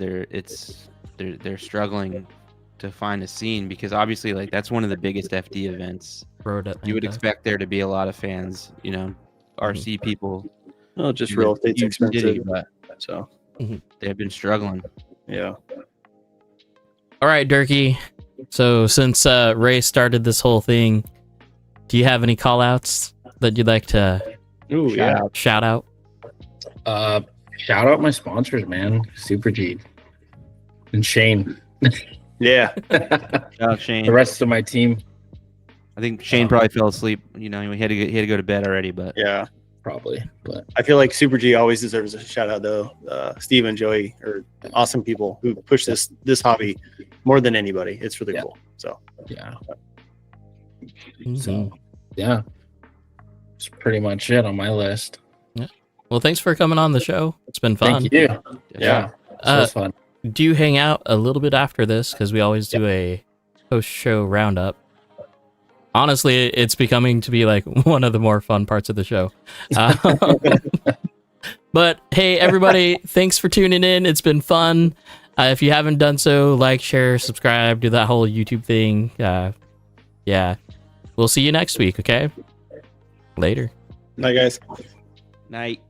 they're struggling to find a scene because obviously like that's one of the biggest FD events. Road You would Atlanta. expect there to be a lot of fans, you know, RC people. Well, just real estate's Huge city, expensive. but So they've been struggling. yeah. All right, Durkee. So since Ray started this whole thing, do you have any call outs that you'd like to Ooh, yeah. shout out? Shout out my sponsors, man. Super G and Shane. Yeah. Shout out Shane. The rest of my team, I think Shane probably fell asleep. You know, he had to go to bed already. But Yeah. probably. But I feel like Super G always deserves a shout out though. Steve and Joey are awesome people who push this hobby more than anybody. It's really Yeah. cool. So yeah. So, yeah, it's pretty much it on my list. Well, thanks for coming on the show. It's been fun. Thank you. Yeah, so fun. Do you hang out a little bit after this? Because we always do a post-show roundup. Honestly, it's becoming to be like one of the more fun parts of the show. But hey, everybody, thanks for tuning in. It's been fun. If you haven't done so, like, share, subscribe, do that whole YouTube thing. Yeah. We'll see you next week, okay? Later. Night, guys. Night.